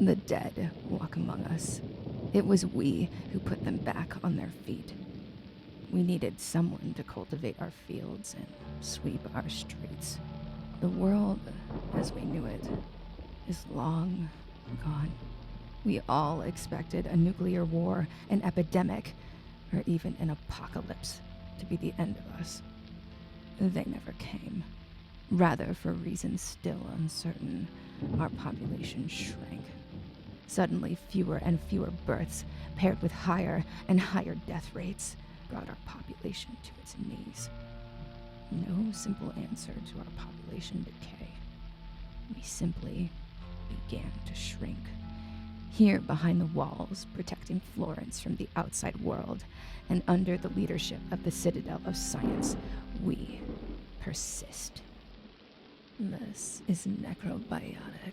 The dead walk among us. It was we who put them back on their feet. We needed someone to cultivate our fields and sweep our streets. The world, as we knew it, is long gone. We all expected a nuclear war, an epidemic, or even an apocalypse to be the end of us. They never came. Rather, for reasons still uncertain, our population shrank. Suddenly, fewer and fewer births, paired with higher and higher death rates, brought our population to its knees. No simple answer to our population decay. We simply began to shrink. Here behind the walls, protecting Florence from the outside world, and under the leadership of the Citadel of Science, we persist. This is Necrobiotic.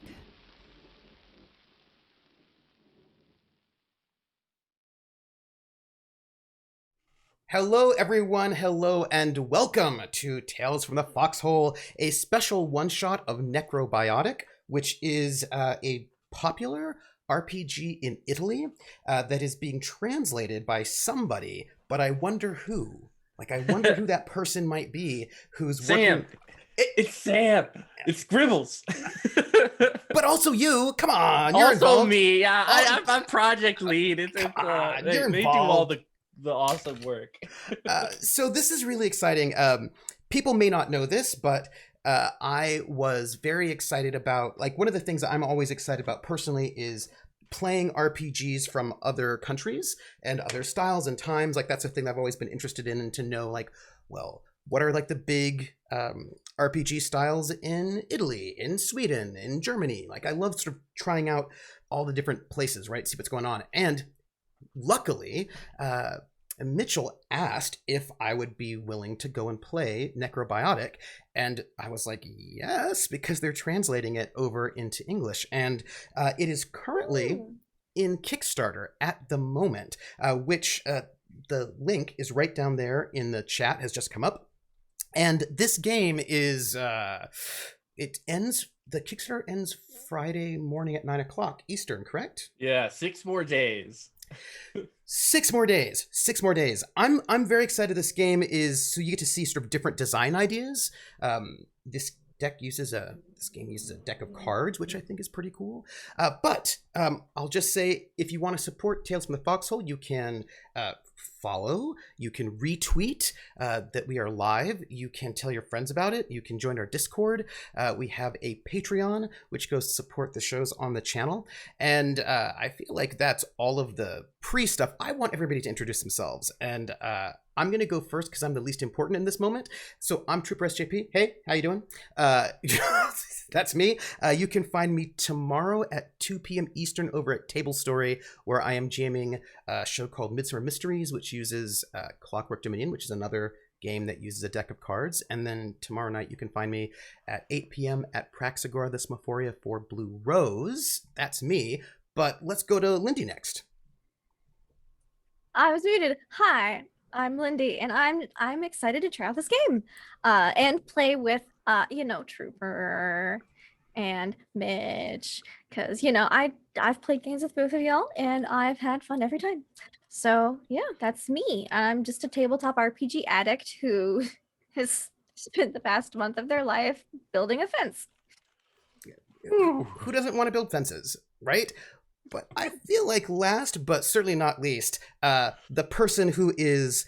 Hello, everyone. Hello, and welcome to Tales from the Foxhole, a special one-shot of Necrobiotic, which is a popular RPG in Italy that is being translated by somebody, but I wonder who. I wonder who that person might be who's Sam. working... It's Sam. It's Scribbles. But also you. Come on, you're also involved. me. Yeah, I'm project lead. You're they do all involved. the awesome work. So this is really exciting. People may not know this, but I was very excited about, one of the things that I'm always excited about personally is playing RPGs from other countries and other styles and times. That's a thing I've always been interested in, and to know, what are the big RPG styles in Italy, in Sweden, in Germany. I love sort of trying out all the different places, right? See what's going on. And luckily, Mitchell asked if I would be willing to go and play Necrobiotic, and I was like, yes, because they're translating it over into English, and it is currently in Kickstarter at the moment, which the link is right down there in the chat, has just come up. And this game is, the Kickstarter ends Friday morning at 9 o'clock Eastern, correct? Yeah, 6 more days. 6 more days. 6 more days. I'm very excited. This game is, so you get to see sort of different design ideas. This game uses a deck of cards, which I think is pretty cool. But I'll just say, if you want to support Tales from the Foxhole, you can follow, you can retweet that we are live, you can tell your friends about it, you can join our Discord, we have a Patreon which goes to support the shows on the channel, and I feel like that's all of the pre-stuff. I want everybody to introduce themselves, and I'm gonna go first because I'm the least important in this moment. So I'm Trooper SJP. Hey, how you doing? That's me. You can find me tomorrow at 2 p.m. Eastern over at Table Story, where I am jamming a show called Midsummer Mysteries, which uses Clockwork Dominion, which is another game that uses a deck of cards. And then tomorrow night you can find me at 8 p.m. at Praxagora the Smophoria for Blue Rose. That's me. But let's go to Lindy next. I was muted. Hi, I'm Lindy, and I'm excited to try out this game, and play with Trooper and Mitch, because I've played games with both of y'all, and I've had fun every time. So yeah, that's me. I'm just a tabletop RPG addict who has spent the past month of their life building a fence. Who doesn't want to build fences, right? But I feel like last, but certainly not least, the person who is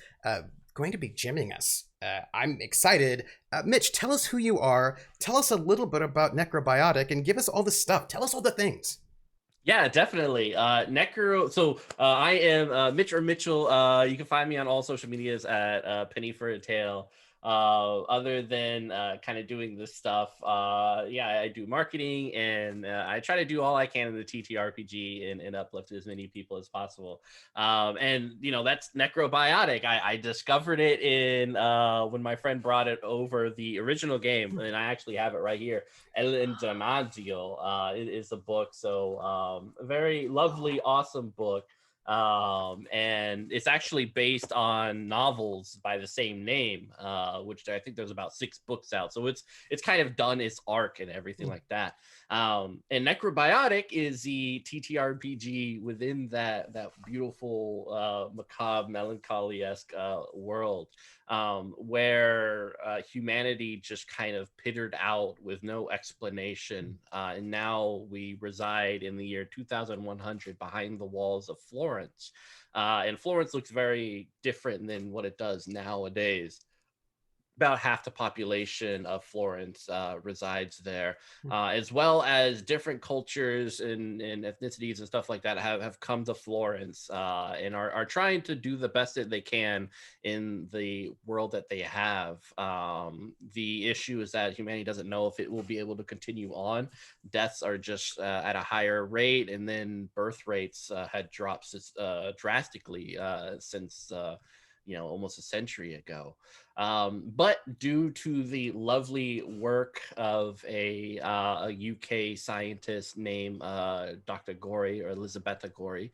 going to be gymming us. I'm excited. Mitch, tell us who you are. Tell us a little bit about Necrobiotic and give us all the stuff. Tell us all the things. Yeah, definitely. So I am Mitch or Mitchell. You can find me on all social medias at Penny for a Tale. Other than kind of doing this stuff, I do marketing, and I try to do all I can in the TTRPG and uplift as many people as possible. And that's Necrobiotic. I discovered it in when my friend brought it over the original game, and I actually have it right here. El Indonazio is the book. So a very lovely, awesome book. And it's actually based on novels by the same name, which I think there's about 6 books out. So it's kind of done its arc and everything like that. And Necrobiotic is the TTRPG within that beautiful macabre melancholy-esque world, where humanity just kind of pittered out with no explanation, and now we reside in the year 2100 behind the walls of Florence, and Florence looks very different than what it does nowadays. About half the population of Florence resides there, as well as different cultures and ethnicities and stuff like that have come to Florence, and are trying to do the best that they can in the world that they have. The issue is that humanity doesn't know if it will be able to continue on. Deaths are just at a higher rate, and then birth rates had dropped drastically since almost a century ago. But due to the lovely work of a UK scientist named Dr. Gorey, or Elizabetha Gorey,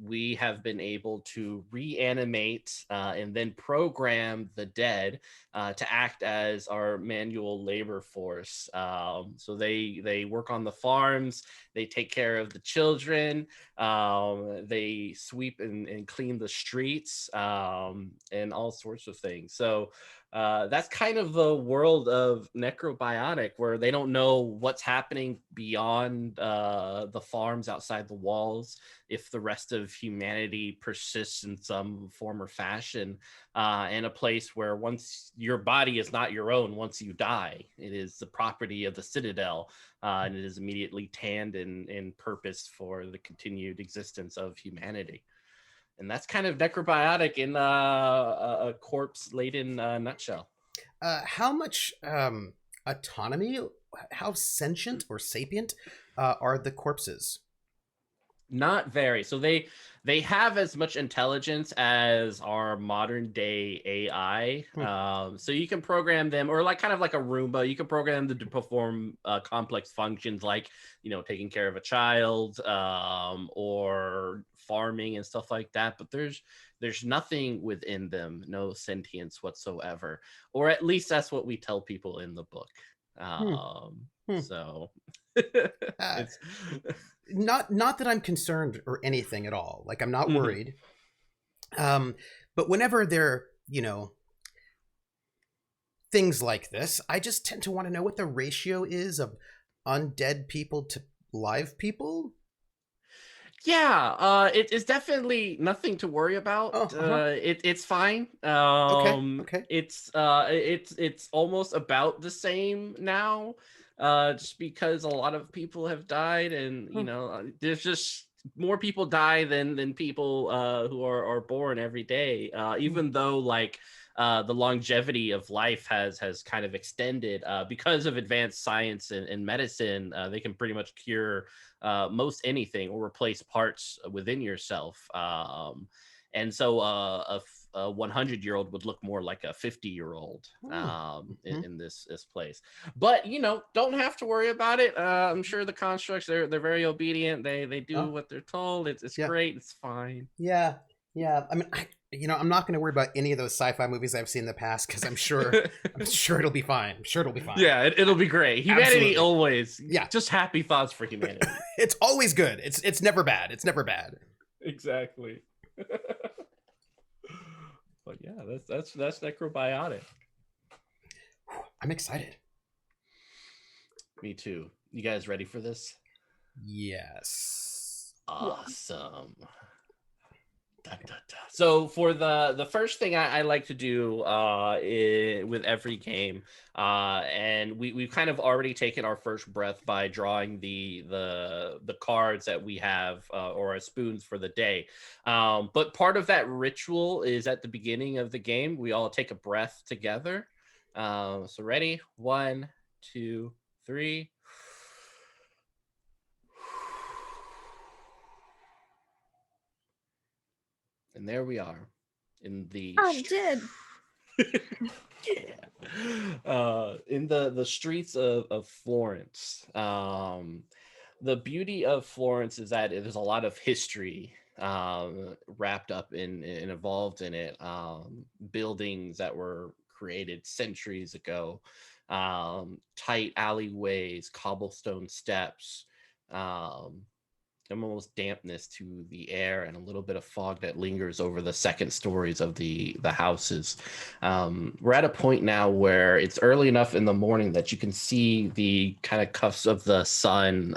we have been able to reanimate and then program the dead to act as our manual labor force. So they work on the farms, they take care of the children, they sweep and clean the streets, and all sorts of things. So that's kind of the world of Necrobiotic, where they don't know what's happening beyond the farms outside the walls, if the rest of humanity persists in some form or fashion, in a place where once your body is not your own, once you die, it is the property of the Citadel, and it is immediately tanned and purposed for the continued existence of humanity. And that's kind of Necrobiotic in a corpse-laden nutshell. How much autonomy, how sentient or sapient are the corpses? Not very. So they have as much intelligence as our modern day AI. So you can program them, or kind of like a Roomba. You can program them to perform complex functions like taking care of a child, or farming and stuff like that. But there's nothing within them, no sentience whatsoever, or at least that's what we tell people in the book. So it's not that I'm concerned or anything at all. Like, I'm not worried. But whenever there, things like this, I just tend to want to know what the ratio is of undead people to live people. Yeah, it's definitely nothing to worry about. It's fine. Okay. It's almost about the same now, just because a lot of people have died, and there's just more people die than people who are born every day. Even though the longevity of life has kind of extended because of advanced science and medicine. They can pretty much cure most anything or replace parts within yourself. And so a 100-year-old would look more like a 50-year-old in this place. But don't have to worry about it. I'm sure the constructs, they're very obedient. They do what they're told. It's great. It's fine. Yeah. I mean, I'm not going to worry about any of those sci-fi movies I've seen in the past, because I'm sure it'll be fine. Yeah, it'll be great. Humanity always. Yeah. Just happy thoughts for humanity. It's always good. It's never bad. It's never bad. Exactly. But yeah, that's Necrobiotic. I'm excited. Me too. You guys ready for this? Yes. Awesome. Da, da, da. So for the first thing I like to do with every game, and we've kind of already taken our first breath by drawing the cards that we have, or our spoons for the day. But part of that ritual is at the beginning of the game, we all take a breath together. So ready? 1, 2, 3. And there we are in the did. in the streets of Florence. The beauty of Florence is that there's a lot of history wrapped up in and involved in it. Buildings that were created centuries ago, tight alleyways, cobblestone steps, um, and almost dampness to the air, and a little bit of fog that lingers over the second stories of the houses. We're at a point now where it's early enough in the morning that you can see the kind of cuffs of the sun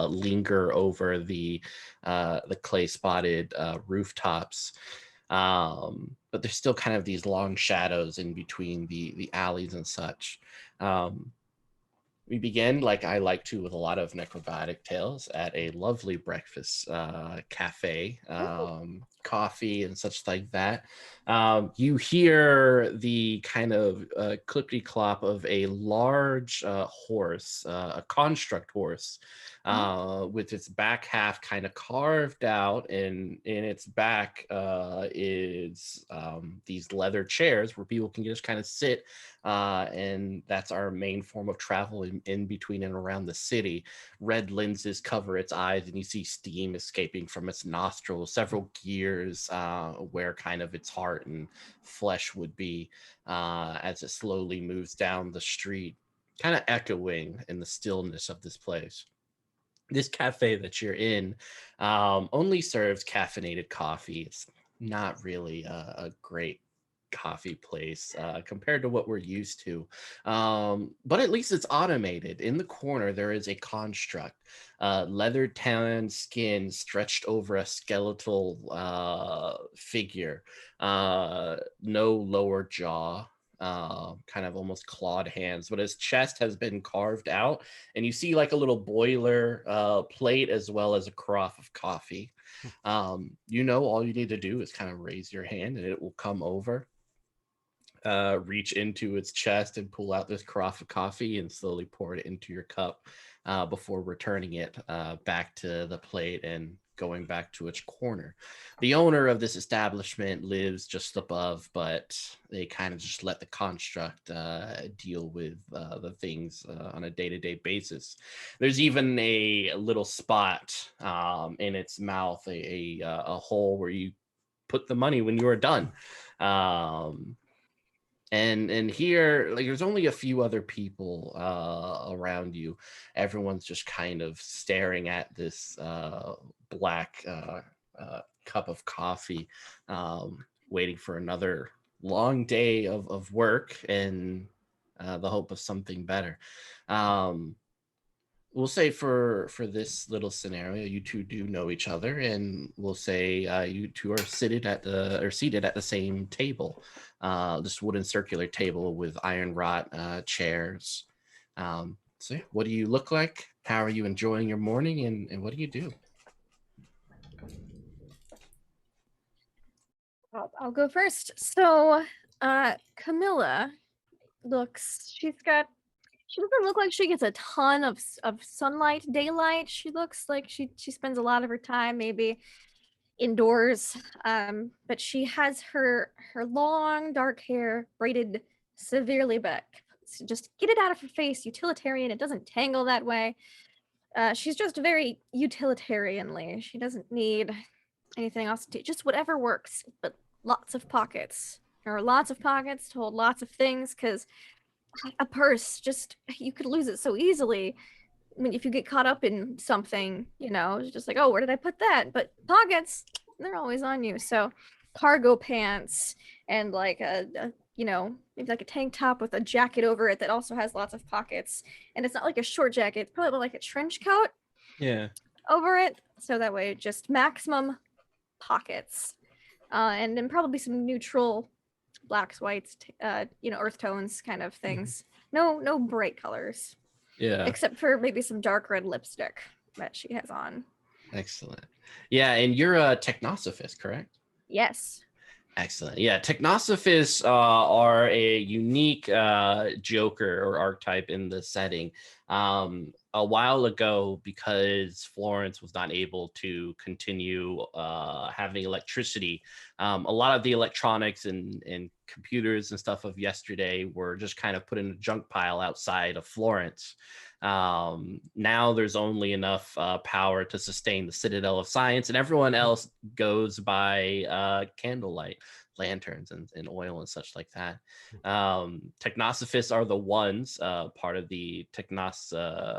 linger over the clay spotted rooftops. But there's still kind of these long shadows in between the alleys and such. We begin, like I like to with a lot of necrobiotic tales, at a lovely breakfast cafe, coffee and such like that. You hear the kind of clippity clop of a large horse, a construct horse, with its back half kind of carved out, and in its back is these leather chairs where people can just kind of sit, and that's our main form of travel in between and around the city. Red lenses cover its eyes, and you see steam escaping from its nostrils, several gears where kind of its heart and flesh would be, as it slowly moves down the street, kind of echoing in the stillness of this place. This cafe that you're in only serves caffeinated coffee. It's not really a great coffee place compared to what we're used to, but at least it's automated. In the corner there is a construct, leather tanned skin stretched over a skeletal figure, no lower jaw, kind of almost clawed hands, but his chest has been carved out, and you see like a little boiler plate as well as a carafe of coffee. All you need to do is kind of raise your hand and it will come over, reach into its chest and pull out this carafe of coffee and slowly pour it into your cup, before returning it back to the plate and going back to its corner. The owner of this establishment lives just above, but they kind of just let the construct deal with the things on a day-to-day basis. There's even a little spot in its mouth, a hole where you put the money when you are done. And here, like, there's only a few other people around you. Everyone's just kind of staring at this black cup of coffee, waiting for another long day of work and the hope of something better. We'll say for this little scenario, you two do know each other, and we'll say you two are seated at the same table, this wooden circular table with iron wrought chairs. So yeah, what do you look like? How are you enjoying your morning, and what do you do? I'll go first. So, Camilla she doesn't look like she gets a ton of sunlight, daylight. She looks like she spends a lot of her time maybe indoors. But she has her long dark hair braided severely back. So just get it out of her face, utilitarian. It doesn't tangle that way. She's just very utilitarianly. She doesn't need anything else to just whatever works, but lots of pockets. There are lots of pockets to hold lots of things, because a purse, just, you could lose it so easily. I mean, if you get caught up in something, it's just like, oh, where did I put that? But pockets, they're always on you. So cargo pants and like maybe like a tank top with a jacket over it that also has lots of pockets. And it's not like a short jacket, it's probably like a trench coat over it. So that way, just maximum pockets. And then probably some neutral blacks, whites, earth tones kind of things. No bright colors. Yeah. Except for maybe some dark red lipstick that she has on. Excellent. Yeah, and you're a Technosophist, correct? Yes. Excellent. Yeah, Technosophists are a unique joker or archetype in the setting. A a while ago, because Florence was not able to continue having electricity, a lot of the electronics and computers and stuff of yesterday were just kind of put in a junk pile outside of Florence. Now there's only enough power to sustain the Citadel of Science, and everyone else goes by candlelight, lanterns, and oil and such like that. Technosophists are the ones, part of the Technosophist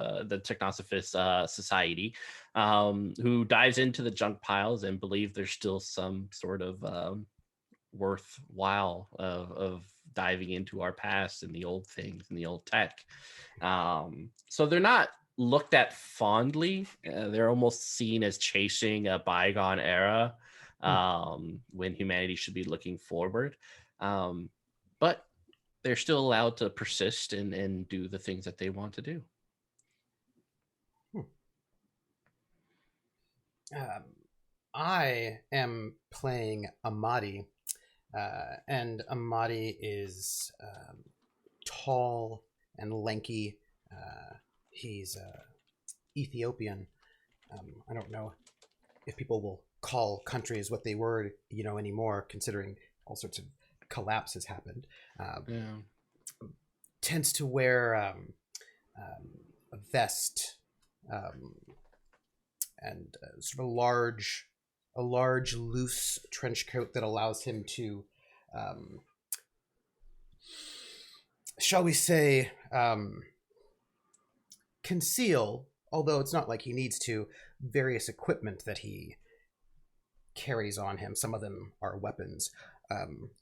Society, who dives into the junk piles and believe there's still some sort of worthwhile of diving into our past and the old things and the old tech. So they're not looked at fondly. They're almost seen as chasing a bygone era, when humanity should be looking forward. But they're still allowed to persist and do the things that they want to do. I am playing Amadi, and Amadi is tall and lanky. He's Ethiopian. I don't know if people will call countries what they were, anymore, considering all sorts of collapses happened. Tends to wear a vest, and sort of a large loose trench coat that allows him to, shall we say, conceal, although it's not like he needs to, various equipment that he carries on him. Some of them are weapons.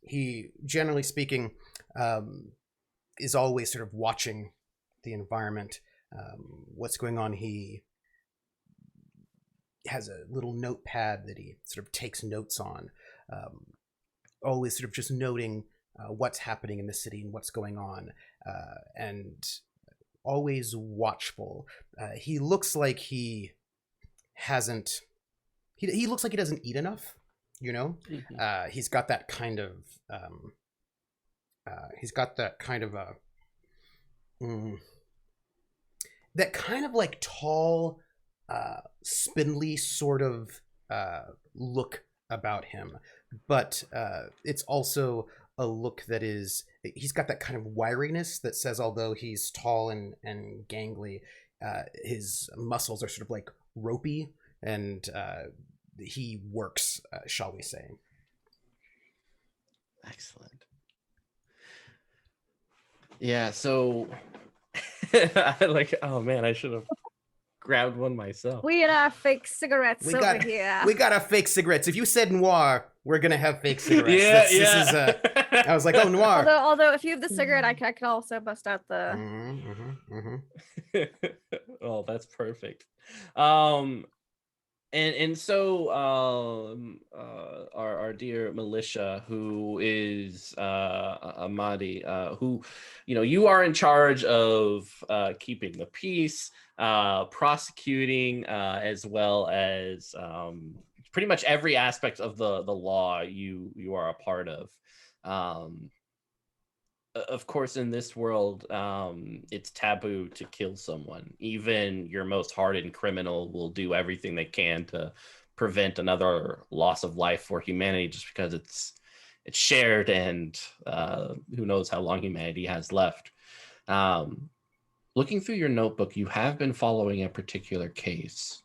He, generally speaking, is always sort of watching the environment, what's going on. He has a little notepad that he sort of takes notes on, always sort of just noting what's happening in the city and what's going on, and always watchful. He looks like he hasn't. He looks like he doesn't eat enough. He's got that kind of. That kind of like tall, spindly sort of look about him, but it's also a look that is, he's got that kind of wiriness that says, although he's tall and gangly, his muscles are sort of like ropey, and he works, shall we say. Excellent. Yeah, so oh man, I should have grabbed one myself. We and our fake cigarettes over here. We got our fake cigarettes. If you said noir, we're gonna have fake cigarettes. This is, I was like, oh, noir. Although if you have the cigarette, I could also bust out the. Oh, that's perfect. And so our dear Militia, who is Amadi, who, you are in charge of keeping the peace, prosecuting, as well as pretty much every aspect of the law you are a part of. Of course, in this world, it's taboo to kill someone. Even your most hardened criminal will do everything they can to prevent another loss of life for humanity, just because it's shared, and who knows how long humanity has left. Looking through your notebook, you have been following a particular case.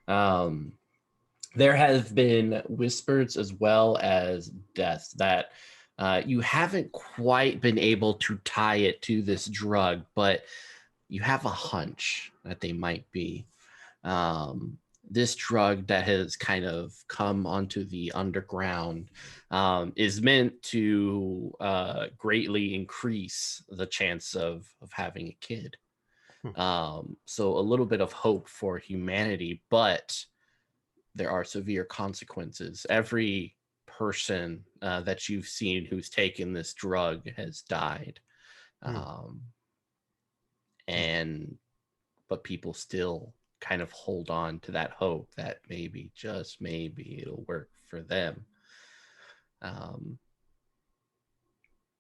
There have been whispers as well as deaths that you haven't quite been able to tie it to this drug, but you have a hunch that they might be. This drug that has kind of come onto the underground is meant to greatly increase the chance of having a kid. So a little bit of hope for humanity, but there are severe consequences. Every person that you've seen who's taken this drug has died. But people still kind of hold on to that hope that maybe, just maybe, it'll work for them.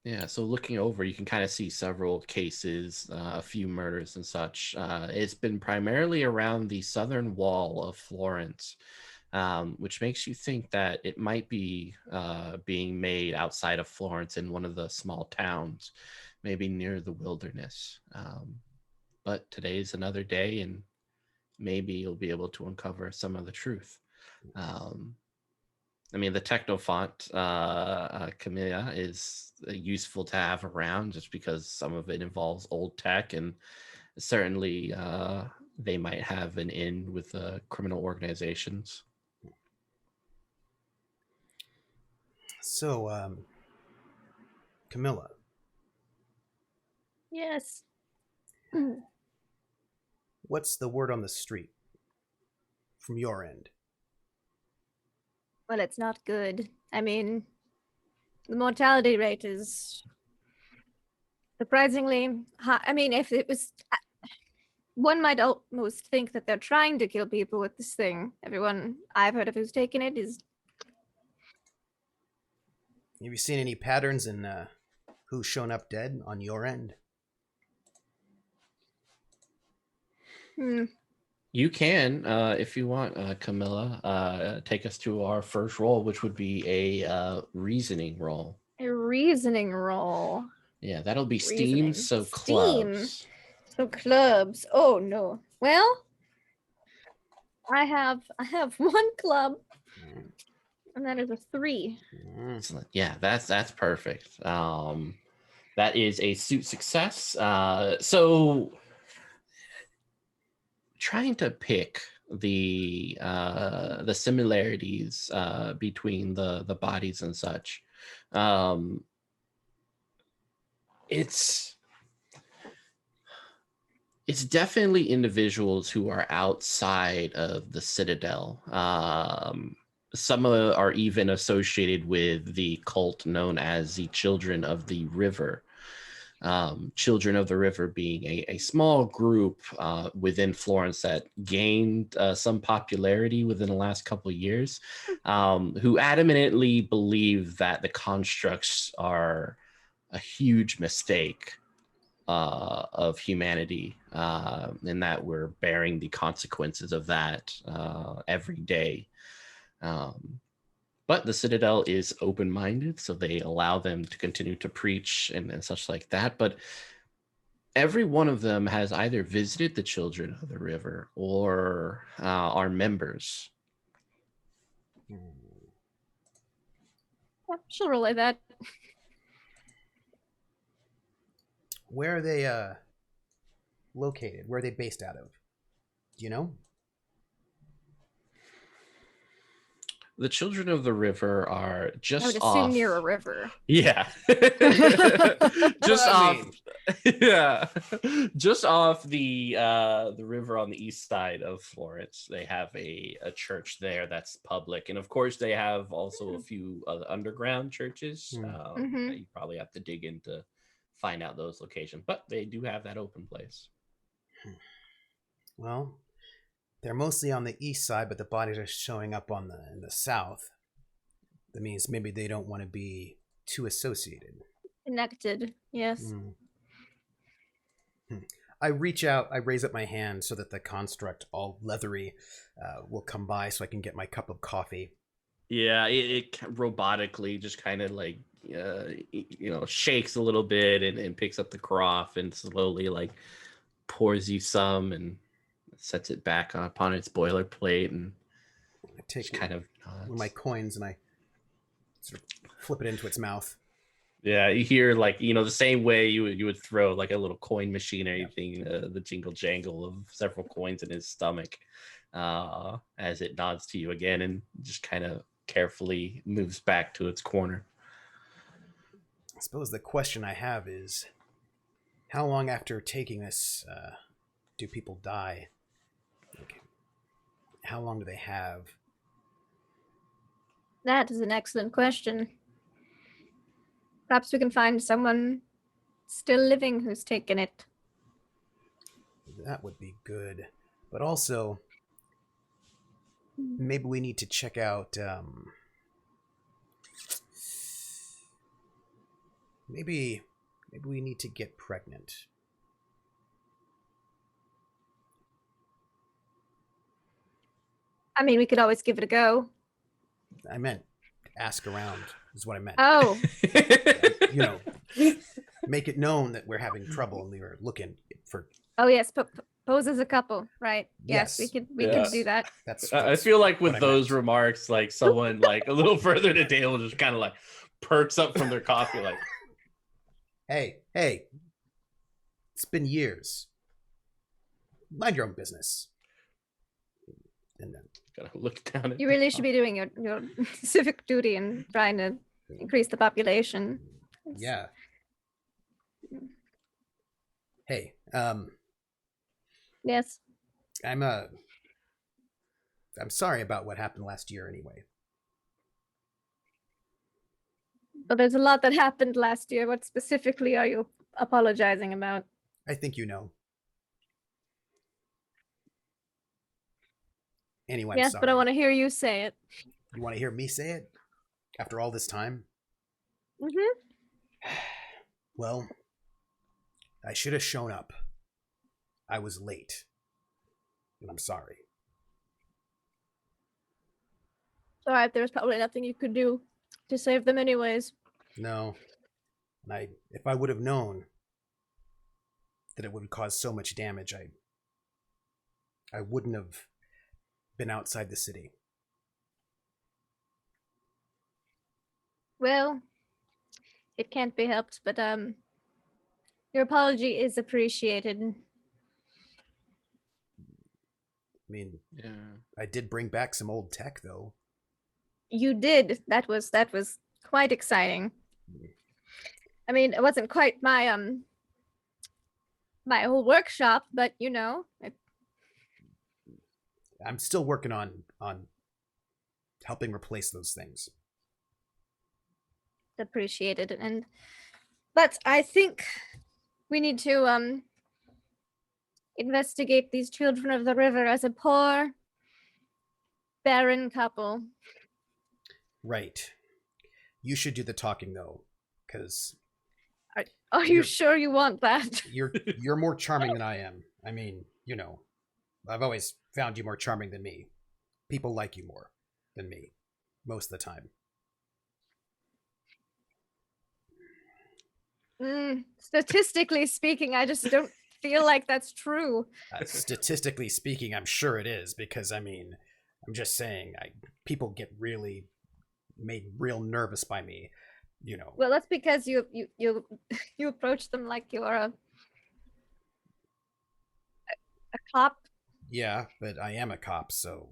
Yeah, so looking over, you can kind of see several cases, a few murders and such. It's been primarily around the southern wall of Florence, which makes you think that it might be being made outside of Florence in one of the small towns, maybe near the wilderness. But today's another day, and maybe you'll be able to uncover some of the truth. Um, I mean, the techno font, Camilla, is useful to have around just because some of it involves old tech, and certainly they might have an in with criminal organizations. So, Camilla, Yes. what's the word on the street from your end? Well, it's not good. I mean, the mortality rate is surprisingly high. I mean, if it was, one might almost think that they're trying to kill people with this thing. Everyone I've heard of who's taken it is. Have you seen any patterns in who's shown up dead on your end? You can, if you want, Camilla, take us to our first roll, which would be a reasoning roll. A reasoning roll. Yeah, that'll be Reasoning. Steam, so Steam. clubs. So clubs. Oh no. Well, I have one club, and that is a 3. Excellent. Yeah, that's perfect. That is a suit success. So trying to pick the similarities between the bodies and such. It's definitely individuals who are outside of the Citadel. Some are even associated with the cult known as the Children of the River. Children of the River being a small group within Florence that gained some popularity within the last couple of years, who adamantly believe that the constructs are a huge mistake of humanity, and that we're bearing the consequences of that every day. But the Citadel is open-minded, so they allow them to continue to preach and such like that. But every one of them has either visited the Children of the River or are members. Yeah, she'll relay that. Where are they located? Where are they based out of? Do you know? The Children of the River are just I would off. assume near a river. Yeah. Just off. Yeah. Just off the river on the east side of Florence. They have a church there that's public. And of course they have also a few underground churches that you probably have to dig in to find out those locations. But they do have that open place. Well, they're mostly on the east side, but the bodies are showing up in the south. That means maybe they don't want to be too associated. Connected, yes. I reach out, I raise up my hand so that the construct, all leathery, will come by so I can get my cup of coffee. Yeah, it robotically just kind of like, shakes a little bit and picks up the carafe and slowly like pours you some and sets it back upon its boilerplate, and I take kind of one of my coins and I sort of flip it into its mouth. Yeah, you hear like, the same way you would throw like a little coin machine or anything, the jingle jangle of several coins in his stomach as it nods to you again and just kind of carefully moves back to its corner. I suppose the question I have is, how long after taking this do people die? Like, how long do they have? That is an excellent question. Perhaps we can find someone still living who's taken it. That would be good. But also, maybe we need to check out maybe we need to get pregnant. I mean, we could always give it a go. I meant ask around is what I meant. Oh, You know, make it known that we're having trouble and we were looking for. oh yes, pose as a couple, right? Yes, Yes. we could do that. I feel like with what I those meant. remarks, like someone like a little further to table just kind of like perks up from their coffee, like, Hey, it's been years. Mind your own business. And then, gotta look down at You really should be doing your civic duty and trying to increase the population. yeah. Hey, Yes. I'm sorry about what happened last year anyway. But there's a lot that happened last year. What specifically are you apologizing about? I think you know. Anyway, I'm Yes, sorry. but I want to hear you say it. You want to hear me say it? After all this time? Mm-hmm. Well, I should have shown up. I was late. And I'm sorry. All right, there's probably nothing you could do to save them anyways. No. And if I would have known that it would cause so much damage, I wouldn't have been outside the city. Well, it can't be helped, but your apology is appreciated. I mean, yeah. I did bring back some old tech, though. You did. That was quite exciting. I mean, it wasn't quite my my whole workshop, but you know, I'm still working on helping replace those things. appreciated. But I think we need to investigate these children of the river as a poor, barren couple. Right. You should do the talking, though, because Are you sure you want that? you're more charming than I am. I mean, you know, I've always found you more charming than me. People like you more than me, most of the time. Statistically speaking, I just don't feel like that's true. Statistically speaking, I'm sure it is, because I mean, I'm just saying, people get really made real nervous by me, you know. Well, that's because you approach them like you're a cop. Yeah, but I am a cop, so.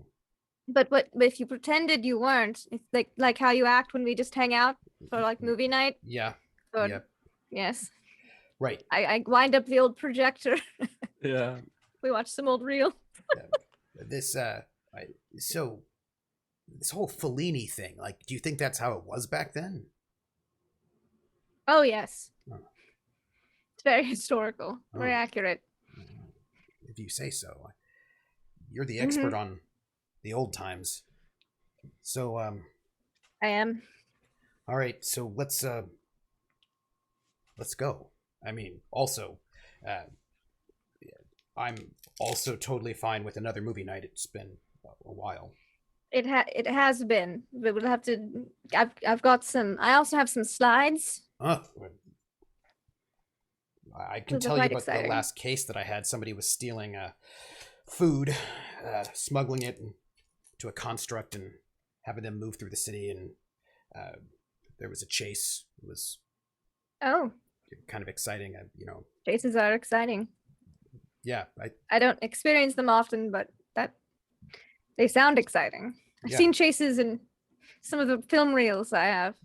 But if you pretended you weren't, it's like how you act when we just hang out for like movie night. Yeah. Or, Yeah. Yes. Right. I wind up the old projector. Yeah. We watch some old reel. So this whole Fellini thing, like, do you think that's how it was back then? Oh yes. Oh. It's very historical, very Oh. accurate. If you say so. You're the expert on the old times. So I am. all right, so let's go. I mean, also, I'm also totally fine with another movie night. It's been a while. It has been. We will have to. I've got some. I also have some slides. I can Those are tell you quite about exciting. the last case that I had. Somebody was stealing food, smuggling it to a construct and having them move through the city, and there was a chase. It was Oh, kind of exciting, you know. chases are exciting. Yeah, I don't experience them often, but they sound exciting. I've Yeah. seen chases in some of the film reels I have.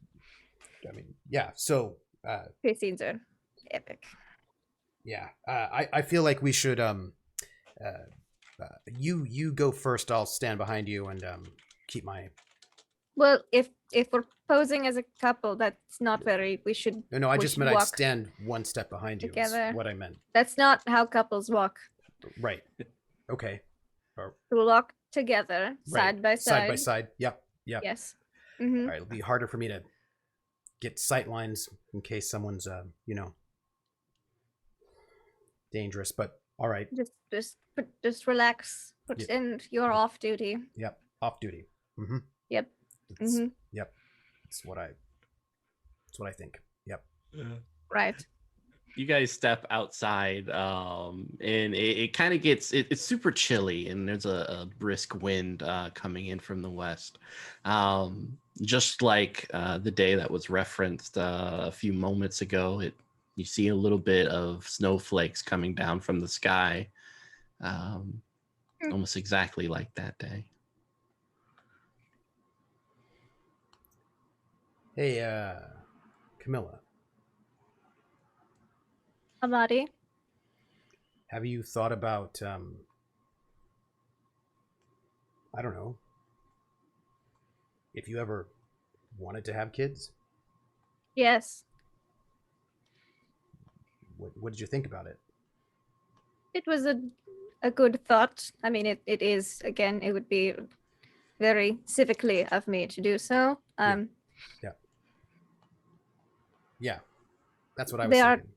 I mean, yeah. So, Chase scenes are epic. yeah, I feel like we should you go first. I'll stand behind you and keep my. Well, if we're posing as a couple, that's not very. We should. No, I we just should meant I'd walk stand one step behind you. Is together. what I meant. That's not how couples walk. Right. Okay. We'll walk together, Right. side by side. Side by side. Yep. Yep. Yes. All right. It'll be harder for me to get sight lines in case someone's dangerous. But all right. Just relax. Put Yep. in you're off duty. Yep. Off duty. Mm-hmm. Yep. Mm-hmm. Yep. That's what I think. Yep. Right. You guys step outside, and it kind of gets it's super chilly, and there's a brisk wind coming in from the west, just like the day that was referenced a few moments ago. You see a little bit of snowflakes coming down from the sky, almost exactly like that day. Hey, Camilla, Amadi. have you thought about I don't know, if you ever wanted to have kids? Yes. What did you think about it? It was a good thought. I mean, it is, again, it would be very civically of me to do so. Yeah, that's what I was They are thinking.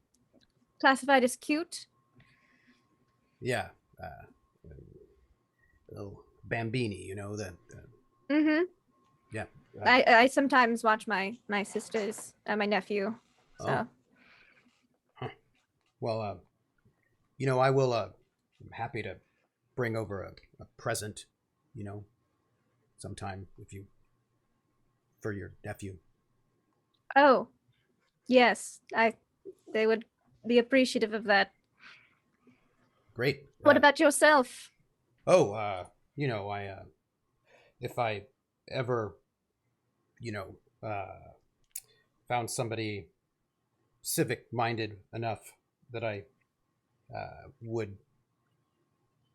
classified as cute. Yeah, little Bambini, Mm-hmm. yeah. I sometimes watch my sisters and my nephew. So Well, I will. I'm happy to bring over a present, sometime for your nephew. oh yes, they would be appreciative of that. Great. What about yourself? Oh, if I ever, found somebody civic-minded enough that I would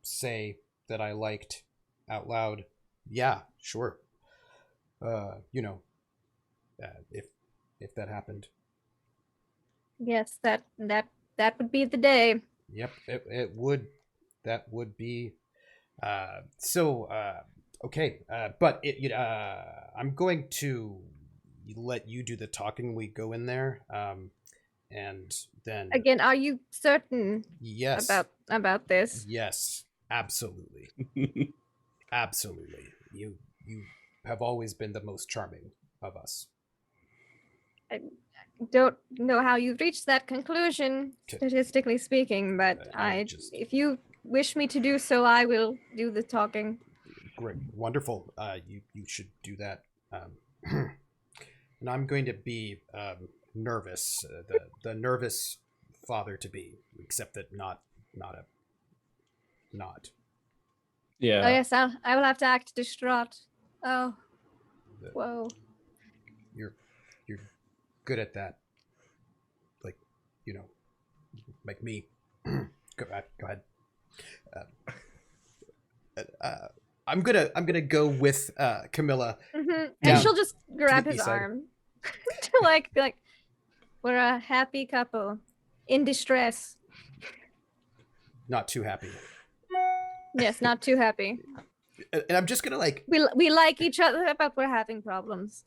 say that I liked out loud, yeah, sure. If that happened. Yes, that would be the day. Yep, it would. That would be okay. But I'm going to let you do the talking. We go in there, and then Again, are you certain yes, about this? yes, absolutely, absolutely. You have always been the most charming of us. I don't know how you've reached that conclusion, statistically speaking, but if you wish me to do so, I will do the talking. Great, wonderful. You should do that. And I'm going to be nervous, the nervous father to be, except that not. Yeah. Oh yes, I will have to act distraught. Oh, whoa. You're good at that, like me. Go ahead. I'm gonna go with Camilla. Mm-hmm. Yeah. And she'll just grab the his east side. arm to be like, we're a happy couple in distress. Not too happy. Yes, not too happy. And I'm just gonna we like each other, but we're having problems.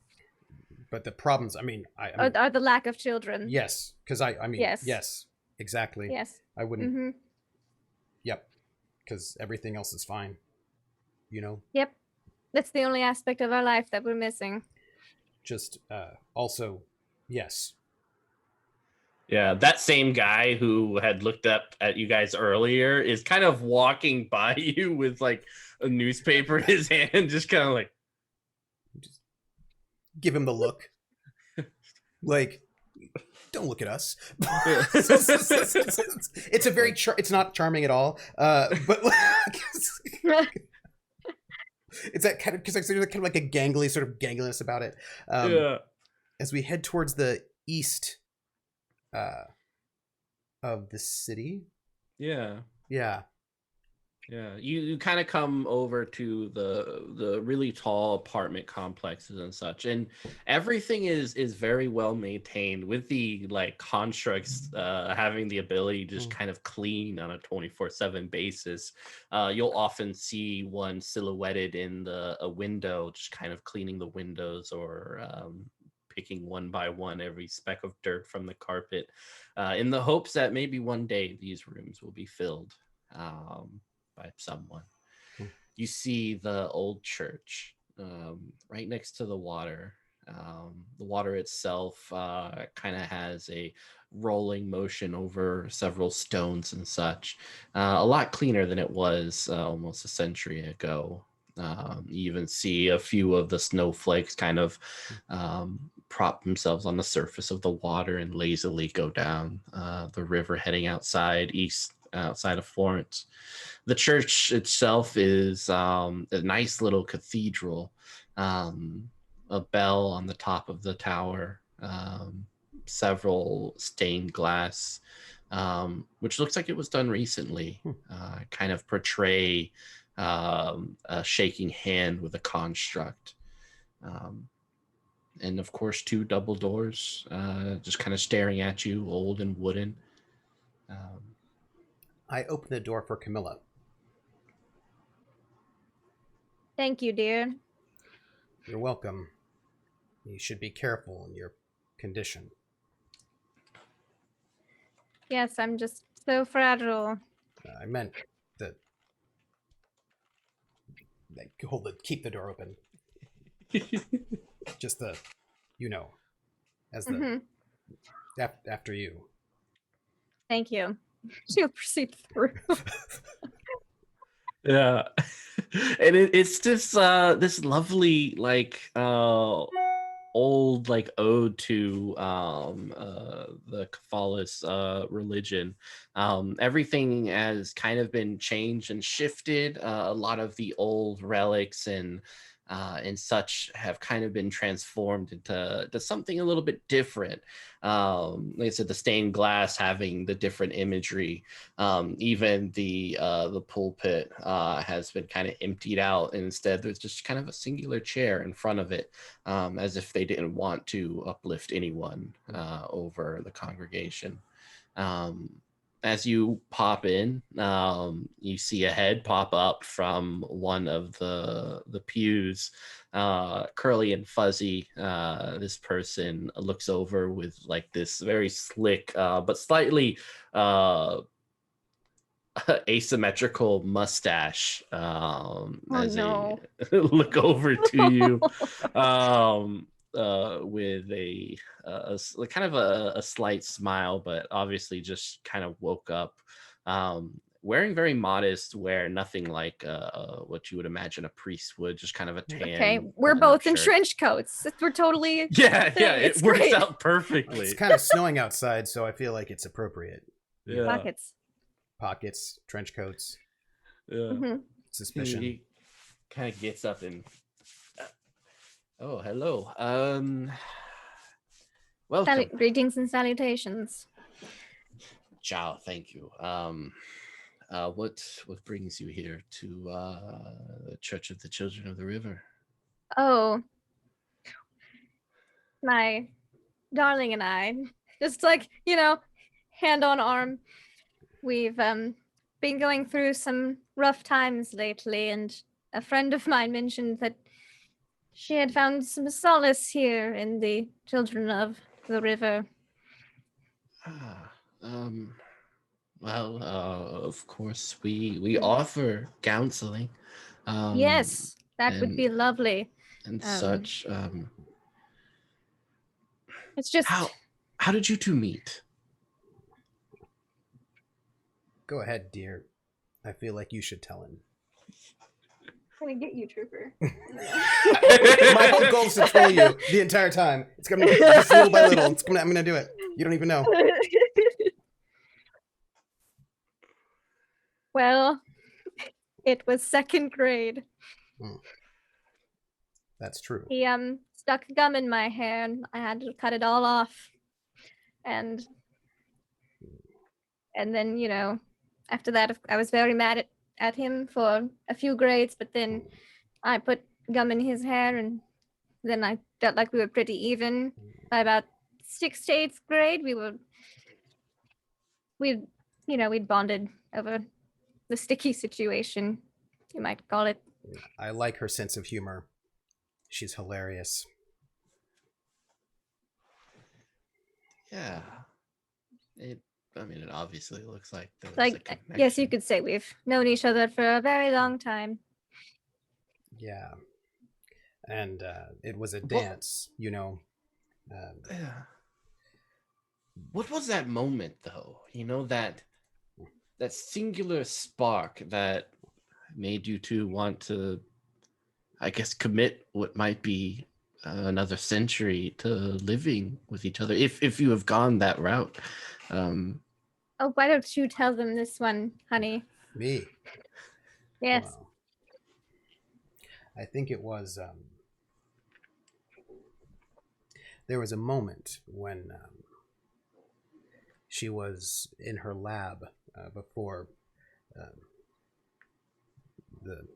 But the problems, I mean, are the lack of children. Yes, because I mean, yes, exactly. Yes. I wouldn't. Mm-hmm. Yep, because everything else is fine. Yep, that's the only aspect of our life that we're missing. Just also, yes. Yeah, that same guy who had looked up at you guys earlier is kind of walking by you with like a newspaper in his hand, just kind of like, just give him the look. Like, don't look at us. It's a very it's not charming at all. But it's that kind of, because there's kind of like a gangly sort of gangliness about it. yeah. As we head towards the east of the city. Yeah. Yeah. Yeah, you kind of come over to the really tall apartment complexes and such, and everything is very well maintained, with the like constructs having the ability to just kind of clean on a 24/7 basis. You'll often see one silhouetted in a window, just kind of cleaning the windows or picking one by one every speck of dirt from the carpet, in the hopes that maybe one day these rooms will be filled by someone. You see the old church right next to the water. The water itself kind of has a rolling motion over several stones and such. A lot cleaner than it was almost a century ago. You even see a few of the snowflakes kind of prop themselves on the surface of the water and lazily go down the river heading east outside of Florence. The church itself is a nice little cathedral, a bell on the top of the tower, several stained glass, which looks like it was done recently, kind of portray a shaking hand with a construct. And of course, 2 double doors, just kind of staring at you, old and wooden. I open the door for Camilla. Thank you, dear. You're welcome. You should be careful in your condition. Yes, I'm just so fragile. I meant that. Keep the door open. Just the, as the after you. Thank you. She'll proceed through. Yeah. And it's just this lovely old ode to the Catholic's religion. Everything has kind of been changed and shifted. A lot of the old relics and such have kind of been transformed into something a little bit different. Like I said, the stained glass having the different imagery. Even the pulpit has been kind of emptied out, and instead there's just kind of a singular chair in front of it, as if they didn't want to uplift anyone over the congregation. As you pop in, you see a head pop up from one of the pews, curly and fuzzy. This person looks over with this very slick but slightly asymmetrical mustache as no. they look over to you with a kind of a slight smile, but obviously just kind of woke up, wearing very modest wear, nothing like what you would imagine a priest would, just kind of a tan. Okay, we're both in trench coats. We're totally yeah, it works great. out perfectly. It's kind of snowing outside, so I feel like it's appropriate. Yeah. Pockets, trench coats. Yeah. Suspicion. He kind of gets up and oh, hello. Welcome. Greetings and salutations. Ciao, thank you. What brings you here to the Church of the Children of the River? Oh, my darling and I, just hand on arm. We've been going through some rough times lately, and a friend of mine mentioned that she had found some solace here in the Children of the River. Well, of course, we offer counseling. Yes, that would be lovely. And such. It's just how did you two meet? Go ahead, dear. I feel like you should tell him. I'm gonna get you, Trooper. My whole goal is to troll you the entire time. It's gonna be just little by little. I'm gonna do it. You don't even know. Well, it was 2nd grade. That's true. He stuck gum in my hair, and I had to cut it all off. And then, after that, I was very mad at him for a few grades, but then I put gum in his hair, and then I felt like we were pretty even. By about 6th to 8th grade, we'd bonded over the sticky situation, you might call it. I like her sense of humor. She's hilarious. Yeah. It obviously looks like there's a Like, connection. yes, you could say we've known each other for a very long time. Yeah. And it was a dance, you know. Yeah. What was that moment though? That singular spark that made you two want to, I guess, commit what might be another century to living with each other, if you have gone that route. Oh, why don't you tell them this one, honey? Me. Yes. Well, I think it was. There was a moment when she was in her lab before the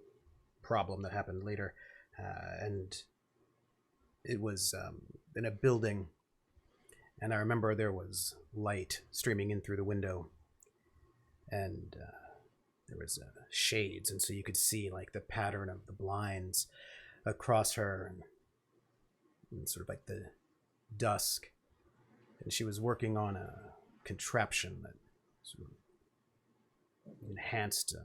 problem that happened later, and it was in a building, and I remember there was light streaming in through the window, and there was shades, and so you could see like the pattern of the blinds across her, and sort of like the dusk, and she was working on a contraption that sort of enhanced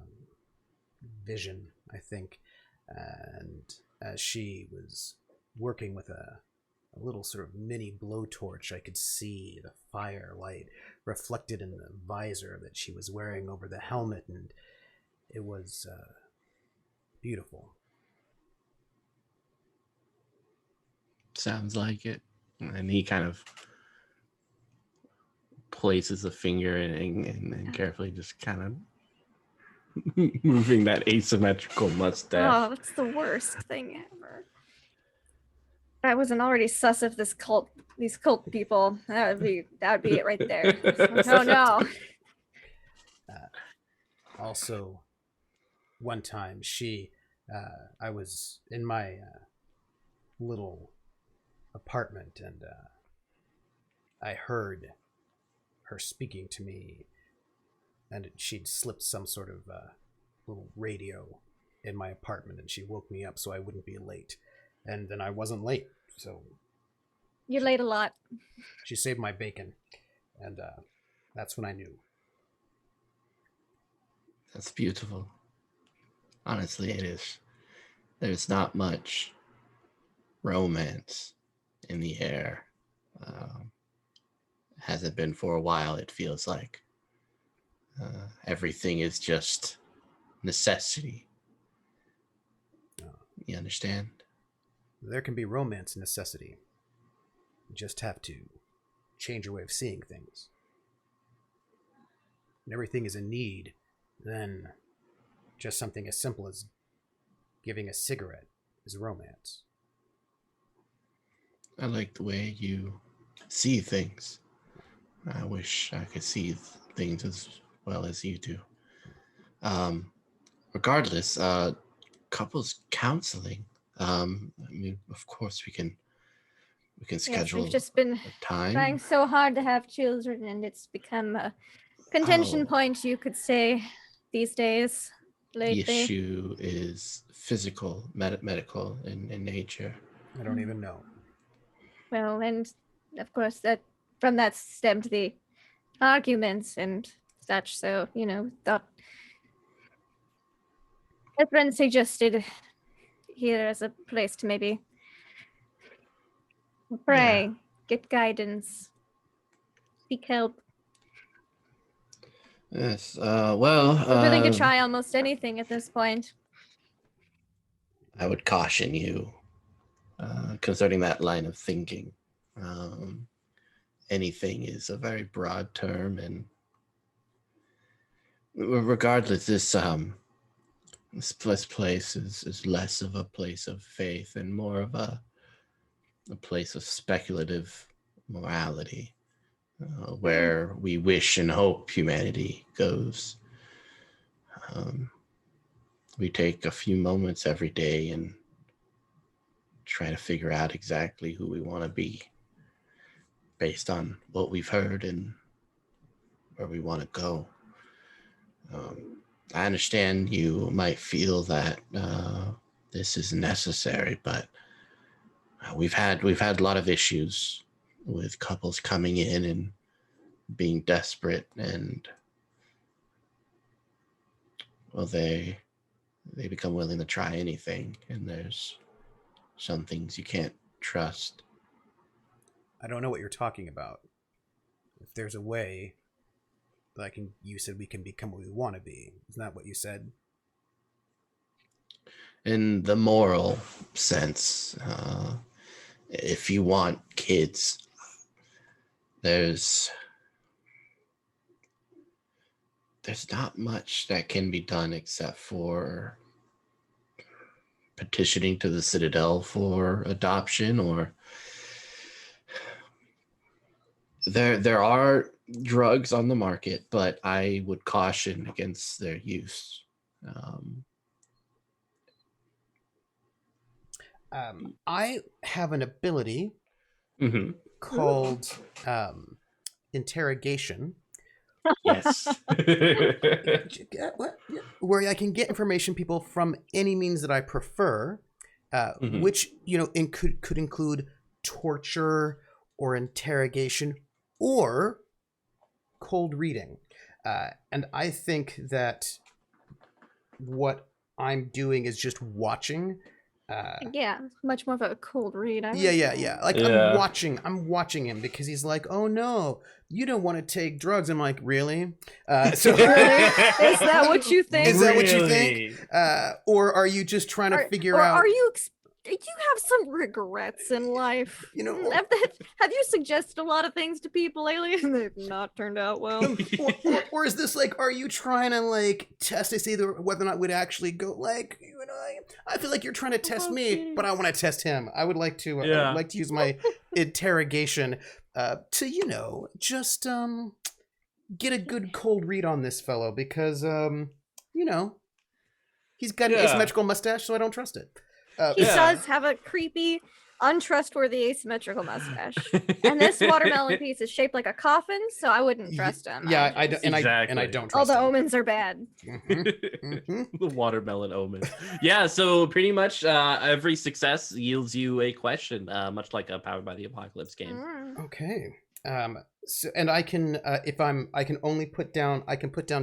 vision, I think, and as she was working with a little sort of mini blowtorch, I could see the firelight reflected in the visor that she was wearing over the helmet, and it was beautiful. Sounds like it. And he kind of places a finger and carefully just kind of moving that asymmetrical mustache. Oh, that's the worst thing ever. I wasn't already sus of these cult people. That would be it right there. Oh no. Also, one time I was in my little apartment, and I heard her speaking to me, and she'd slipped some sort of little radio in my apartment, and she woke me up so I wouldn't be late, and then I wasn't late, so You're late a lot. she saved my bacon, and that's when I knew. That's beautiful. Honestly, it is. There's not much romance in the air. Hasn't been for a while, it feels like. Everything is just necessity. You understand? There can be romance in necessity. You just have to change your way of seeing things. When everything is a need, then just something as simple as giving a cigarette is romance. I like the way you see things. I wish I could see things as well as you do. Regardless, couples counseling. Of course, we can schedule. Yes, we've just been a time. trying so hard to have children, and it's become a contention point, you could say, these days. Lately. The issue is physical, medical in nature. I don't even know. Well, and of course that from that stemmed the arguments and such. So, thought a friend suggested here as a place to maybe pray, get guidance, seek help. Yes. Well, we're willing to try almost anything at this point. I would caution you concerning that line of thinking. Anything is a very broad term, and regardless, this place is less of a place of faith and more of a place of speculative morality, where we wish and hope humanity goes. We take a few moments every day and try to figure out exactly who we want to be based on what we've heard and where we want to go. I understand you might feel that this is necessary, but we've had a lot of issues with couples coming in and being desperate, and well, they become willing to try anything, and there's some things you can't trust. I don't know what you're talking about. If there's a way that you said we can become what we want to be. Isn't that what you said? In the moral sense, if you want kids, there's not much that can be done except for petitioning to the Citadel for adoption, or there are drugs on the market, but I would caution against their use. I have an ability called Interrogation. Yes. Where I can get information people from any means that I prefer, which could include torture or interrogation or cold reading. And I think that what I'm doing is just watching. Yeah, much more of a cold read. Yeah. Like Yeah. I'm watching him because he's like, oh no, you don't want to take drugs. I'm like, really? So Is that what you think? Is that what you think? Or are you just trying to figure out? Are you? Do you have some regrets in life? Have you suggested a lot of things to people lately and they've not turned out well? or is this like, are you trying to like test us either whether or not we'd actually go like you and I feel like you're trying to test me, but I want to test him. I would like to I would like to use my interrogation to just get a good cold read on this fellow because he's got an asymmetrical mustache, so I don't trust it. He does have a creepy, untrustworthy asymmetrical mustache, and this watermelon piece is shaped like a coffin, so I wouldn't trust him. Yeah, I don't, and I don't trust all the him. omens are bad. The watermelon omen. Yeah, so pretty much every success yields you a question, much like a Powered by the Apocalypse game. Okay. So, and I can I can only put down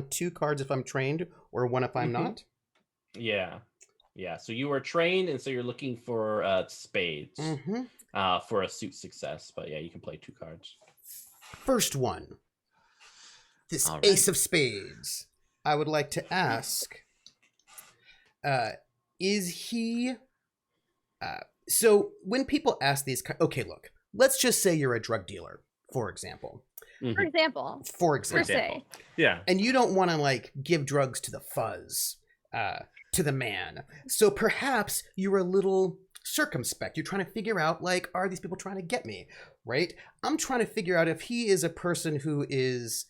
2 cards if I'm trained, or 1 if I'm not. Yeah, so you are trained, and so you're looking for spades for a suit success. But yeah, you can play 2 cards. First one, this Ace of Spades. I would like to ask, is he... so when people ask these... Okay, look, let's just say you're a drug dealer, for example. For example. Se. Yeah. And you don't want to, like, give drugs to the fuzz. To the man. So perhaps you're a little circumspect. You're trying to figure out, like, are these people trying to get me? Right? I'm trying to figure out if he is a person who is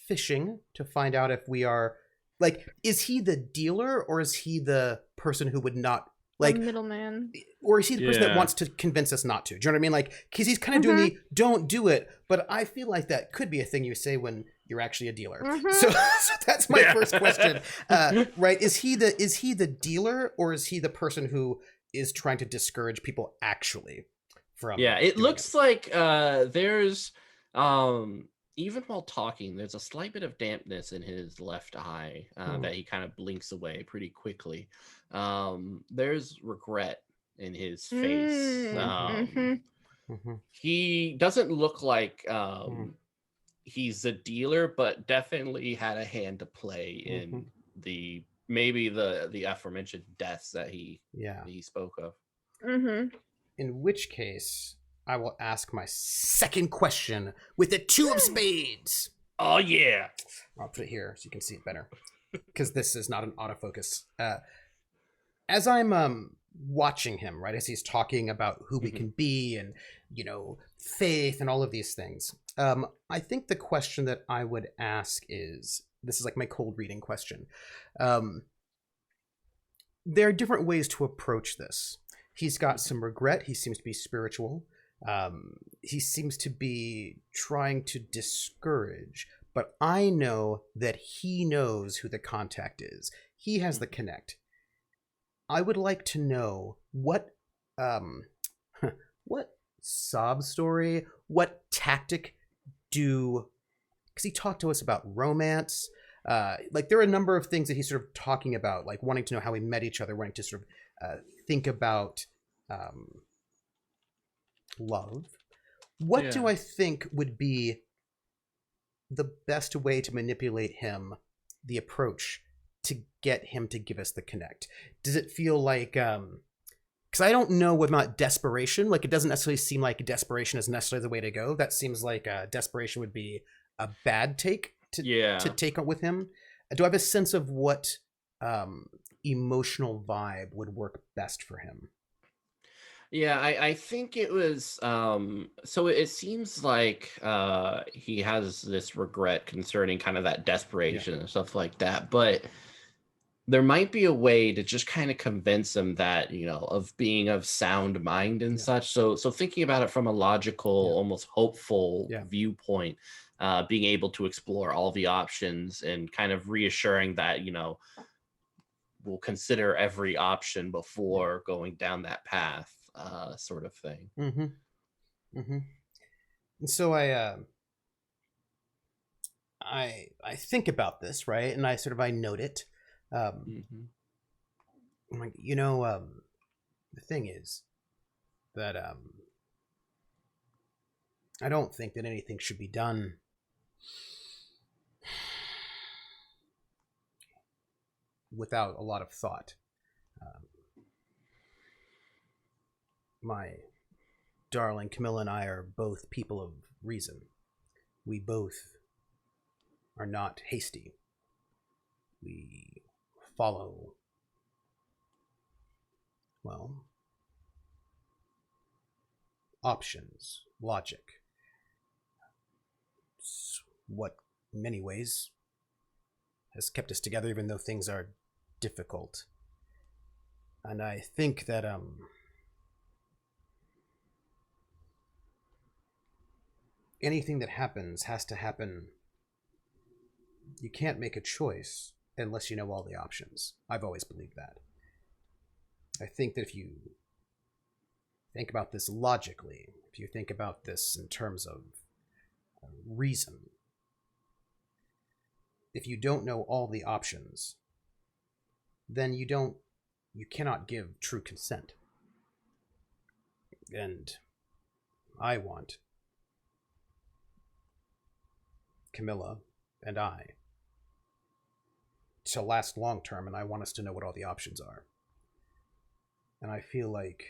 fishing to find out if we are, like, is he the dealer or is he the person who would not, like, the middleman, or is he the person that wants to convince us not to? Do you know what I mean? Like, because he's kind of doing the don't do it, but I feel like that could be a thing you say when you're actually a dealer. So that's my first question. Right? Is he the dealer, or is he the person who is trying to discourage people actually from? Yeah, it looks like there's even while talking, there's a slight bit of dampness in his left eye that he kind of blinks away pretty quickly. There's regret in his face. He doesn't look like he's a dealer, but definitely had a hand to play in the aforementioned deaths that he spoke of. In which case, I will ask my second question with the 2 of spades. Oh yeah. I'll put it here so you can see it better, because this is not an autofocus. As I'm watching him, right, as he's talking about who we can be and, faith and all of these things, I think the question that I would ask is, this is like my cold reading question. There are different ways to approach this. He's got some regret. He seems to be spiritual. He seems to be trying to discourage, but I know that he knows who the contact is. He has the connect. I would like to know what sob story? What tactic do, because he talked to us about romance. Like there are a number of things that he's sort of talking about, like wanting to know how we met each other, wanting to sort of think about love. What do I think would be the best way to manipulate him, the approach to get him to give us the connect? Does it feel like, because I don't know whether or not desperation, like it doesn't necessarily seem like desperation is necessarily the way to go. That seems like desperation would be a bad take to take on with him. Do I have a sense of what emotional vibe would work best for him? Yeah, I think it was so it seems like he has this regret concerning kind of that desperation and stuff like that, but there might be a way to just kind of convince him that, of being of sound mind and such. So thinking about it from a logical, almost hopeful viewpoint, being able to explore all the options and kind of reassuring that, we'll consider every option before going down that path, sort of thing. And so I think about this, right? And I note it. I'm like, the thing is that I don't think that anything should be done without a lot of thought. My darling Camilla and I are both people of reason. We both are not hasty. We follow, well, options, logic. It's what, in many ways, has kept us together even though things are difficult. And I think that anything that happens has to happen. You can't make a choice unless you know all the options. I've always believed that. I think that if you think about this logically, if you think about this in terms of reason, if you don't know all the options, then you cannot give true consent. And I want Camilla and I to last long term, and I want us to know what all the options are. And I feel like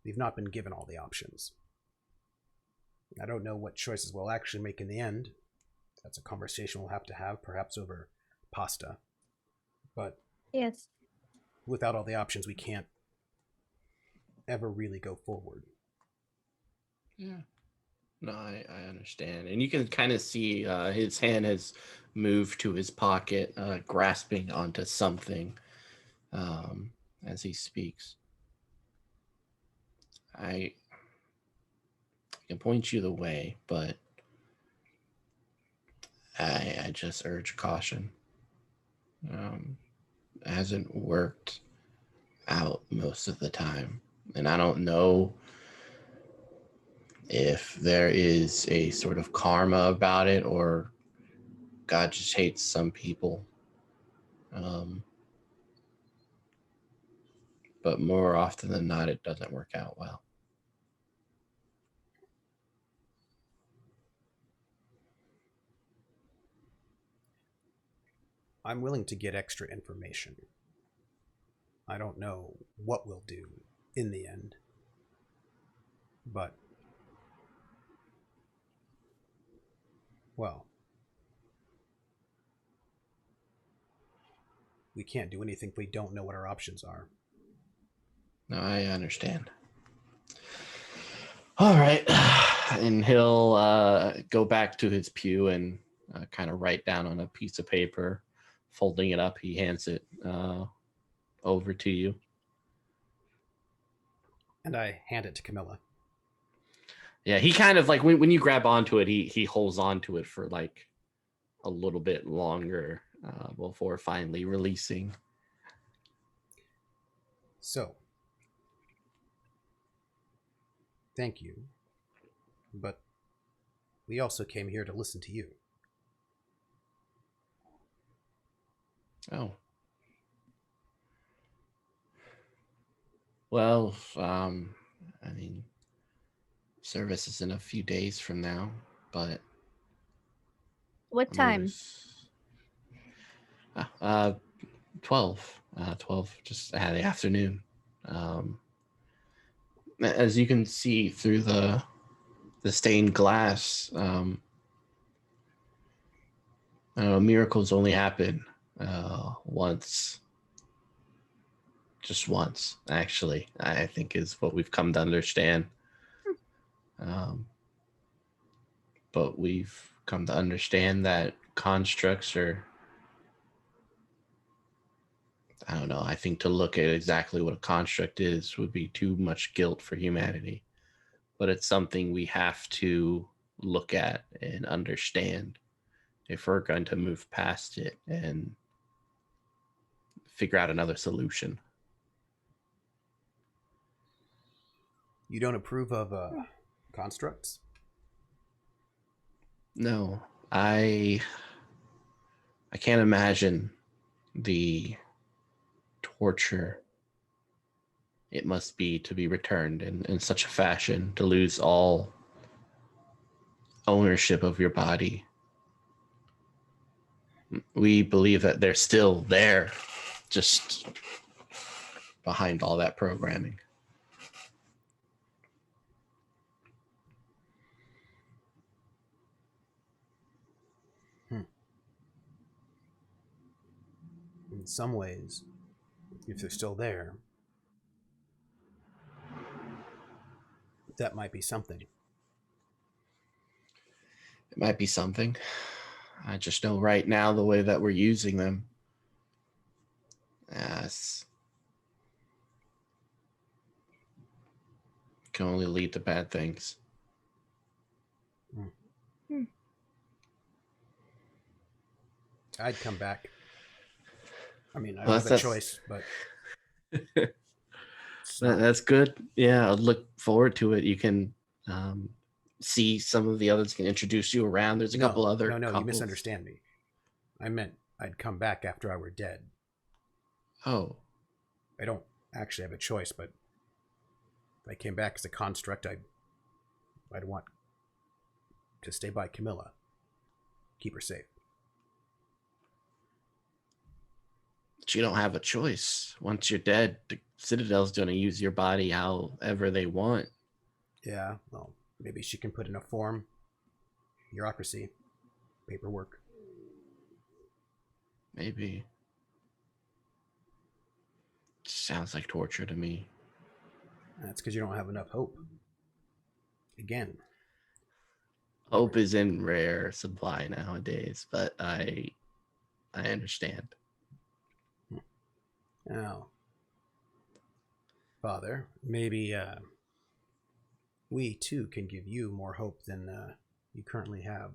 we've not been given all the options. I don't know what choices we'll actually make in the end. That's a conversation we'll have to have, perhaps over pasta. But yes, without all the options, we can't ever really go forward. Yeah. No, I understand. And you can kind of see his hand has moved to his pocket, grasping onto something as he speaks. I can point you the way, but I just urge caution. It hasn't worked out most of the time. And I don't know if there is a sort of karma about it or God just hates some people. But more often than not, it doesn't work out well. I'm willing to get extra information. I don't know what we'll do in the end, but, well, we can't do anything if we don't know what our options are. No, I understand. All right. And he'll go back to his pew and kind of write down on a piece of paper. Folding it up, he hands it over to you. And I hand it to Camilla. Yeah, he kind of like when you grab onto it, he holds onto it for like a little bit longer before finally releasing. So, Thank you. But we also came here to listen to you. Oh. Well, I mean, service is in a few days from now, but What I'm time? always 12. 12 just the afternoon. As you can see through the stained glass, miracles only happen once. Just once, actually, I think is what we've come to understand. But we've come to understand that constructs are, I don't know, I think to look at exactly what a construct is would be too much guilt for humanity. But it's something we have to look at and understand if we're going to move past it and figure out another solution. You don't approve of constructs? No, I can't imagine the torture it must be to be returned in such a fashion, to lose all ownership of your body. We believe that they're still there, just behind all that programming. In some ways, if they're still there, that might be something. It might be something. I just know right now the way that we're using them, yes, can only lead to bad things. I'd come back. I mean, I Well, don't have a choice, but that's good. Yeah, I'll look forward to it. You can see some of the others, can introduce you around. There's a couple other No, couples. You misunderstand me. I meant I'd come back after I were dead. Oh. I don't actually have a choice, but if I came back as a construct, I'd want to stay by Camilla. Keep her safe. But you don't have a choice. Once you're dead, the Citadel's going to use your body however they want. Yeah, well, maybe she can put in a form. Bureaucracy. Paperwork. Maybe. Sounds like torture to me. That's because you don't have enough hope. Again. Hope is in rare supply nowadays, but I understand. Now, Father, maybe we too can give you more hope than you currently have.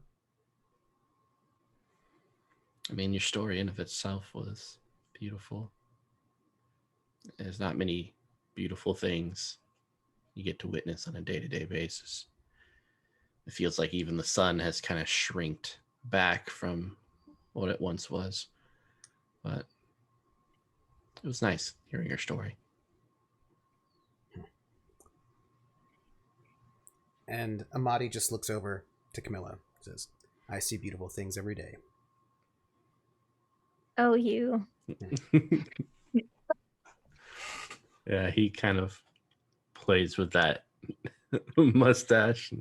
I mean, your story in of itself was beautiful. There's not many beautiful things you get to witness on a day-to-day basis. It feels like even the sun has kind of shrinked back from what it once was. But it was nice hearing your story. And Amadi just looks over to Camilla and says, I see beautiful things every day. Oh, you. Yeah, he kind of plays with that mustache.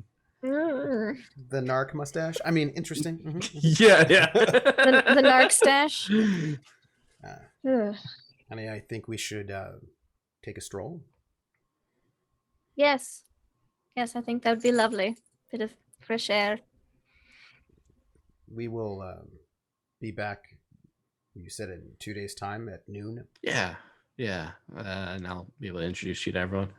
Mm. The narc mustache? I mean, interesting. Yeah. The narc stash. Ugh. Honey, I think we should take a stroll. Yes. Yes, I think that would be lovely. Bit of fresh air. We will be back, you said, in 2 days' time at noon. Yeah. And I'll be able to introduce you to everyone.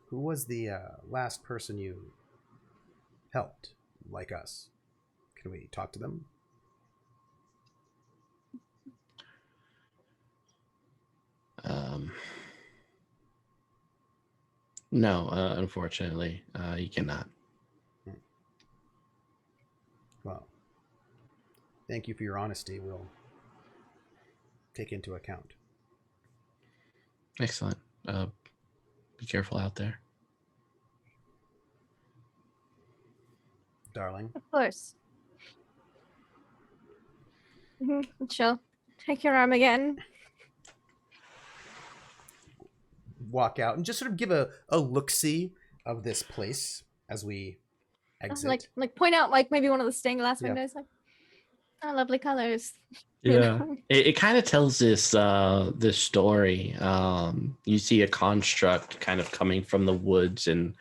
Who was the last person you helped, like us? Can we talk to them? No, unfortunately, you cannot. Well, thank you for your honesty. We'll take into account. Excellent. Be careful out there. Darling. Of course. She'll take your arm again. Walk out and just sort of give a look-see of this place as we exit. Like point out like maybe one of the stained glass Yeah. windows. Like, oh, lovely colors. Yeah, it kind of tells this this story. You see a construct kind of coming from the woods and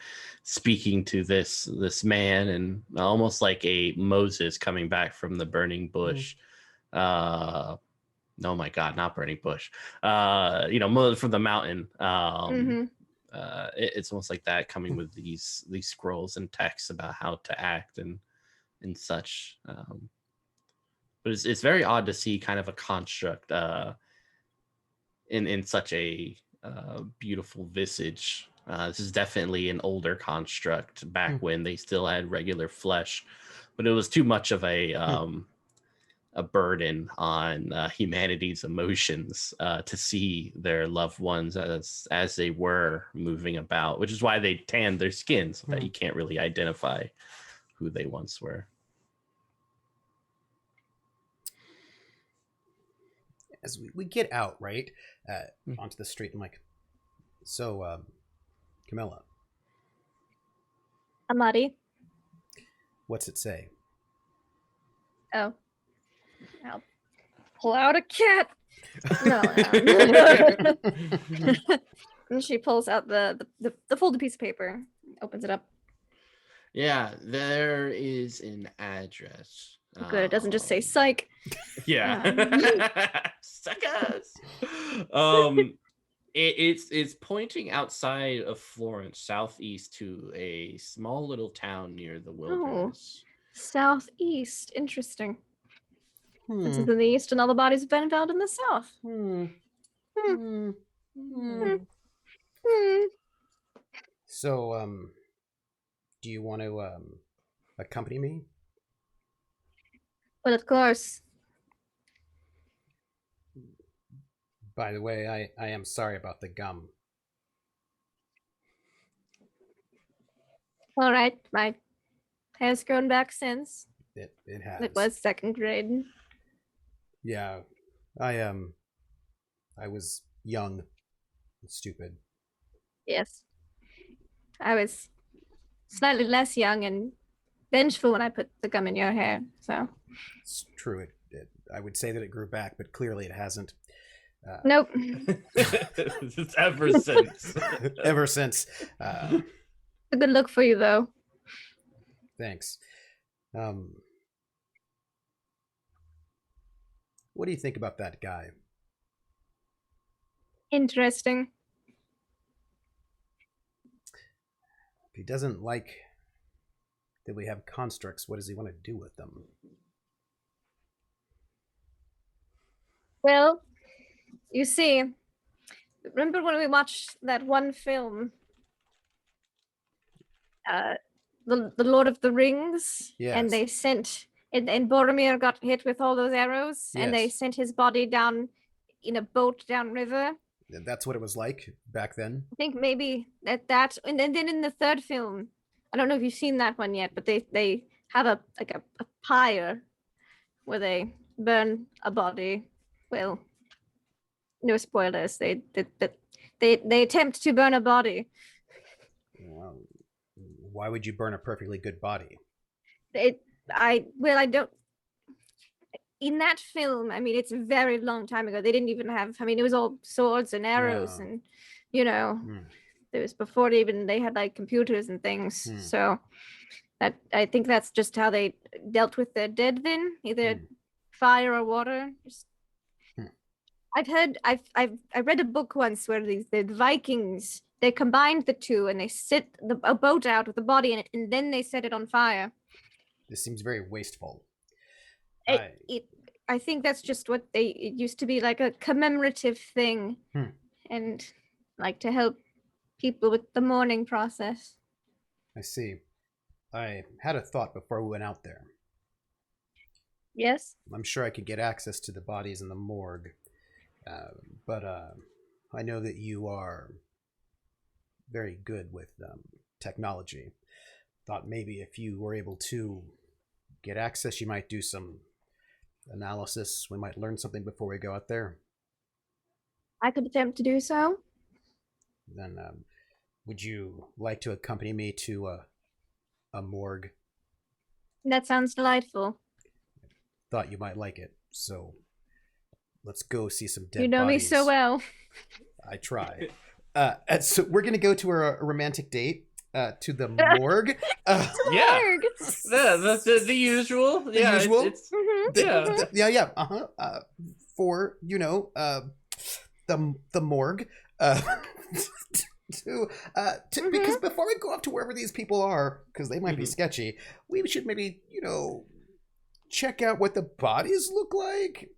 speaking to this man, and almost like a Moses coming back from the burning bush. Oh my God, not burning bush. From the mountain. It's almost like that, coming with these scrolls and texts about how to act and such. But it's very odd to see kind of a construct in such a beautiful visage. This is definitely an older construct back when they still had regular flesh, but it was too much of a burden on humanity's emotions to see their loved ones as they were moving about, which is why they tanned their skin so that you can't really identify who they once were. As we get out, right, onto the street, I'm like, so, Camilla, Amadi. what's it say? Oh. I'll pull out a cat. No. And she pulls out the folded piece of paper, opens it up. Yeah, there is an address. Good, it doesn't just say psych. Yeah. Suckers. It's pointing outside of Florence, southeast to a small little town near the wilderness. Southeast. Interesting. This is in the east, and all the bodies have been found in the south. So, do you want to accompany me? But of course. By the way, I am sorry about the gum. All right, my hair's grown back since. It has. It was second grade. Yeah, I was young and stupid. Yes. I was slightly less young and vengeful when I put the gum in your hair, so. It's true. I would say that it grew back, but clearly it hasn't. Nope. It's ever since. Ever since. A good look for you, though. Thanks. What do you think about that guy? Interesting. If he doesn't like that we have constructs, what does he want to do with them? Well, you see, remember when we watched that one film, the Lord of the Rings? Yes. And they sent, and Boromir got hit with all those arrows, and they Yes. sent his body down in a boat downriver. That's what it was like back then. I think maybe that, and then in the third film, I don't know if you've seen that one yet, but they have a pyre where they burn a body. Well, no spoilers. They attempt to burn a body. Well, why would you burn a perfectly good body? I don't. In that film, I mean, it's a very long time ago. They didn't even have. I mean, it was all swords and arrows, Yeah. and it was before they had like computers and things. So that I think that's just how they dealt with their dead. Then either fire or water. I read a book once where the Vikings, they combined the two and they set a boat out with the body in it, and then they set it on fire. This seems very wasteful. I think that's just what it used to be, like a commemorative thing. and like to help people with the mourning process. I see. I had a thought before we went out there. Yes. I'm sure I could get access to the bodies in the morgue. But I know that you are very good with technology. Thought maybe if you were able to get access, you might do some analysis. We might learn something before we go out there. I could attempt to do so. Then would you like to accompany me to a morgue? That sounds delightful. Thought you might like it. So let's go see some dead You know bodies. me so well. I try. And so we're going to go to a romantic date to the morgue. Yeah. Morgue. The usual. The Yeah, usual? It's, Mhm. yeah. For, the morgue. Because before we go up to wherever these people are, because they might be sketchy, we should maybe, check out what the bodies look like.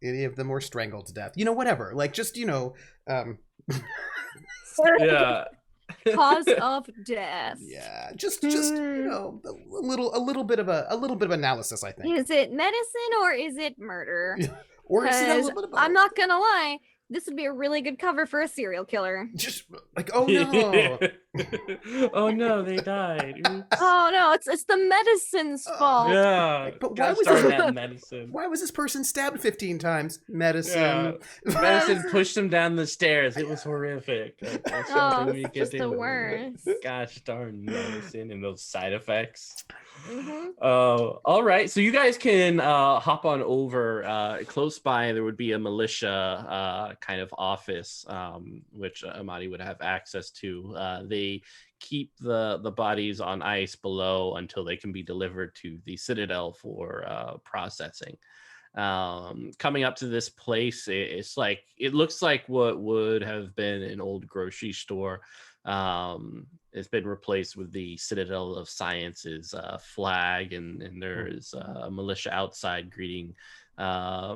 Any of them were strangled to death. Whatever. Like, just, Yeah. Cause of death. yeah, just a little bit of analysis, I think. Is it medicine or is it murder? Or is it a Because little bit of both? I'm not gonna lie, this would be a really good cover for a serial killer. Just like, oh no. Oh no, they died. Oops. Oh no, it's the medicine's Oh, fault. Yeah. But why Gotta was start this- that medicine? Why was this person stabbed 15 times? Medicine. Medicine pushed him down the stairs. It was horrific. That's something Oh, we it's could just the do. worst. Gosh darn medicine and those side effects. Mhm. All right. So you guys can hop on over. Close by, there would be a militia kind of office, which Amadi would have access to. They keep the bodies on ice below until they can be delivered to the Citadel for processing. Coming up to this place, it looks like what would have been an old grocery store. It's been replaced with the Citadel of Science's flag, and there's a militia outside greeting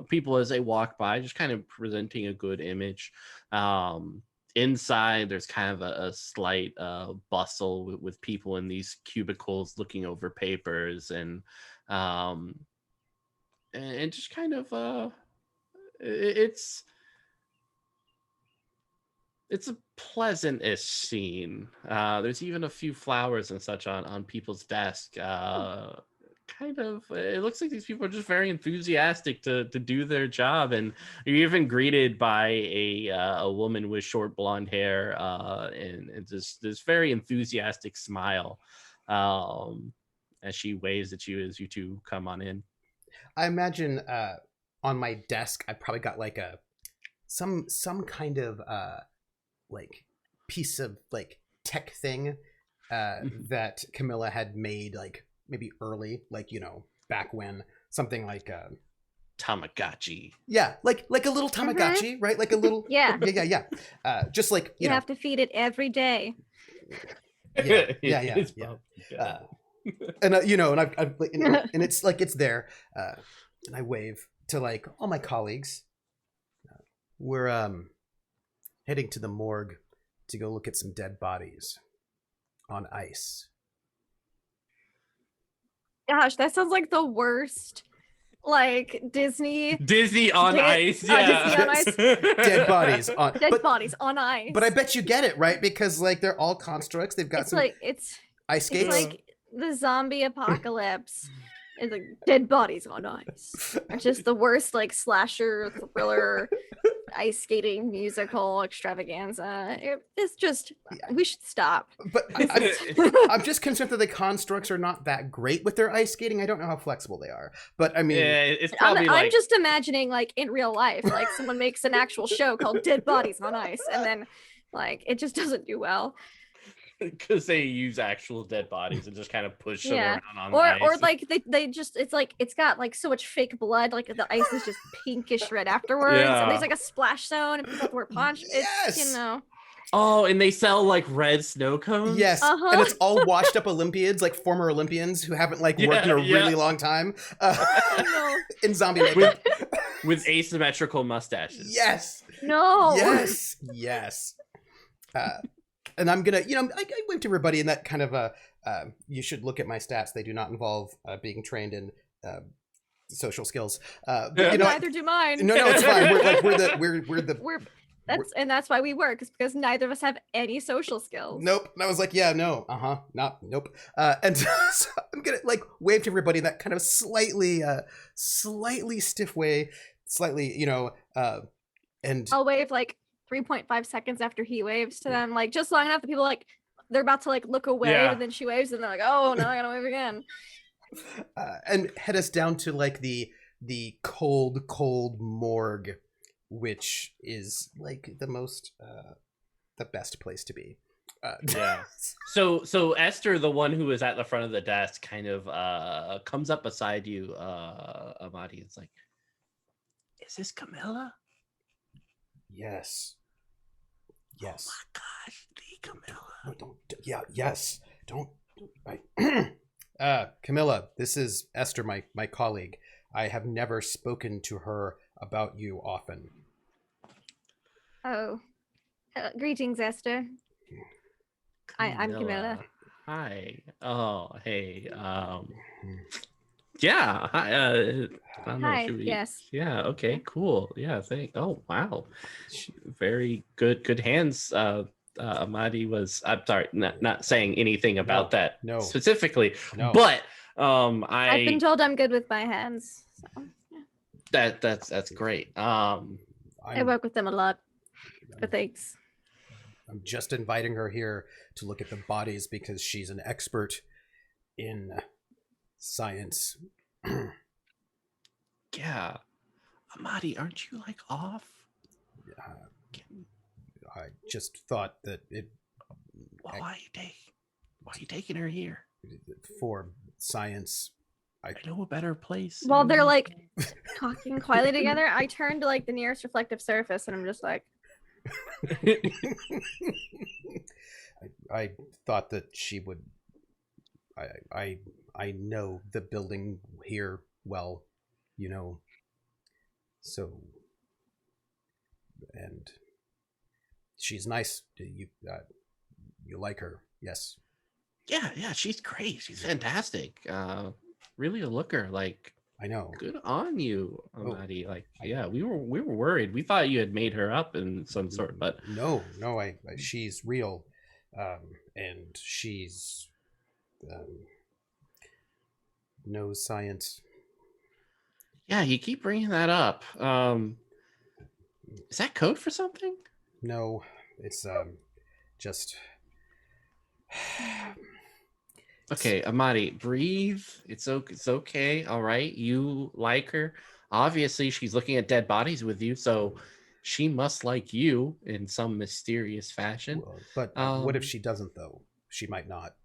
people as they walk by, just kind of presenting a good image. Inside, there's kind of a slight bustle with people in these cubicles looking over papers, and just kind of it's a pleasant-ish scene. There's even a few flowers and such on people's desk. Kind of, it looks like these people are just very enthusiastic to do their job, and you're even greeted by a woman with short blonde hair and just this very enthusiastic smile as she waves at you as you two come on in. I imagine on my desk I probably got like some kind of like piece of like tech thing that Camilla had made like maybe early, like back when, something like Tamagotchi. like a little Tamagotchi, right? Like a little Yeah. just like You have to feed it every day. yeah. It's Yeah. probably- And and I've and it's like it's there, and I wave to like all my colleagues. We're heading to the morgue to go look at some dead bodies on ice. Gosh, that sounds like the worst. Like Disney Disney on ice. Disney Yeah. on ice. Dead bodies on dead bodies on ice. But I bet you get it, right? Because like they're all constructs. They've got it's some like ice it's skates. like the zombie apocalypse. It's like dead bodies on ice. It's just the worst like slasher thriller ice skating musical extravaganza. It's just we should stop. But I'm just concerned that the constructs are not that great with their ice skating. I don't know how flexible they are. But I mean, Yeah, it's probably I'm like just imagining like in real life, like someone makes an actual show called Dead Bodies on Ice, and then like it just doesn't do well. because they use actual dead bodies and just kind of push them Yeah. around on Or ice. like they just it's like it's got like so much fake blood, like the ice is just pinkish red afterwards, Yeah. and there's like a splash zone, and people have to wear ponchos. Yes! It's, Oh, and they sell like red snow cones. yes, Uh-huh. and it's all washed up Olympians, like former Olympians who haven't like worked in a Yeah, really yeah. long time, no. in zombie makeup. with asymmetrical mustaches. Yes. No. Yes. And I'm gonna, I went to everybody in that kind of you should look at my stats. They do not involve being trained in social skills. But Neither do mine. no, it's fine. That's why we work, is because neither of us have any social skills. Nope. And I was like, yeah, no, nope. And so I'm gonna like wave to everybody in that kind of slightly stiff way, slightly, and I'll wave like 3.5 seconds after he waves to them, like just long enough that people like they're about to like look away, Yeah. and then she waves, and they're like, oh, now I gotta wave again. and head us down to like the cold morgue, which is like the best place to be. Yeah. So Esther, the one who is at the front of the desk, kind of comes up beside you, Amadi. It's like, is this Camilla? Yes. Oh my gosh, the Camilla. No, don't. Yeah. Yes. Don't. Camilla, this is Esther, my colleague. I have never spoken to her about you often. Oh, greetings, Esther. I'm Camilla. Hi. Oh, hey. Yeah. Hi. I don't know. Hi. Should we... Yes. Yeah. Okay. Cool. Yeah. Oh, wow. Very good hands. Amadi was. I'm sorry, not saying anything about that specifically. No. But I've been told I'm good with my hands. So, yeah. That's great. I work with them a lot. But thanks. I'm just inviting her here to look at the bodies because she's an expert in science. Yeah. Amadi, aren't you like off? I just thought that Why are you taking her here? For science. I know a better place. While they're like talking quietly together, I turn to like the nearest reflective surface, and I'm just like, I thought that she would. I know the building here well, so, and she's nice. You like her? Yes. Yeah, she's great. She's fantastic. Really a looker. Like, I know. Good on you, Amadi. We were worried. We thought you had made her up in some sort, but no, she's real, and she's knows science. Yeah, you keep bringing that up. Is that code for something? No, it's just. Okay, Amadi, breathe. It's okay. All right. You like her. Obviously, she's looking at dead bodies with you, so she must like you in some mysterious fashion. But what if she doesn't, though? She might not.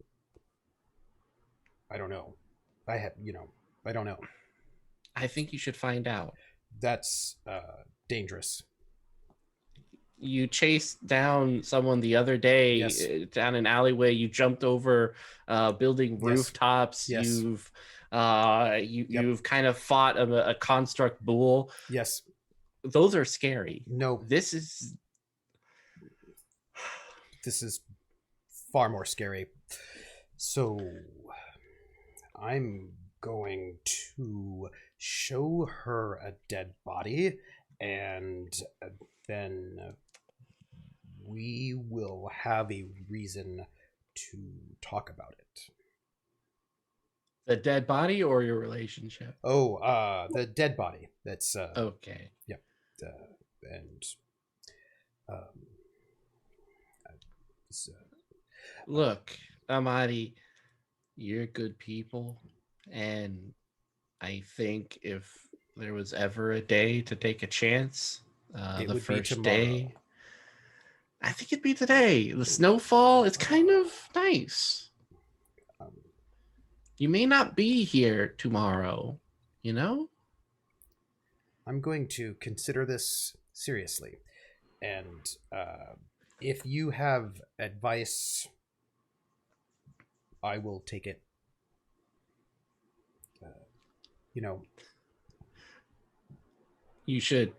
I don't know. I don't know. I think you should find out. That's dangerous. You chased down someone the other day. Yes. Down an alleyway. You jumped over building rooftops. Yes. You've kind of fought a construct bull. Yes. Those are scary. No. This is far more scary. So I'm going to show her a dead body, and then we will have a reason to talk about it. The dead body or your relationship? Oh, the dead body. That's okay. Yep. And look, Amadi, you're good people, and I think if there was ever a day to take a chance, the first day, I think it'd be today. The snowfall, it's kind of nice. You may not be here tomorrow, I'm going to consider this seriously. And if you have advice, I will take it. You should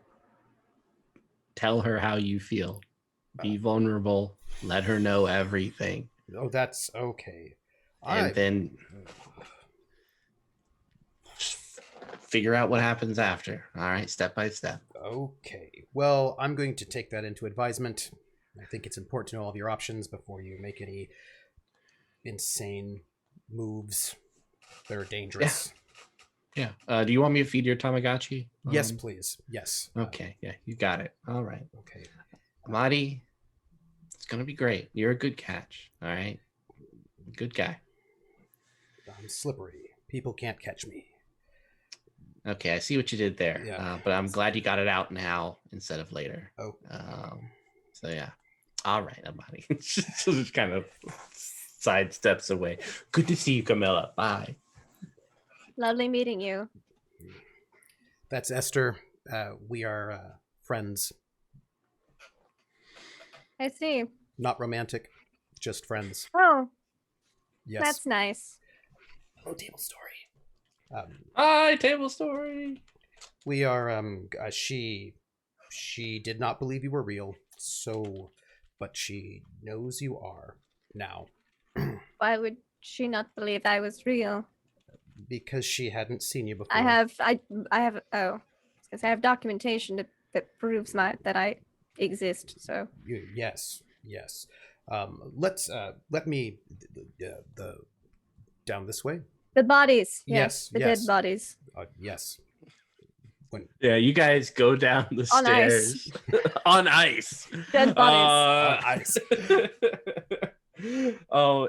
tell her how you feel. Be vulnerable. Let her know everything. Oh, that's okay. And then figure out what happens after. All right, step by step. Okay. Well, I'm going to take that into advisement. I think it's important to know all of your options before you make any insane moves that are dangerous. Yeah. Do you want me to feed your Tamagotchi? Yes, please. Yes. Okay. Yeah, you got it. All right. Okay. Amadi, it's going to be great. You're a good catch. All right. Good guy. I'm slippery. People can't catch me. Okay, I see what you did there. Yeah. But I'm glad you got it out now instead of later. Oh. So yeah. All right, Amadi. Just kind of sidesteps away. Good to see you, Camilla. Bye. Lovely meeting you. That's Esther. We are friends. I see. Not romantic, just friends. Oh, Yes. that's nice. Oh, table story. Hi, table story. We are she did not believe you were real, but she knows you are now. Why would she not believe I was real? Because she hadn't seen you before. I have because I have documentation that proves that I exist. So Yes. Let me the down this way. the bodies, Yes, the yes. dead bodies. Yes. Yeah, you guys go down the On stairs on ice. Dead bodies. On ice. Oh,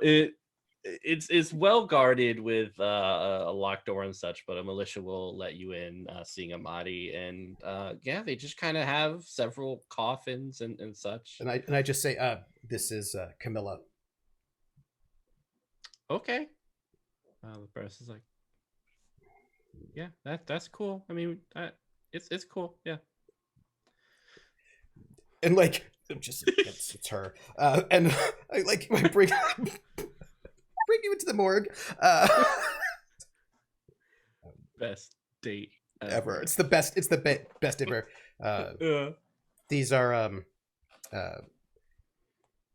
it's well guarded with a locked door and such, but a militia will let you in, seeing Amadi, and yeah, they just kind of have several coffins and such. And I just say, this is Camilla. Okay. The press is like, yeah, that's cool. I mean, it's cool. Yeah. And like, it's her. And I bring you into the morgue. Best date Ever. It's the best. It's the best ever. Yeah. These are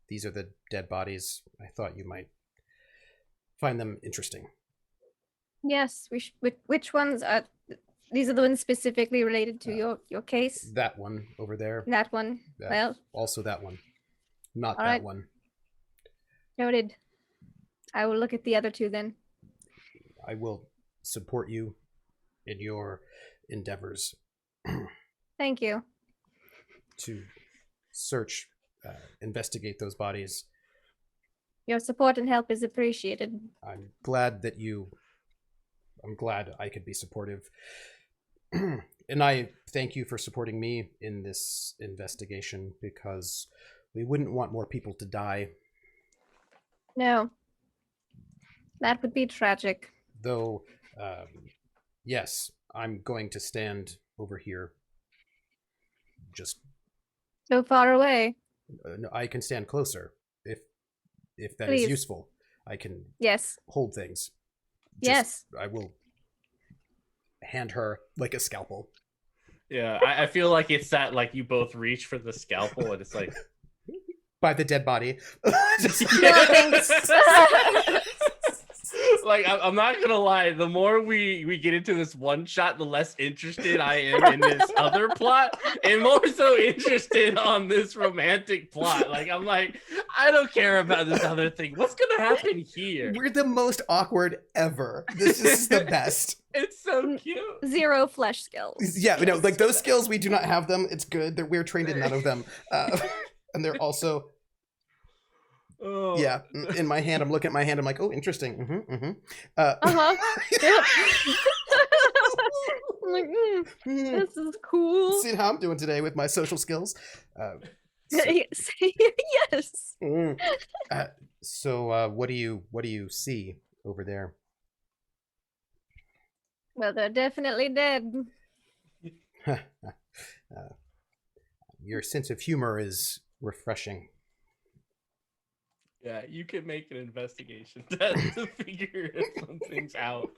the dead bodies. I thought you might find them interesting. Yes, which ones are? These are the ones specifically related to your case. That one over there. That one. Well, also that one. Not all that right. one. Noted. I will look at the other two then. I will support you in your endeavors Thank you. to search, investigate those bodies. Your support and help is appreciated. I'm glad I could be supportive. And I thank you for supporting me in this investigation, because we wouldn't want more people to die. No. That would be tragic. Though, yes, I'm going to stand over here. Just So far away. no, I can stand closer if that Please. is useful. I can Yes. hold things. Yes. I will hand her like a scalpel. Yeah, I feel like it's that, like, you both reach for the scalpel and it's like By the dead body. No, thanks. Like, I'm not gonna lie, the more we get into this one shot, the less interested I am in this other plot, and more so interested on this romantic plot. Like, I'm like, I don't care about this other thing. What's gonna happen here? We're the most awkward ever. This is the best. It's so cute. Zero flesh skills. Yeah, no, like those skills, we do not have them. It's good. We're trained in none of them. And they're also, Oh. yeah, in my hand. I'm looking at my hand. I'm like, oh, interesting. Yep. I'm like, this is cool. See how I'm doing today with my social skills. Yes. So what do you see over there? Well, they're definitely dead. Your sense of humor is refreshing. Yeah, you can make an investigation test to figure some things out.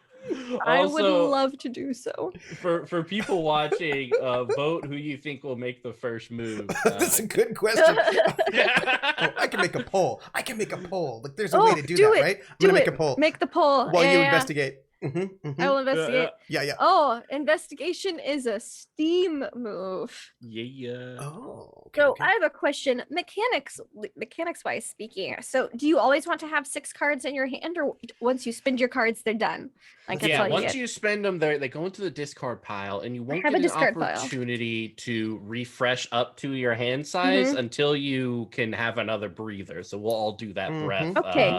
I would Also, love to do so. for people watching, vote who you think will make the first move. That's a good question. Oh, Yeah. I can make a poll. Like, there's a way to do do that, it. right? I'm Do gonna it. make a poll Make the poll. while you Yeah. investigate. I will investigate. Yeah. Oh, investigation is a Steam move. Yeah. Oh, okay. So okay. I have a question. Mechanics wise speaking. So do you always want to have 6 cards in your hand, or once you spend your cards, they're done? Like that's Yeah, all you once get. you spend them, they go into the discard pile, and you won't have get a an discard pile. opportunity to refresh up to your hand size until you can have another breather. So we'll all do that breath. Okay.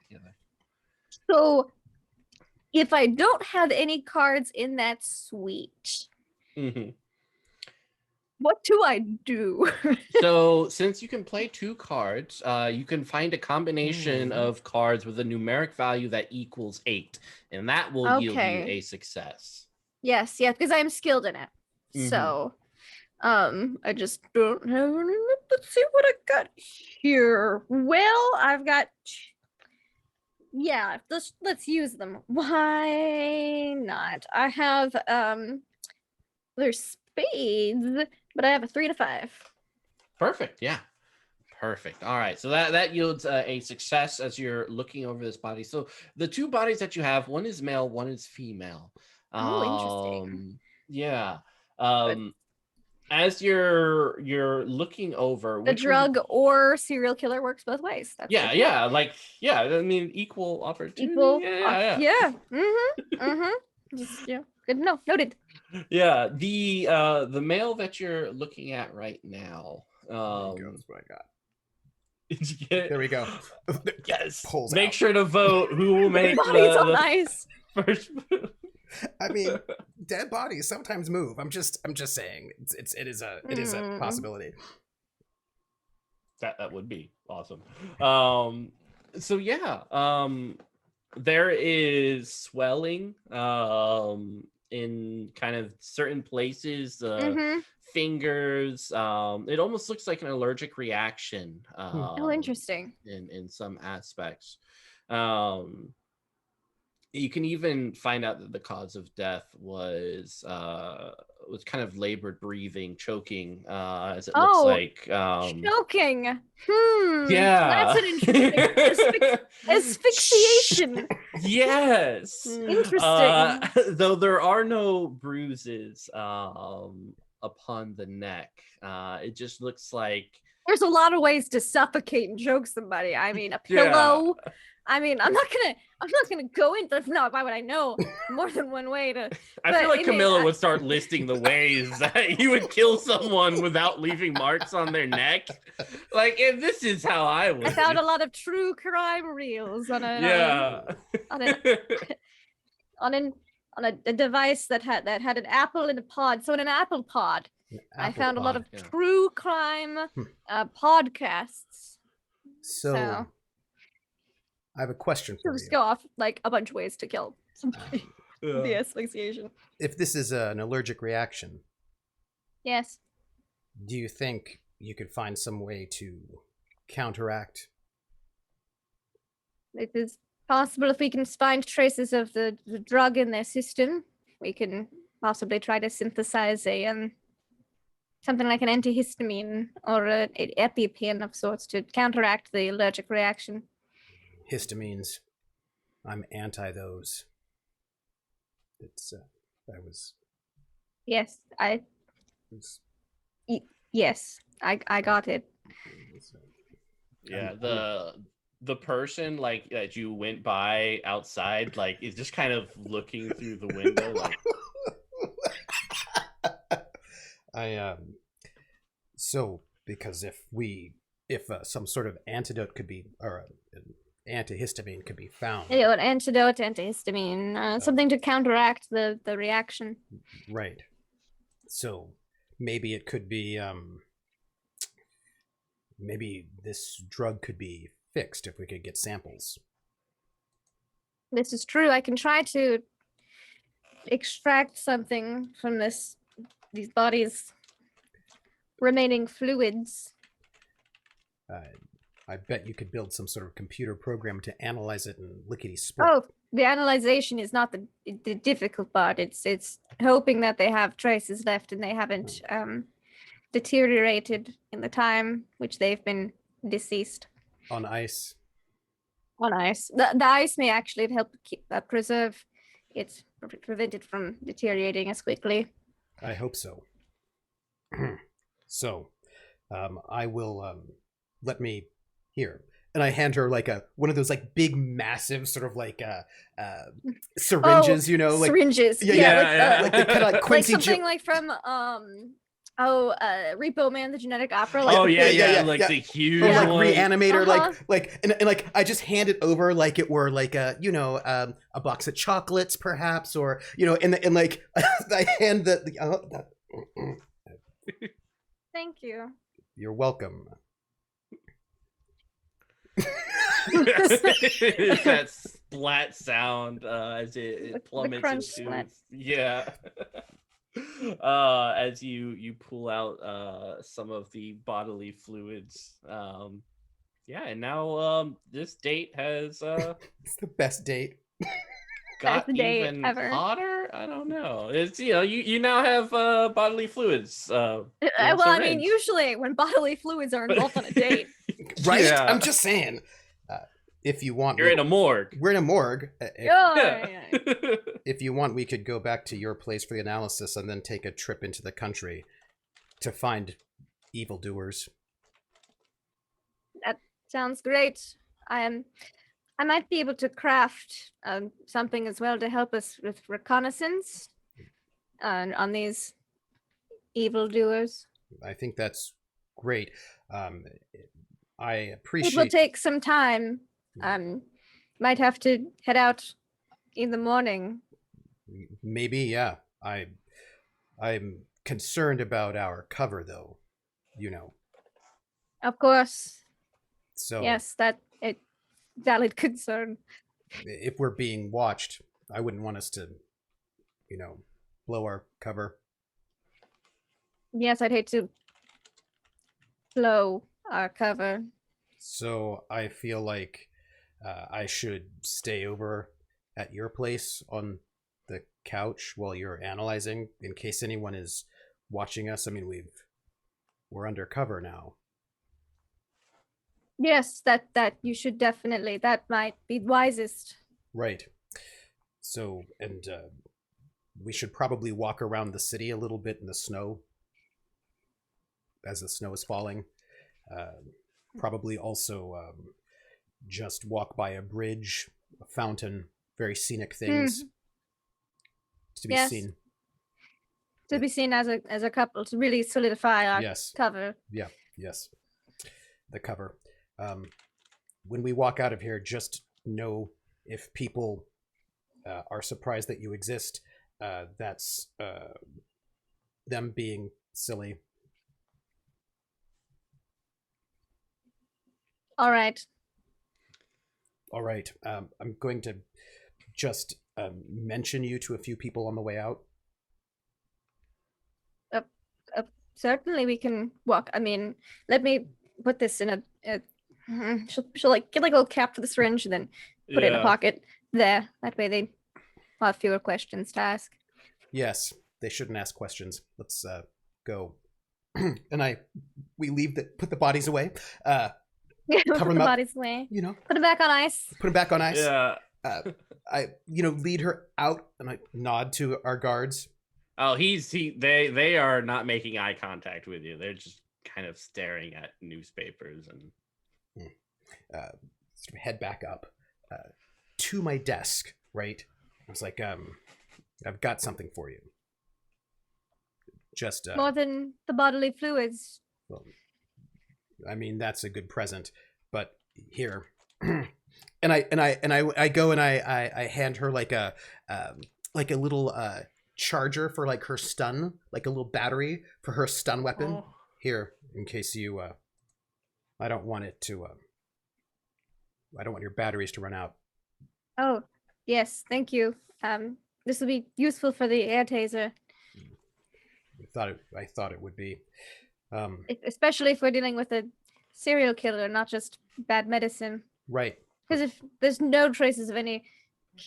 Together. So if I don't have any cards in that suite, Mhm. what do I do? So since you can play 2 cards, you can find a combination of cards with a numeric value that equals 8, and that will yield you Okay. a success. Yes, because I'm skilled in it. So I just don't have any. Let's see what I got here. Well, I've got let's use them. Why not? I have there's spades, but I have a 3 to 5. Perfect. Yeah. Perfect. All right. So that yields a success as you're looking over this body. So the 2 bodies that you have, one is male, one is female. Oh, interesting. Yeah. As you're looking over, The drug or serial killer works both ways. That's good to know. yeah. I mean, equal opportunity. Equal. Yeah. Just good to know. Noted. Yeah. The male that you're looking at right now. There you go. That's what I got. Did you get it? There we go. Yes. Pulls Make out. sure to vote who will make Body's all the nice. first move. I mean, dead bodies sometimes move. I'm just saying it is a possibility. That would be awesome. So yeah, there is swelling in kind of certain places, fingers. It almost looks like an allergic reaction. Oh, interesting. In some aspects. You can even find out that the cause of death was kind of labored breathing, choking, as it looks like. Choking. Yeah. That's an interesting asphyxiation. Yes. Interesting. Though there are no bruises upon the neck. It just looks like there's a lot of ways to suffocate and choke somebody. I mean, a pillow. Yeah. I mean, I'm not gonna go into. No, why would I know more than one way to? I feel like Camilla would start listing the ways that you would kill someone without leaving marks on their neck. Like, if this is how I would. I found a lot of true crime reels on a on a device that had an apple in a pod. So in an apple pod, I found a lot of true crime podcasts. So I have a question for you. Just go off like a bunch of ways to kill somebody. The asphyxiation. If this is an allergic reaction, yes. Do you think you could find some way to counteract? It is possible if we can find traces of the drug in their system. We can possibly try to synthesize something like an antihistamine or an EpiPen of sorts to counteract the allergic reaction. Histamines. I'm anti those. Yes, yes, I got it. Yeah, the person like that you went by outside like is just kind of looking through the window like so because if some sort of antidote could be, or an antihistamine could be found. Yeah, an antidote, antihistamine, something to counteract the reaction. Right. So maybe it could be, maybe this drug could be fixed if we could get samples. This is true. I can try to extract something from these bodies' remaining fluids. I bet you could build some sort of computer program to analyze it and lickety split. Oh, the analyzation is not the difficult part. It's hoping that they have traces left and they haven't deteriorated in the time which they've been deceased. On ice. On ice, the ice may actually help keep preserve it, prevent it from deteriorating as quickly. I hope so. So, I will let me here, and I hand her like one of those like big, massive sort of like syringes, like syringes, like the kind of like Quincy like something like from Repo Man, the Genetic Opera. Like, like the huge or like one. Reanimator, and like I just hand it over like it were like a box of chocolates perhaps, or and like I hand the Thank you. You're welcome. It's that splat sound as it plummets crunch into splat. as you pull out some of the bodily fluids. And now this date has It's the best date. got Best date even ever. hotter. I don't know. It's you now have bodily fluids. Well, I mean, syringe. usually when bodily fluids are involved on a date, Right? Yeah. I'm just saying. If you want, You're in a morgue. we're in a morgue. Yeah. If you want, we could go back to your place for the analysis and then take a trip into the country to find evildoers. that sounds great. I might be able to craft something as well to help us with reconnaissance on these evildoers. I think that's great. I It will appreciate. take some time. Might have to head out in the morning. Maybe, yeah. I'm concerned about our cover, though. Of course, So yes, that it valid concern. if we're being watched, I wouldn't want us to, blow our cover. Yes, I'd hate to blow our cover. So I feel like I should stay over at your place on the couch while you're analyzing, in case anyone is watching us. I mean, we're undercover now. Yes, that you should definitely. That might be wisest. Right. So, and we should probably walk around the city a little bit in the snow as the snow is falling. Probably also just walk by a bridge, a fountain, very scenic things to be Yes. seen. To be seen as a couple to really solidify our Yes. cover. Yes. The cover. When we walk out of here, just know if people are surprised that you exist, that's them being silly. All right. All right. I'm going to just mention you to a few people on the way out. Certainly, we can walk. I mean, let me put this in a she'll like get like a little cap for the syringe and then put it in a pocket there. That way they have fewer questions to ask. Yes, they shouldn't ask questions. Let's go. And we leave put the bodies away. Put Cover the them up. bodies away. You know, Put them back on ice. put them back on ice. Yeah. I lead her out and I nod to our guards. Oh, they are not making eye contact with you. They're just kind of staring at newspapers and Sort of head back up to my desk. Right, I was like, I've got something for you. Just More than the bodily fluids. well, I mean, that's a good present, but here. and I go and I hand her like a little charger for like her stun, like a little battery for her stun weapon. Here, in case you I don't want it to I don't want your batteries to run out. Oh, yes, thank you. This will be useful for the air taser. I thought it would be. Especially if we're dealing with a serial killer, not just bad medicine. Right. Because if there's no traces of any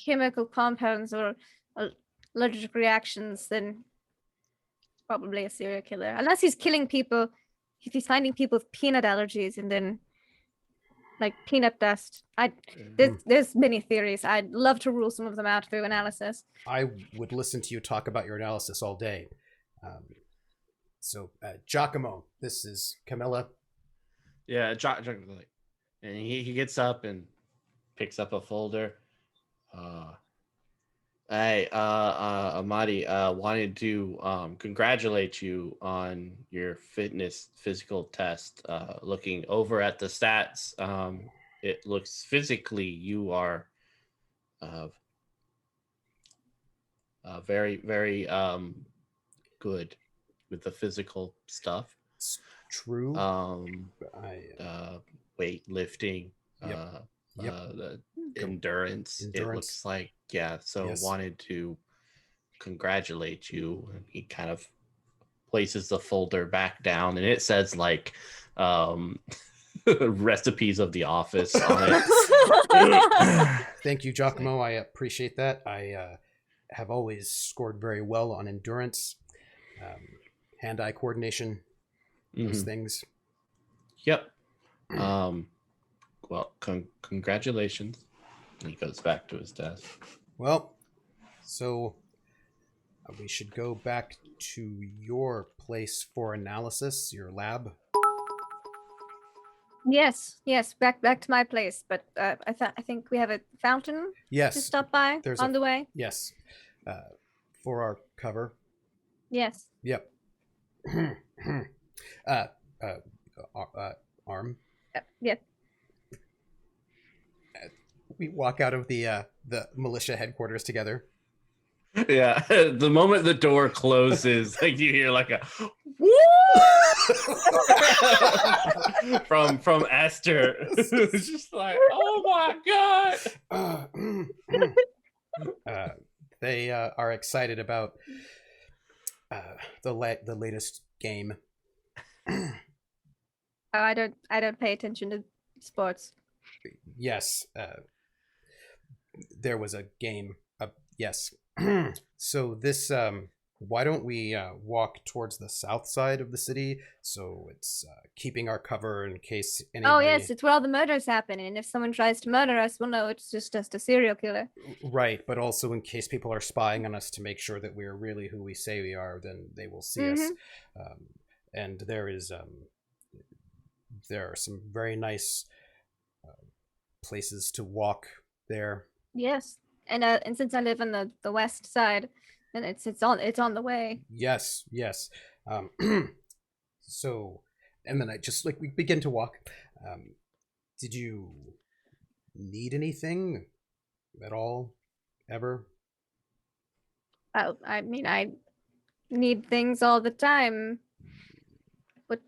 chemical compounds or allergic reactions, then probably a serial killer. Unless he's killing people, if he's finding people with peanut allergies and then like peanut dust. There's many theories. I'd love to rule some of them out through analysis. I would listen to you talk about your analysis all day. So Giacomo, this is Camilla. Yeah, and he gets up and picks up a folder. Hey, Amadi, wanted to congratulate you on your physical test. Looking over at the stats, it looks physically you are very, very good with the physical stuff. It's true. Weightlifting, the endurance. It looks like, yeah. So yes. Wanted to congratulate you. And he kind of places the folder back down, and it says like recipes of the office on it. Thank you, Giacomo. I appreciate that. I have always scored very well on endurance, hand-eye coordination, those things. Yep. Well, congratulations. And he goes back to his desk. Well, so we should go back to your place for analysis, your lab. Yes, back to my place. But I think we have a fountain yes. to stop by on the way. Yes, for our cover. Yes. Yep. Arm. Yep. We walk out of the militia headquarters together. Yeah, the moment the door closes, like you hear like a woo from Esther. It's just like, oh my god. They are excited about the latest game. I don't pay attention to sports. Yes, there was a game. Yes. So this, why don't we walk towards the south side of the city? So it's keeping our cover in case anybody... Oh yes, it's where all the murders happen, and if someone tries to murder us, we'll know it's just a serial killer. Right, but also in case people are spying on us to make sure that we're really who we say we are, then they will see us. And there are some very nice places to walk there. Yes. And since I live on the west side, then it's on the way. Yes. So, and then I just we begin to walk. Did you need anything at all, ever? Oh, I mean, I need things all the time. What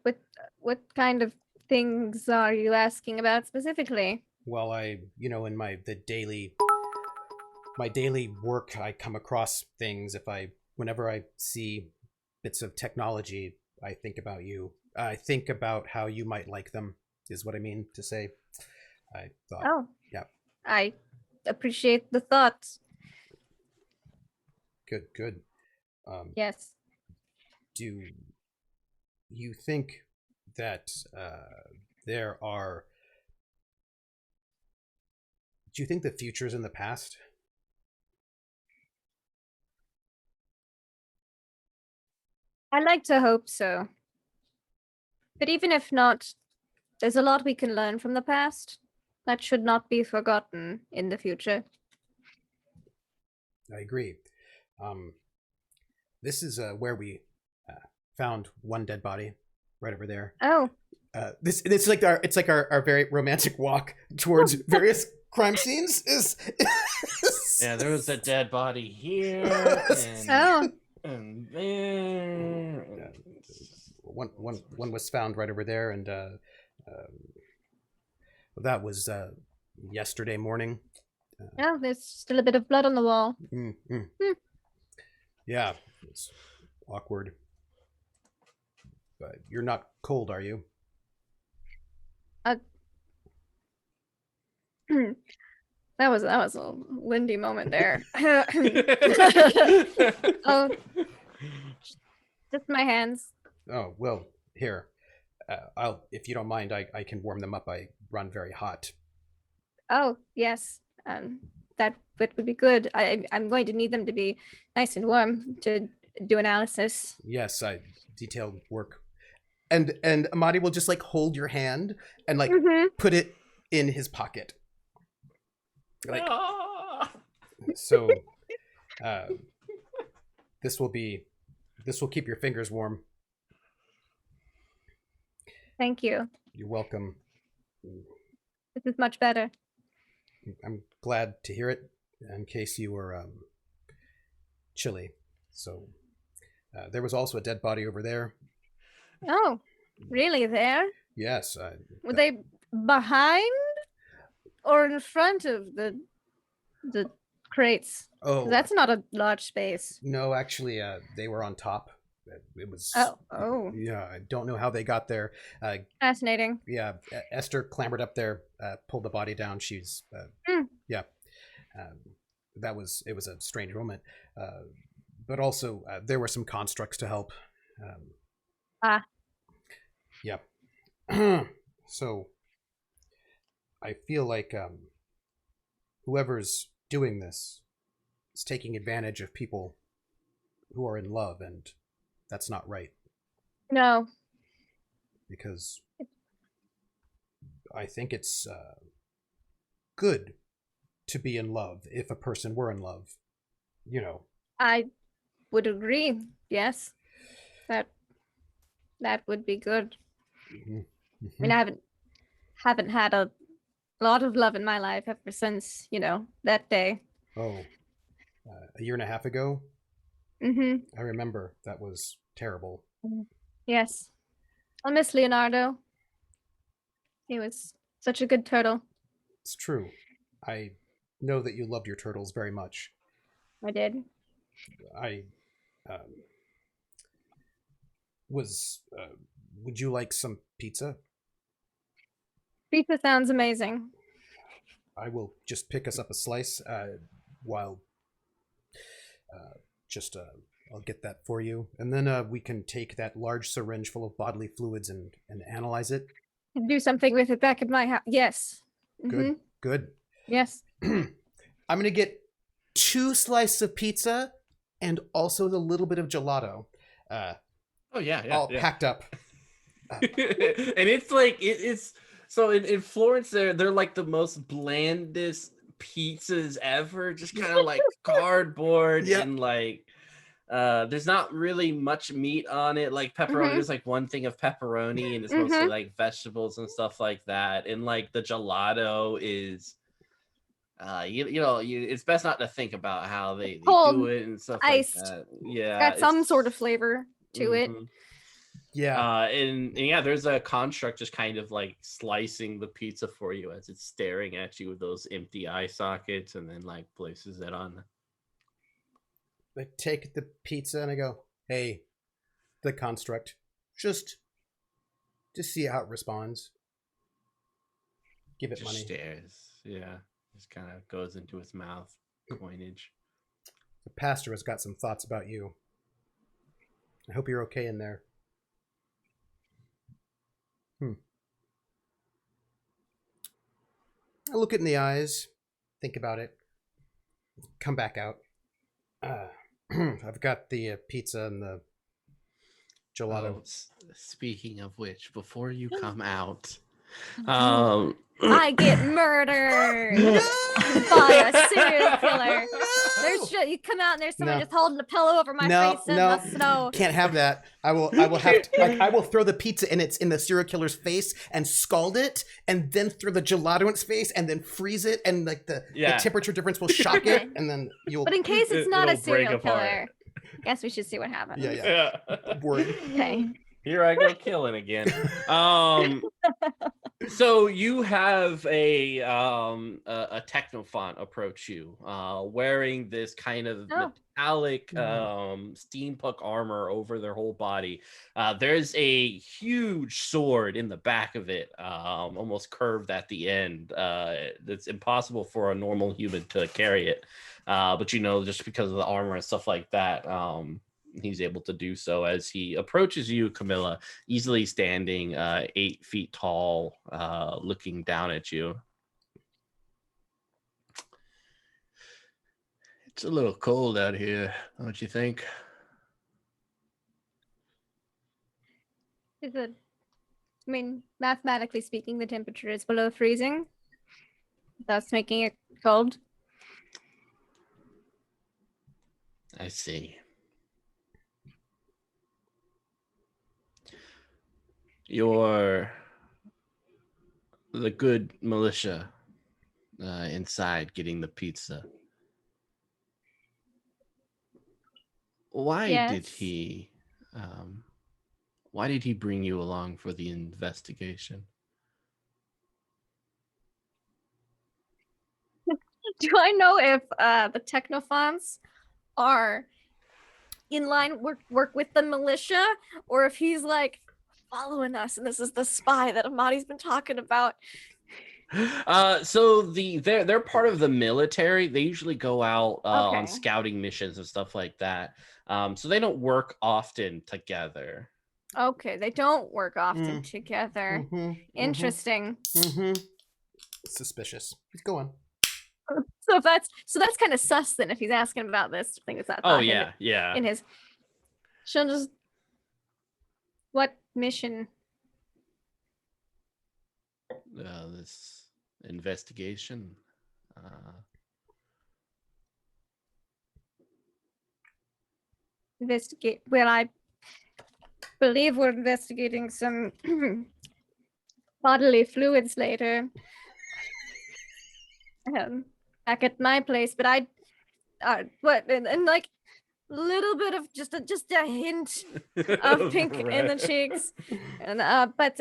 kind of things are you asking about specifically? Well, in my daily work, I come across things. Whenever I see bits of technology, I think about you. I think about how you might like them, is what I mean to say. I thought. Oh. Yeah. I appreciate the thoughts. Good. Yes. Do you think that do you think the future's in the past? I like to hope so. But even if not, there's a lot we can learn from the past that should not be forgotten in the future. I agree. This is where we found one dead body, right over there. Oh. It's like our very romantic walk towards various crime scenes. Yeah, there was a dead body here. And there. One was found right over there, and that was yesterday morning. Yeah, there's still a bit of blood on the wall. Yeah, it's awkward. But you're not cold, are you? Uh, that was a Lindy moment there. Oh, just my hands. Oh, well, here. I'll, if you don't mind, I can warm them up. I run very hot. Oh, yes. That would be good. I'm going to need them to be nice and warm to do analysis. Yes, I detailed work. And Amadi will just like hold your hand and like Mhm. put it in his pocket. Like Ah. so this will keep your fingers warm. Thank you. You're welcome. This is much better. I'm glad to hear it in case you were chilly. So there was also a dead body over there. Oh, really? There? Yes. Were they behind or in front of the crates? Oh, That's not a large space. no, actually, they were on top. It was. Oh, Yeah, I don't know how they got there. fascinating. Yeah, Esther clambered up there, pulled the body down. She's. Yeah. It was a strange moment. But also, there were some constructs to help. Yeah. So, I feel like whoever's doing this is taking advantage of people who are in love, and that's not right. No. Because I think it's good to be in love if a person were in love. You know. I would agree. Yes. That would be good. Mm-hmm. I mean, I haven't had a lot of love in my life ever since, that day. Oh, a year and a half ago? Mm-hmm. I remember. That was terrible. Yes. I'll miss Leonardo. He was such a good turtle. It's true. I know that you loved your turtles very much. I did. I would you like some pizza? Pizza sounds amazing. I will just pick us up a slice while I'll get that for you. And then we can take that large syringe full of bodily fluids and analyze it. And do something with it back at my house. Yes. Good. Good. Yes. I'm going to get 2 slices of pizza and also the little bit of gelato. Oh yeah, all packed up. And it's like it's so in Florence they're like the most blandest pizzas ever, just kind of like cardboard. Yep. And like there's not really much meat on it. Like pepperoni, there's like one thing of pepperoni and it's mostly like vegetables and stuff like that. And like the gelato is it's best not to think about how they do it and stuff iced. like that. Yeah, got some sort of flavor to it. Yeah. And yeah, there's a construct just kind of like slicing the pizza for you as it's staring at you with those empty eye sockets, and then like places it on. I take the pizza and I go, hey, the construct, just to see how it responds. Give it Just money. stares. Yeah, just kind of goes into its mouth. Coinage. The pastor has got some thoughts about you. I hope you're okay in there. I look it in the eyes, think about it, come back out. I've got the pizza and the gelato. Oh, speaking of which, before you come out, I get murdered by a serial killer. There's you come out and there's someone just holding a pillow over my face in the snow. Can't have that. I will have to, I will throw the pizza and it's in the serial killer's face and scald it, and then throw the gelato in its face and then freeze it, and like the temperature difference will shock it, and then you'll. But in case it's not a serial killer, I guess we should see what happens. Yeah. Word. Okay. Here I go killing again. So you have a technophant approach you, wearing this kind of Oh. metallic steampunk armor over their whole body. There's a huge sword in the back of it, almost curved at the end. That's impossible for a normal human to carry it. But you know, just because of the armor and stuff like that, he's able to do so as he approaches you, Camilla, easily standing 8 feet tall, looking down at you. It's a little cold out here, don't you think? Is it? I mean, mathematically speaking, the temperature is below freezing, thus making it cold. I see. You're the good militia inside getting the pizza. Why did Yes. he why did he bring you along for the investigation? Do I know if the technophants are in line work with the militia, or if he's like following us and this is the spy that Amadi's been talking about? So they're part of the military. They usually go out on Okay. scouting missions and stuff like that. So they don't work often together. Okay, they don't work often together. Interesting. Suspicious. Go on. So that's kind of sus then if he's asking about this thing. It's not. Oh yeah, yeah. In his. She'll just. What mission? This investigation. Investigate. Well, I believe we're investigating some bodily fluids later. Back at my place, but I, what and like little bit of just a hint of pink in the cheeks, and but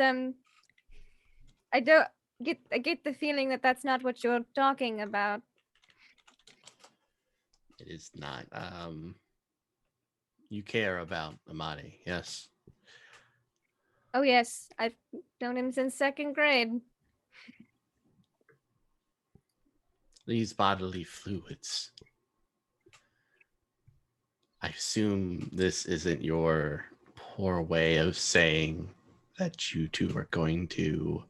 I get the feeling that that's not what you're talking about. It is not. You care about Amadi, yes? Oh yes, I've known him since 2nd grade. These bodily fluids. I assume this isn't your poor way of saying that you two are going to...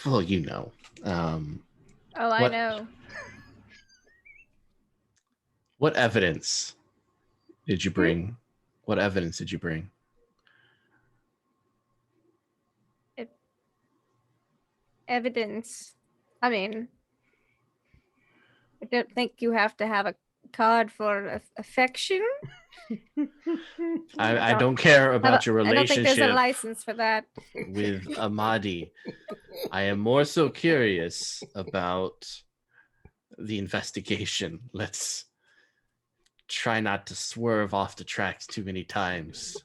Well, you know. I know. What evidence did you bring? What evidence did you bring? Evidence. I mean, I don't think you have to have a card for affection. I don't care about your relationship. I don't think there's a license for that. With Amadi. I am more so curious about the investigation. Let's try not to swerve off the tracks too many times.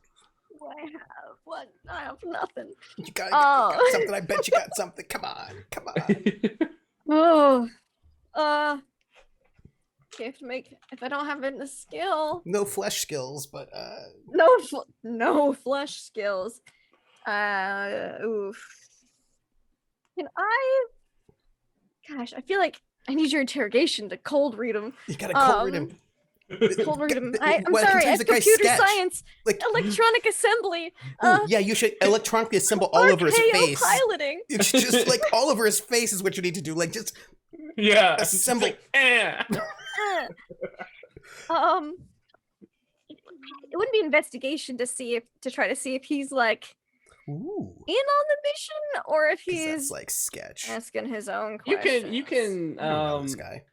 What? I have nothing. You got something. I bet you got something. Come on. If I don't have any skill. No flesh skills, but no flesh skills. Oof. Can I? Gosh, I feel like I need your interrogation to cold read him. You gotta cold read him. Cold read him. I'm sorry. It's computer science, electronic assembly. Yeah, you should electronically assemble all over his face. Piloting. It's just like all over his face is what you need to do. Like just assemble. Like, It wouldn't be investigation to try to see if he's like in on the mission or if he's that's like sketch asking his own questions. You can this guy.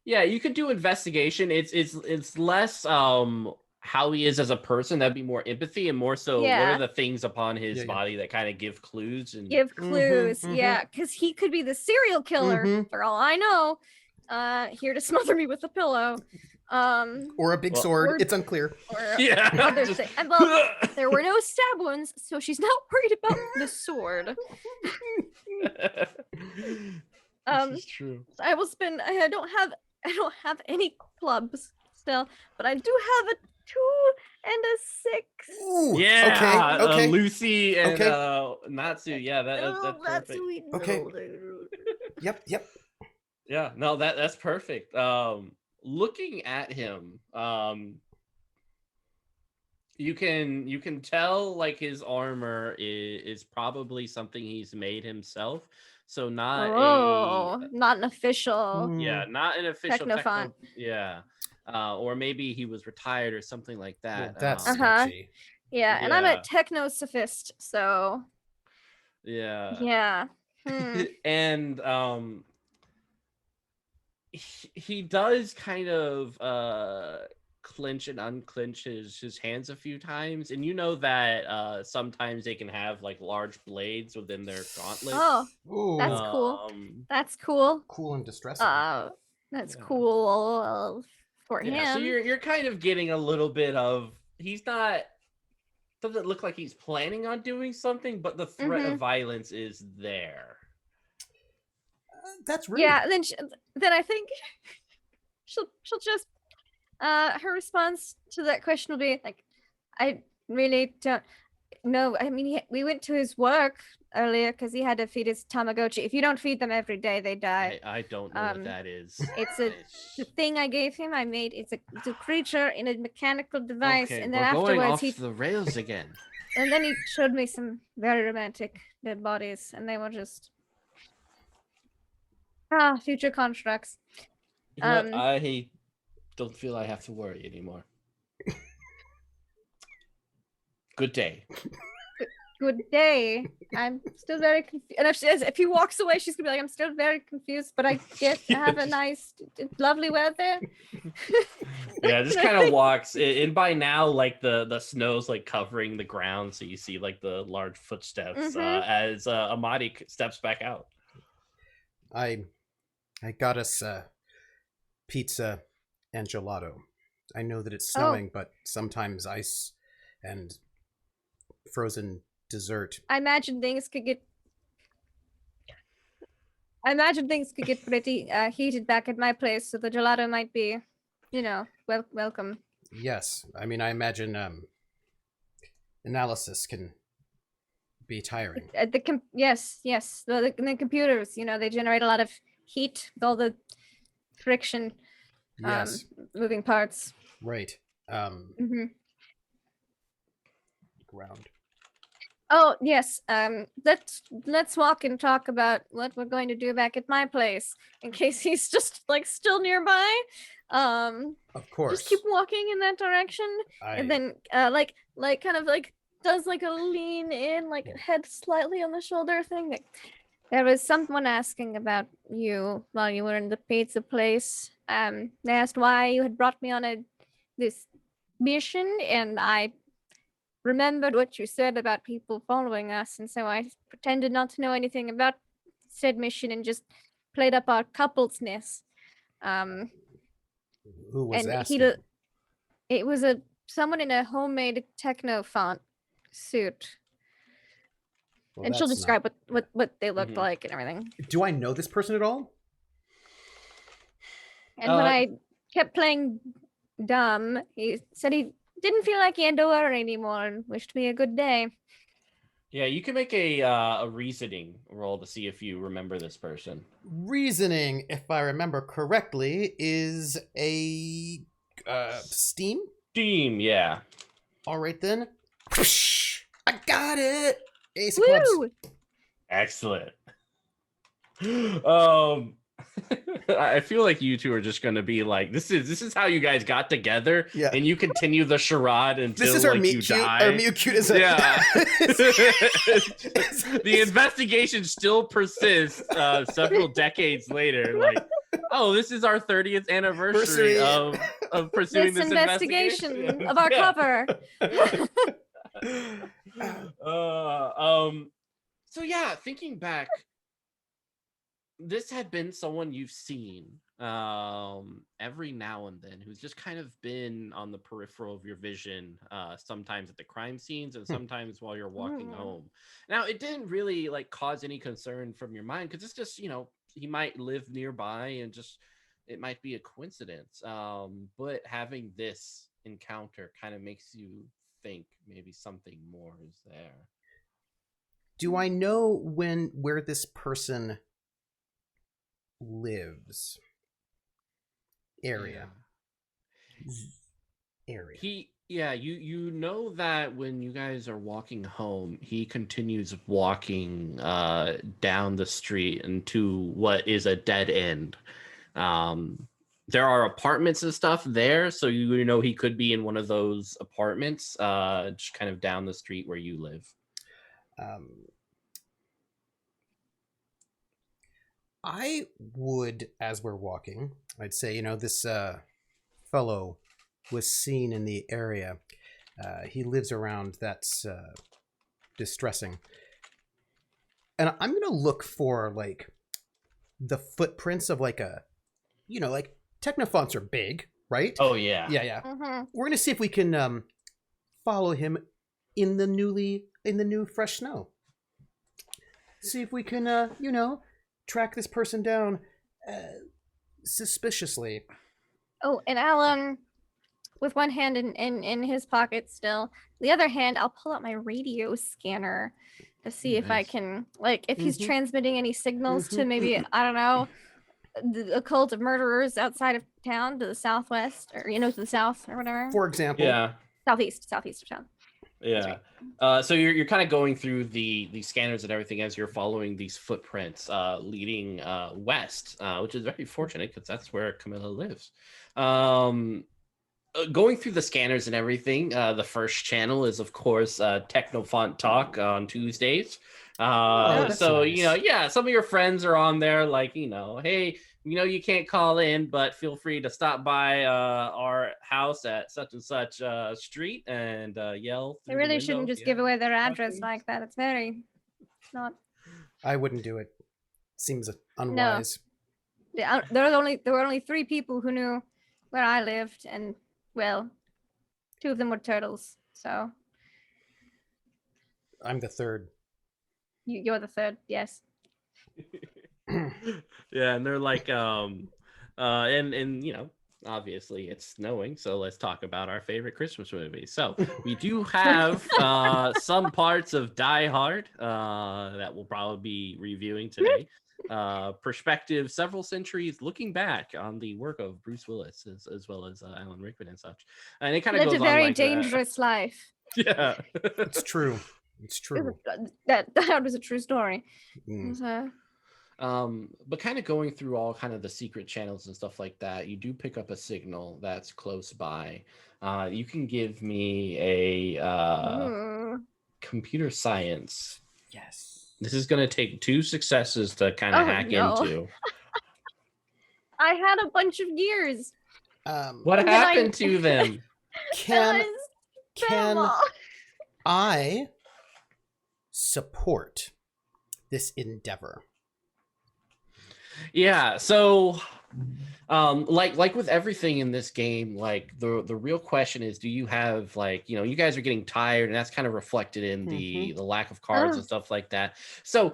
Yeah, you could do investigation. It's less how he is as a person. That'd be more empathy and more so what are the things upon his body that kind of give clues and Yeah, because he could be the serial killer for all I know, here to smother me with a pillow. Or a big Well, sword. or- It's unclear. or Yeah. other just- thing. And well, there were no stab wounds, so she's not worried about the sword. This is true. I will spend. I don't have any clubs still, but I do have a 2 and a 6. Ooh, Yeah. Okay. Okay. Lucy and Okay. Natsu. Yeah, that's perfect. Okay. Yep. Yep. Yeah, no, that's perfect. Looking at him, you can tell like his armor is probably something he's made himself. So not Not an official. yeah, not an official Technofont. yeah. Or maybe he was retired or something like Well, that. that's Uh-huh. sketchy. Yeah, and I'm a Yeah. technosophist, so Yeah. yeah. Hmm. And he does kind of clinch and unclinch his hands a few times, and you know that sometimes they can have like large blades within their gauntlets. Oh, Ooh, that's cool. Um, That's cool. cool and distressing. That's Yeah. cool for him. yeah, so you're kind of getting a little bit of doesn't look like he's planning on doing something, but the threat of violence is there. That's rude. Yeah, then I think she'll just her response to that question will be like, I really don't know. I mean, we went to his work earlier because he had to feed his Tamagotchi. If you don't feed them every day, they die. I don't know what that is. It's the thing I gave him. I made it's a creature in a mechanical device, okay, and then we're going afterwards off the rails again. and then he showed me some very romantic dead bodies, and they were just future constructs. You know what? I don't feel I have to worry anymore. Good day. Good day. I'm still very confused. And if he walks away, she's gonna be like, I'm still very confused, but I get have a nice, lovely weather. Yeah, just kind of walks, and by now, like the snow's like covering the ground, so you see like the large footsteps as Amadi steps back out. I got us pizza and gelato. I know that it's snowing, but sometimes ice and frozen dessert. I imagine things could get pretty heated back at my place, so the gelato might be, welcome. Yes, I mean, I imagine analysis can be tiring. Yes, the computers, they generate a lot of heat with all the friction, Yes, moving parts. right. Ground. Oh yes. Let's walk and talk about what we're going to do back at my place, in case he's just like still nearby. Of course. Just keep walking in that direction, and then like kind of like does like a lean in, like head slightly on the shoulder thing. Like, there was someone asking about you while you were in the pizza place. They asked why you had brought me on this mission, and I remembered what you said about people following us, and so I pretended not to know anything about said mission and just played up our couplesness. Who was and asking? It was someone in a homemade Technofont suit. Well, and she'll that's describe not- what they looked like and everything. Do I know this person at all? And when I kept playing dumb, he said he didn't feel like he had to worry anymore and wished me a good day. Yeah, you can make a reasoning roll to see if you remember this person. Reasoning, if I remember correctly, is a steam. Steam, yeah. All right then. I got it. Ace of clubs. Woo! Excellent. I feel like you two are just gonna be like, this is how you guys got together, Yeah. and you continue the charade until This is our like, meet you cute. die. Our meet cute is a Yeah. The investigation still persists several decades later. Like, oh, this is our 30th anniversary of pursuing this investigation of our cover. So yeah, thinking back, this had been someone you've seen every now and then, who's just kind of been on the peripheral of your vision, sometimes at the crime scenes and sometimes while you're walking home. Now, it didn't really like cause any concern from your mind because it's just, he might live nearby and just it might be a coincidence. But having this encounter kind of makes you think maybe something more is there. Do I know where this person lives? Area. You know that when you guys are walking home, he continues walking down the street into what is a dead end. There are apartments and stuff there, so you know he could be in one of those apartments, just kind of down the street where you live. I would, as we're walking, I'd say, this fellow was seen in the area. He lives around. That's distressing. And I'm going to look for, like, the footprints of, like, like, technofonts are big, right? Oh, yeah. Yeah. Mm-hmm. We're going to see if we can follow him in the new fresh snow. See if we can, track this person down suspiciously. Oh, and I'll with one hand in his pocket still, the other hand I'll pull out my radio scanner to see if I Nice. can, like, if he's transmitting any signals to maybe, I don't know, a cult of murderers outside of town to the southwest, or to the south or whatever. For example. Yeah. Southeast of town. Yeah. So you're kind of going through the scanners and everything as you're following these footprints leading west, which is very fortunate because that's where Camilla lives. Going through the scanners and everything, the first channel is, of course, Technofont Talk on Tuesdays. So, nice. some of your friends are on there like, hey, you can't call in, but feel free to stop by our house at such and such street and yell through They really the window. shouldn't just give away their address like that. It's not. I wouldn't do it. Seems unwise. No. There were only 3 people who knew where I lived, and, well, 2 of them were turtles. So I'm the third. you're the third, yes. Yeah, and they're like, and obviously it's snowing, so let's talk about our favorite Christmas movie. So we do have some parts of Die Hard that we'll probably be reviewing today. Perspective several centuries looking back on the work of Bruce Willis as well as Alan Rickman and such. And it kind of Lived goes a very on like dangerous life. Yeah. It's true. It's true. That was a true story. Mm. But kind of going through all kind of the secret channels and stuff like that, you do pick up a signal that's close by. You can give me a computer science. Yes. This is going to take 2 successes to kind of hack into. I had a bunch of gears. What happened to them? Can I support this endeavor? Yeah, so like with everything in this game, like the real question is, do you have, like, you guys are getting tired, and that's kind of reflected in the lack of cards and stuff like that. So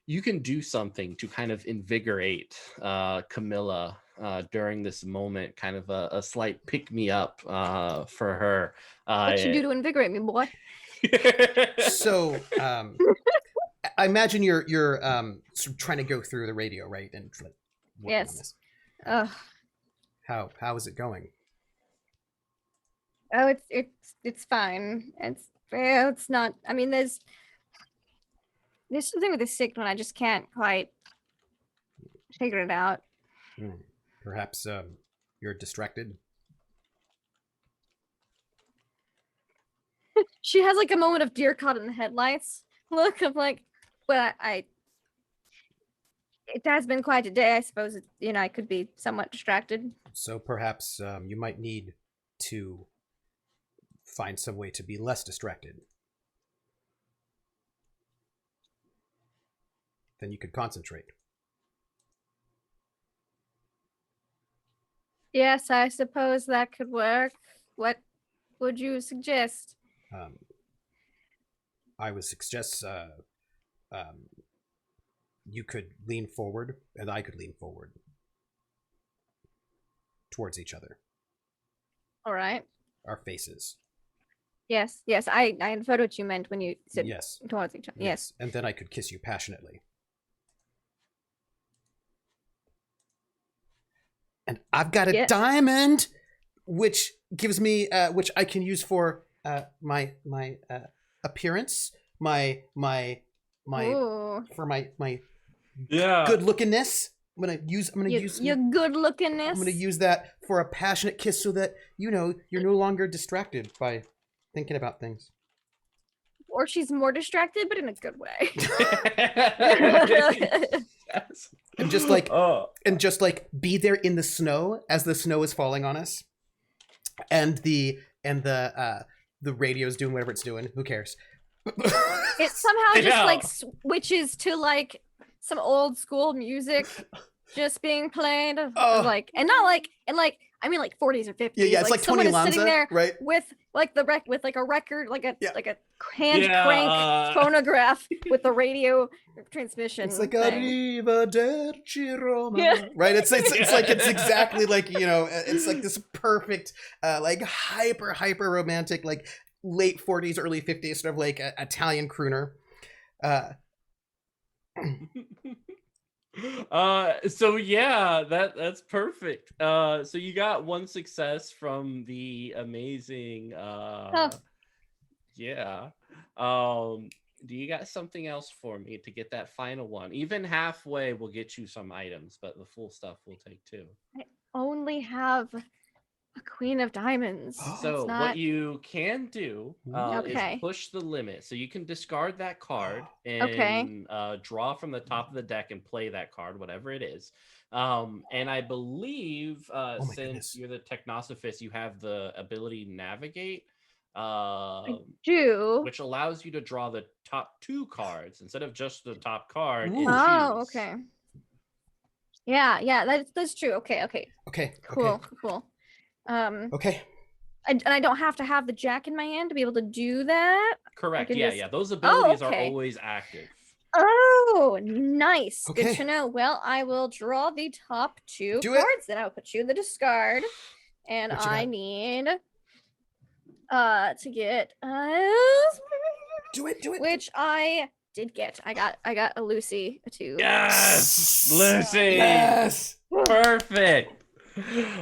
you can do something to kind of invigorate Camilla during this moment, kind of a slight pick me up for her. What you do to invigorate me, boy? So I imagine you're sort of trying to go through the radio, right? And yes. How is it going? Oh, it's fine. It's not. I mean, there's something with the signal. I just can't quite figure it out. Perhaps you're distracted. She has like a moment of deer caught in the headlights. Look, I'm like, well, it has been quite a day. I suppose I could be somewhat distracted. So perhaps you might need to find some way to be less distracted. Then you could concentrate. Yes, I suppose that could work. What would you suggest? I would suggest you could lean forward, and I could lean forward towards each other, All right. our faces. Yes, yes. I inferred what you meant when you said Yes. towards each other. Yes. And then I could kiss you passionately. And I've got a diamond, which gives me, which I can use for my appearance, my Ooh. for my Yeah. good lookingness. I'm gonna use Your good lookingness. I'm gonna use that for a passionate kiss, so that you're no longer distracted by thinking about things. Or she's more distracted, but in a good way. Yes. And just like Oh. be there in the snow as the snow is falling on us, and the radio's doing whatever it's doing. Who cares? It somehow just Yeah. like switches to like some old school music just being played. Oh. Like and not like I mean like 40s or 50s. Yeah, it's like someone Tony is sitting Lanza, there right? with like with like a record, like a hand Yeah. crank phonograph with the radio transmission. It's like thing. Arrivederci Roma. Yeah. Right? It's exactly like, it's like this perfect like hyper romantic, like late 40s, early 50s sort of like Italian crooner. So yeah, that's perfect. So you got one success from the amazing yeah. Do you got something else for me to get that final one? Even halfway will get you some items, but the full stuff will take two. I only have a queen of diamonds. So what you can do Okay. is push the limit. So you can discard that card and draw from the top of the deck and play that card, whatever it is. And I believe since goodness. you're the Technosphere, you have the ability to navigate. I do. Which allows you to draw the top two cards instead of just the top card. Ooh. Oh, choose. okay. Yeah, that's true. Okay. Cool. Okay. And I don't have to have the jack in my hand to be able to do that. Correct. can Yeah, just- yeah. Those abilities are okay. always active. Oh, nice. Okay. Good to know. Well, I will draw the top two Do it. cards, then I'll put you in the discard. And What you I got? need to get Do it. which I did get. I got a Lucy too. Yes, Lucy. Yes. Perfect.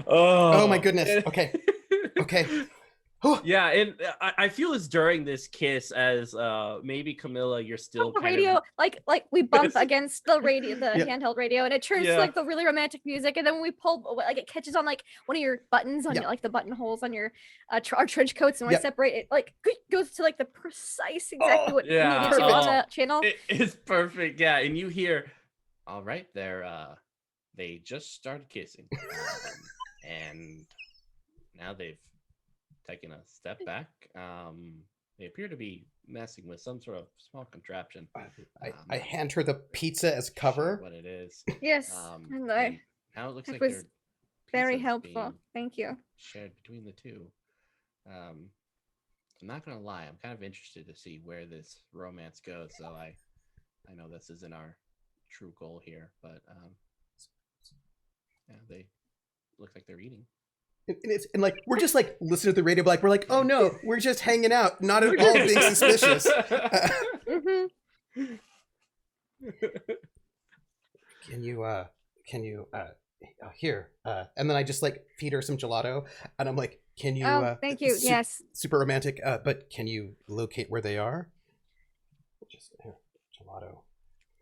Oh, Oh my goodness. Okay. Yeah, and I feel it's during this kiss as maybe Camilla, you're still The kind radio, of... like we bump against the radio, the Yeah. handheld radio, and it turns to Yeah. like the really romantic music, and then when we pull, like it catches on like one of your buttons on Yeah. your, like the buttonholes on your our trench coats, and when Yeah. I separate it, like goes to like the precise exactly what yeah. needed to on Oh. that channel. It's perfect. Yeah, and you hear, all right, they just started kissing, and now they've taken a step back. They appear to be messing with some sort of small contraption. I hand her the pizza as cover. What it is. Yes, And and now it looks that like was their very pizza's helpful. being Thank you. shared between the two. I'm not gonna lie, I'm kind of interested to see where this romance goes. So I know this isn't our true goal here, but yeah, they look like they're eating. And like we're just like listening to the radio, but like we're like, oh no, we're just hanging out, not at all being suspicious. hmm Can you here? And then I just like feed her some gelato, and I'm like, can you? Oh, thank you. Yes. Super romantic. But can you locate where they are? Just here, gelato.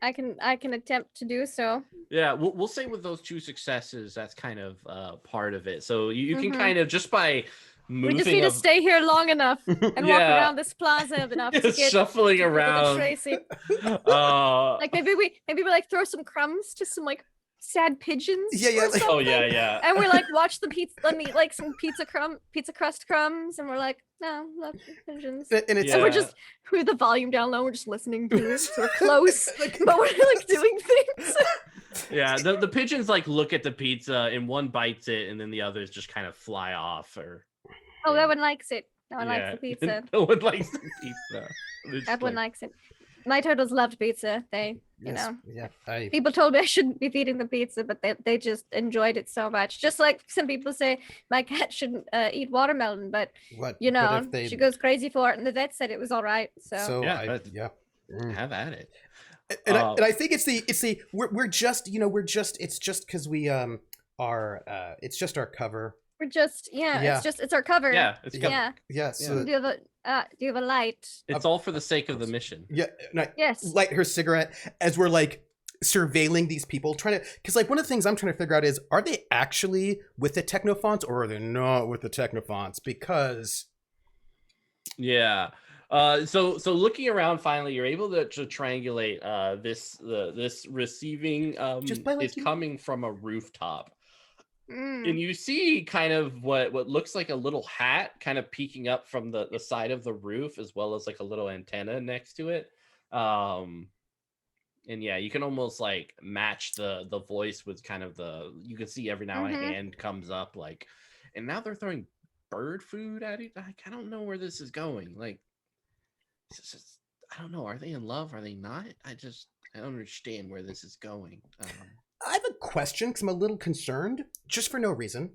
I can attempt to do so. Yeah, we'll say with those two successes, that's kind of part of it. So you can Mhm. kind of just by We moving, just need to stay here long enough and walk Yeah. around this plaza enough to just get shuffling to get around. Tracy. Uh, Like maybe we like throw some crumbs to some like sad pigeons. Yeah, or like- something. oh yeah. And we like watch the pizza, and eat like some pizza crust crumbs, and we're like, no, look, pigeons. And it's Yeah. And we're just with the volume down low. We're just listening to it. So we're close, like, but we're like doing things. Yeah, the pigeons like look at the pizza and one bites it and then the others just kind of fly off. Or Oh, yeah. that one likes it. That one likes Yeah. the pizza. No one likes the pizza. They're That just one like, likes it. My turtles loved pizza. They, you Yes, know, yeah. people told me I shouldn't be feeding the pizza, but they just enjoyed it so much. Just like some people say my cat shouldn't eat watermelon, but What? you But know, if they, she goes crazy for it, and the vet said it was all right. So Yeah, Have at it. And I think it's the we're just it's just because we are it's just our cover. we're just Yeah. it's our cover. yeah, it's Yeah. Yeah. So Do you have a light? It's all for the sake of the mission. yeah, and I Yes. light her cigarette as we're like surveilling these people, trying to, because like one of the things I'm trying to figure out is, are they actually with the technofonts or are they not with the technofonts? Because Yeah. So looking around, finally, you're able to triangulate. This receiving Just by, like, is coming from a rooftop, Mm. and you see kind of what looks like a little hat kind of peeking up from the side of the roof, as well as like a little antenna next to it. And yeah, you can almost like match the voice with kind of you can see every now and a hand comes up like, and now they're throwing bird food at it. Like, I don't know where this is going. Like, it's just, I don't know. Are they in love? Are they not? I don't understand where this is going. I have a question because I'm a little concerned, just for no reason.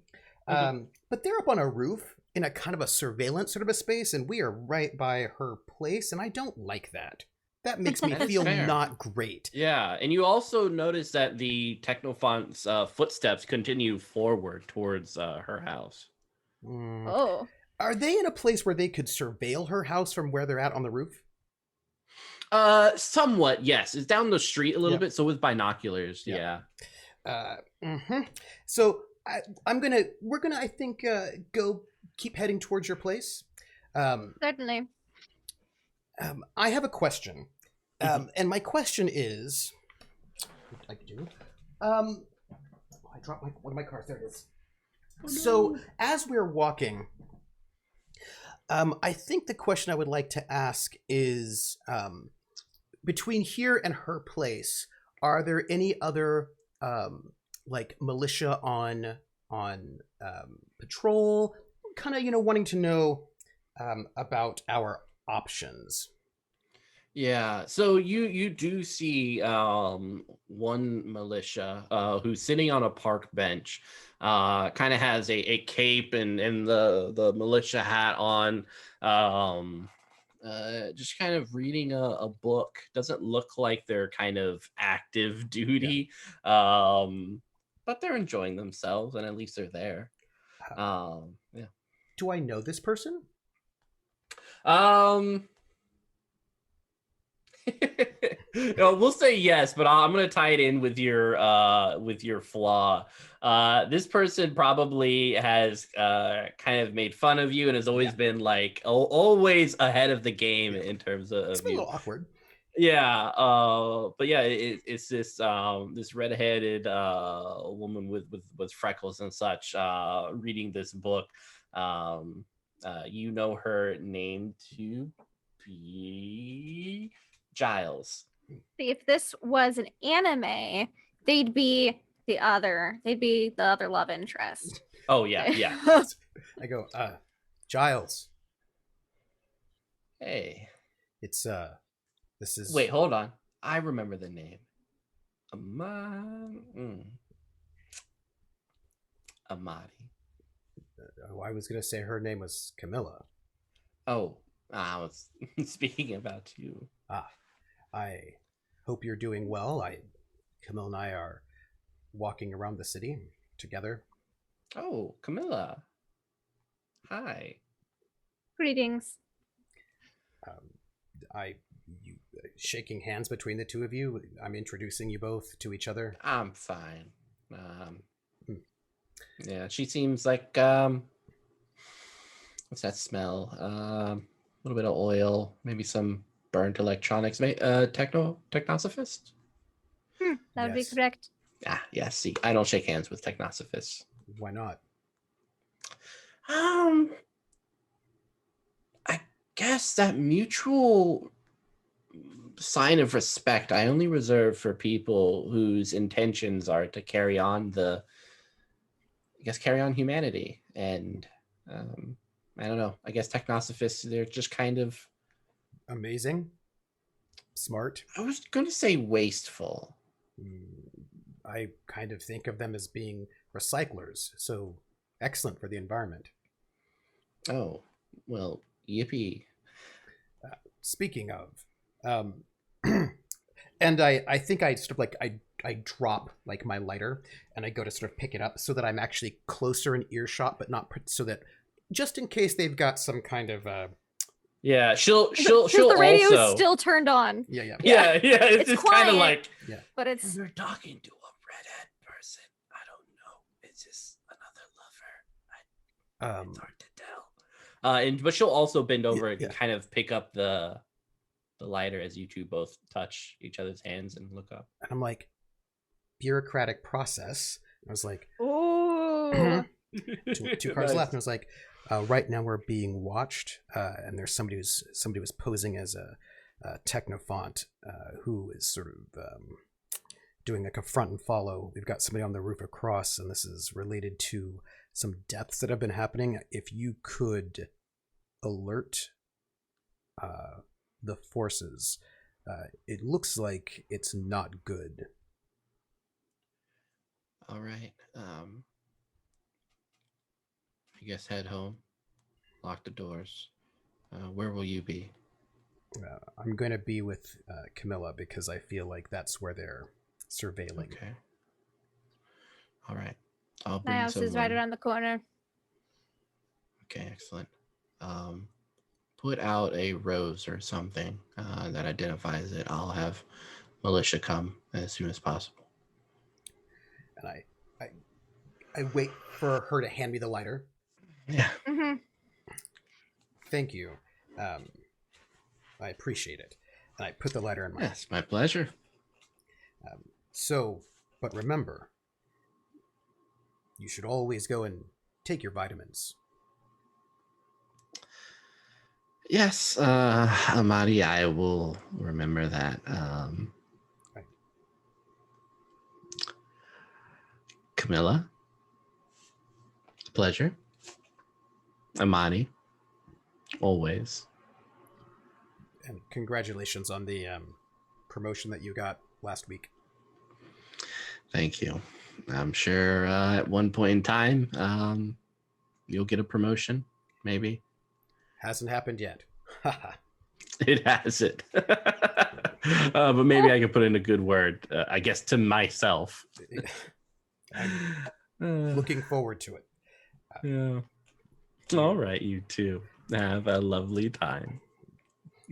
But they're up on a roof in a kind of a surveillance sort of a space, and we are right by her place, and I don't like that. That makes me That is feel fair. not great. Yeah, and you also notice that the Technofont's footsteps continue forward towards her house. Mm. Oh. Are they in a place where they could surveil her house from where they're at on the roof? Somewhat, yes. It's down the street a little Yeah. bit, so with binoculars, Yeah. yeah. So we're gonna, I think, go keep heading towards your place. Certainly. I have a question, and my question is, what I do. I dropped one of my cards. There it is. So as we're walking, I think the question I would like to ask is, between here and her place, are there any other like militia on patrol? Kind of, wanting to know about our options. Yeah, so you do see one militia who's sitting on a park bench, kind of has a cape and the militia hat on, just kind of reading a book. Doesn't look like they're kind of active duty, but they're enjoying themselves, and at least they're there. Yeah. Do I know this person? We'll say yes, but I'm gonna tie it in with your flaw. This person probably has kind of made fun of you and has always been like always ahead of the game in terms of It's been a you. little awkward. Yeah, but yeah, it's this redheaded woman with freckles and such reading this book. You know her name to be Giles. See, if this was an anime, they'd be the other love interest. Oh yeah, yeah. I go, Giles. Hey, It's this is. wait, hold on. I remember the name. Amadi. I was gonna say her name was Camilla. Oh, I was speaking about you. I hope you're doing well. Camilla and I are walking around the city together. Oh, Camilla. Hi. Greetings. Shaking hands between the two of you. I'm introducing you both to each other. I'm fine. Yeah, she seems like what's that smell? A little bit of oil, maybe some burnt electronics. Technosophist? That would be Yes. correct. Yeah. See, I don't shake hands with technosophists. Why not? I guess that mutual sign of respect I only reserve for people whose intentions are to carry on carry on humanity. And I don't know. I guess Technosophists, they're just kind of, Amazing. Smart. I was going to say wasteful. I kind of think of them as being recyclers, so excellent for the environment. Oh, well, yippee. Speaking of, and I think I sort of like I drop like my lighter and I go to sort of pick it up so that I'm actually closer in earshot, but not so that just in case they've got some kind of Yeah, she'll the radio also is still turned on, yeah. yeah. It's It's kind of quiet. like but it's You're talking to a redhead person. I don't know. It's just another lover. It's hard to tell. but she'll also bend over Yeah. and kind of pick up the lighter as you two both touch each other's hands and look up. And I'm like, bureaucratic process. I was like, ooh. two cards Nice. left, and I was like, right now we're being watched, and there's somebody was posing as a technophant who is sort of doing like a front and follow. We've got somebody on the roof across, and this is related to some deaths that have been happening. If you could alert the forces, it looks like it's not good. All right. I guess head home. Lock the doors. Where will you be? I'm going to be with Camilla because I feel like that's where they're surveilling. Okay. All right. I'll My bring house is right around the corner. Okay, excellent. Put out a rose or something that identifies it. I'll have militia come as soon as possible. And I wait for her to hand me the lighter. Yeah. Mm-hmm. Thank you. I appreciate it. And I put the lighter in my Yes, my pleasure. But remember, you should always go and take your vitamins. Yes, Amadi, I will remember that. Right. Camilla, it's a pleasure. Amadi, always. And congratulations on the promotion that you got last week. Thank you. I'm sure at one point in time, you'll get a promotion, maybe. Hasn't happened yet. It hasn't. But maybe I could put in a good word, I guess, to myself. I'm looking forward to it. Yeah. All right, you two. Have a lovely time.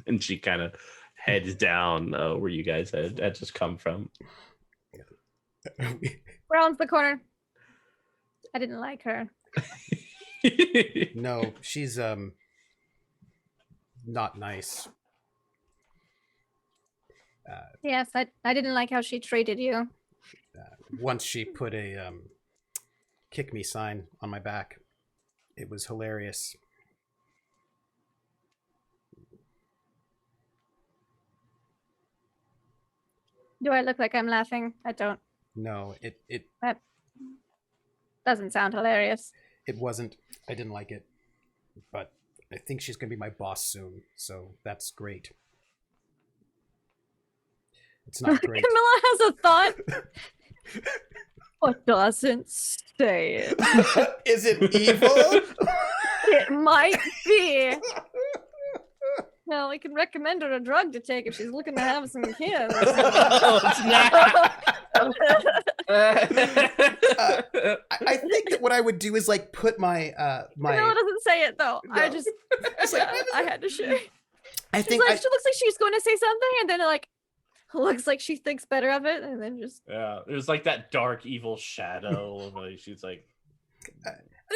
And she kind of heads down where you guys had just come from. Around the corner. I didn't like her. No, she's not nice. Yes, I didn't like how she treated you. Once she put a kick me sign on my back, it was hilarious. Do I look like I'm laughing? I don't. No, it That doesn't sound hilarious. it wasn't. I didn't like it, but I think she's gonna be my boss soon, so that's great. It's not great. Camilla has a thought. What doesn't say it? Is it evil? It might be. Well, we can recommend her a drug to take if she's looking to have some kids. I think that what I would do is like put my Camilla doesn't say it though. I No. just It's like, I had to share. I She's think like, she looks like she's going to say something, and then like looks like she thinks better of it, and then just Yeah, there's like that dark evil shadow. Like she's like, I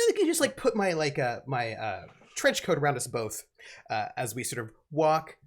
think I just like put my my trench coat around us both as we sort of walk,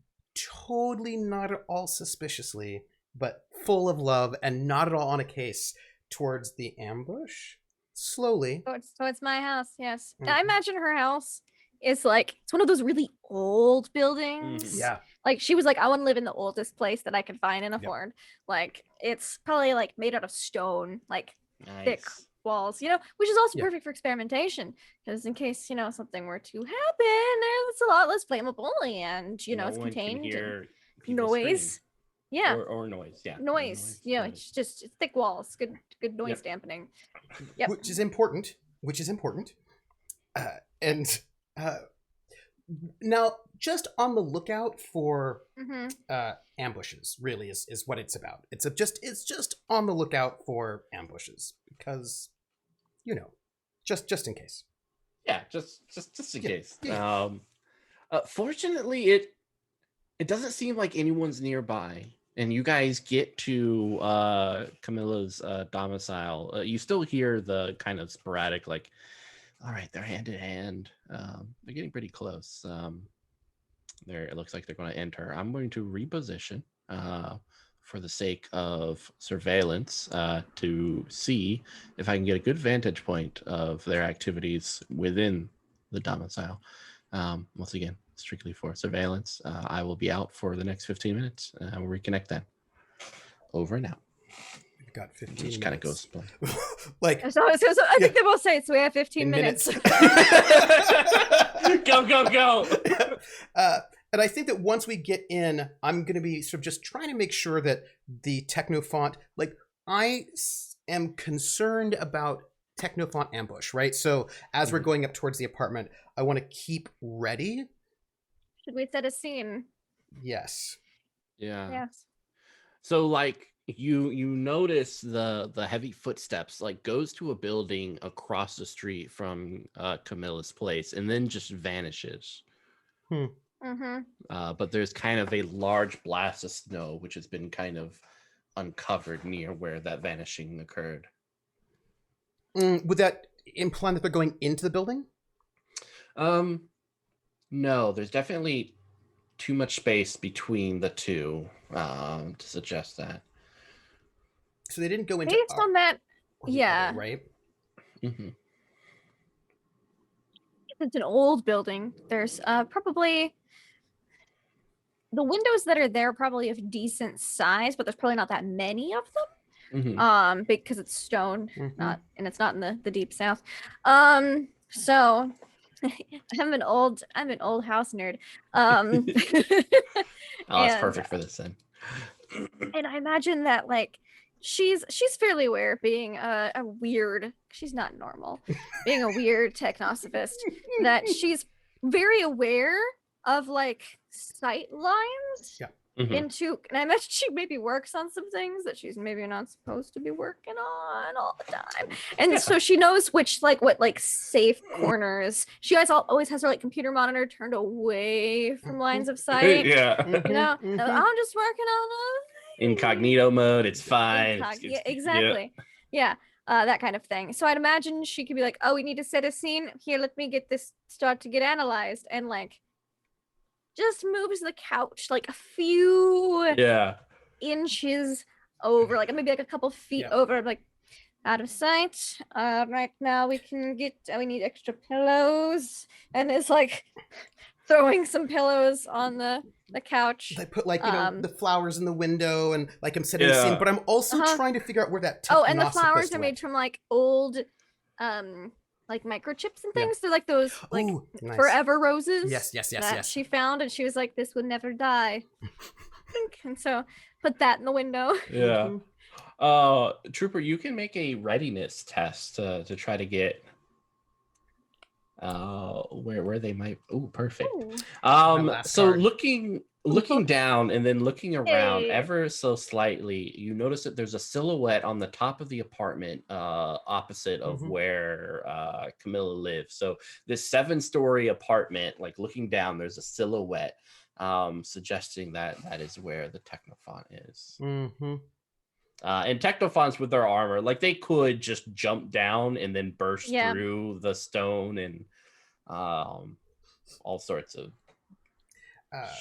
totally not at all suspiciously, but full of love and not at all on a case towards the ambush. Slowly. so it's my house. Yes, Mhm. I imagine her house is like it's one of those really old buildings. Mhm. Yeah. Like she was like, I want to live in the oldest place that I can find and Yep. afford. Like it's probably like made out of stone, like thick Nice. walls, which is also Yeah. perfect for experimentation because in case something were to happen, it's a lot less flammable and No it's one can contained and hear people scream. noise. Yeah, Or noise. Yeah. or noise. but- It's just thick walls, good noise Yep. dampening. Yep. Which is important. And now, just on the lookout for hmm ambushes. Really, is what it's about. It's just on the lookout for ambushes because, just in case. Yeah, just in Yeah, case. yeah. Fortunately, it doesn't seem like anyone's nearby, and you guys get to Camilla's domicile. You still hear the kind of sporadic, like, all right, they're hand in hand. They're getting pretty close. It looks like they're going to enter. I'm going to reposition for the sake of surveillance to see if I can get a good vantage point of their activities within the domicile. Once again, strictly for surveillance. I will be out for the next 15 minutes. We'll reconnect then. Over and out. We've got 15 Which minutes. kind of goes. Like, So I think they both say it, so we have 15 in minutes. Go. And I think that once we get in, I'm going to be sort of just trying to make sure that the Technofont, like, am concerned about Technofont ambush, right? So as we're going up towards the apartment, I want to keep ready. Should we set a scene? Yes. Yeah. Yes. So like you notice the heavy footsteps like goes to a building across the street from Camilla's place and then just vanishes. Mm-hmm. But there's kind of a large blast of snow which has been kind of uncovered near where that vanishing occurred. Would that imply that they're going into the building? No, there's definitely too much space between the two to suggest that. So they didn't go into Based on that, or the yeah. other, right? Mm-hmm. It's an old building. There's probably the windows that are there probably of decent size, but there's probably not that many of them. Mm-hmm. Because it's stone, Mhm. and it's not in the deep south. So I'm an old house nerd. Oh, that's and perfect for this then. and I imagine that like she's fairly aware of being a weird. She's not normal, being a weird technosophist. That she's very aware of like sight lines. Yeah. Mhm. And I imagine she maybe works on some things that she's maybe not supposed to be working on all the time. And so she knows which what safe corners. She always has her like computer monitor turned away from lines of sight. Yeah. Mhm. I'm just working on Incognito mode, it's fine. yeah, exactly. Yeah. That kind of thing. So I'd imagine she could be like, oh, we need to set a scene. Here, let me get this start to get analyzed. And like just moves the couch like a few Yeah. inches over, like maybe like a couple feet Yeah. over, like out of sight. Right now we need extra pillows, and it's like throwing some pillows on the couch. I put like the flowers in the window and like I'm setting the Yeah. scene, but I'm also Uh-huh. trying to figure out where that Oh, and the Technosophist flowers are went. made from like old like microchips and Yeah. things. They're like those like Ooh, nice. forever roses. Yes. That she found, and she was like, this would never die. And so put that in the window. Yeah. Mhm. Trooper, you can make a readiness test to try to get where they might. Oh, perfect. Ooh. last So card. looking down and then looking around Hey. ever so slightly, you notice that there's a silhouette on the top of the apartment opposite of Mhm. where Camilla lives. So this 7-story apartment, like looking down, there's a silhouette suggesting that is where the Technofont is. Mm-hmm. And Technofonts with their armor, like they could just jump down and then burst Yeah. through the stone and all sorts of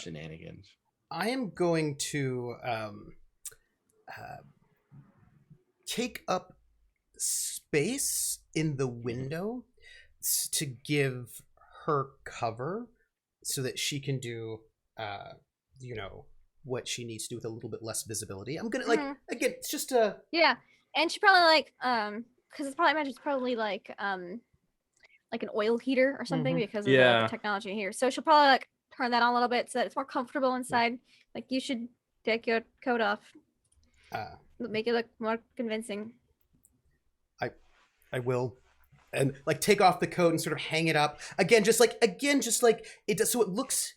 shenanigans. I am going to take up space in the window to give her cover so that she can do, you know, what she needs to do with a little bit less visibility. I'm gonna like again, it's just a Yeah, and she probably like because it's probably imagine it's probably like an oil heater or something because of the technology here. So she'll probably like turn that on a little bit so that it's more comfortable inside. Like you should take your coat off, make it look more convincing. I will, and like take off the coat and sort of hang it up again, just like it does, so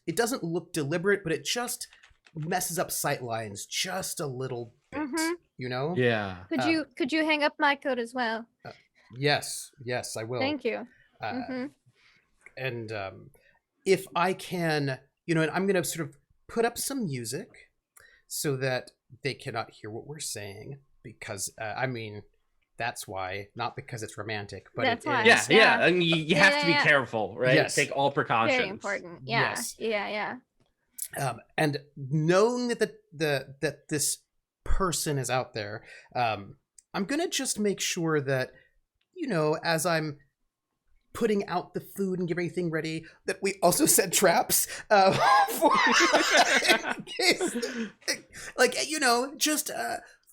it doesn't look deliberate, but it just messes up sight lines just a little bit, you know? Yeah. Could you hang up my coat as well? Yes, I will. Thank you. And if I can, you know, and I'm gonna sort of put up some music so that they cannot hear what we're saying, because I mean, that's why, not because it's romantic, but that's it why. is. Yeah. And you have to be careful, right? Yes. Take all precautions. Very important. Yeah. Yes. Yeah. And knowing that this person is out there, I'm gonna just make sure that, you know, as I'm putting out the food and getting everything ready, that we also set traps for in case, like, you know, just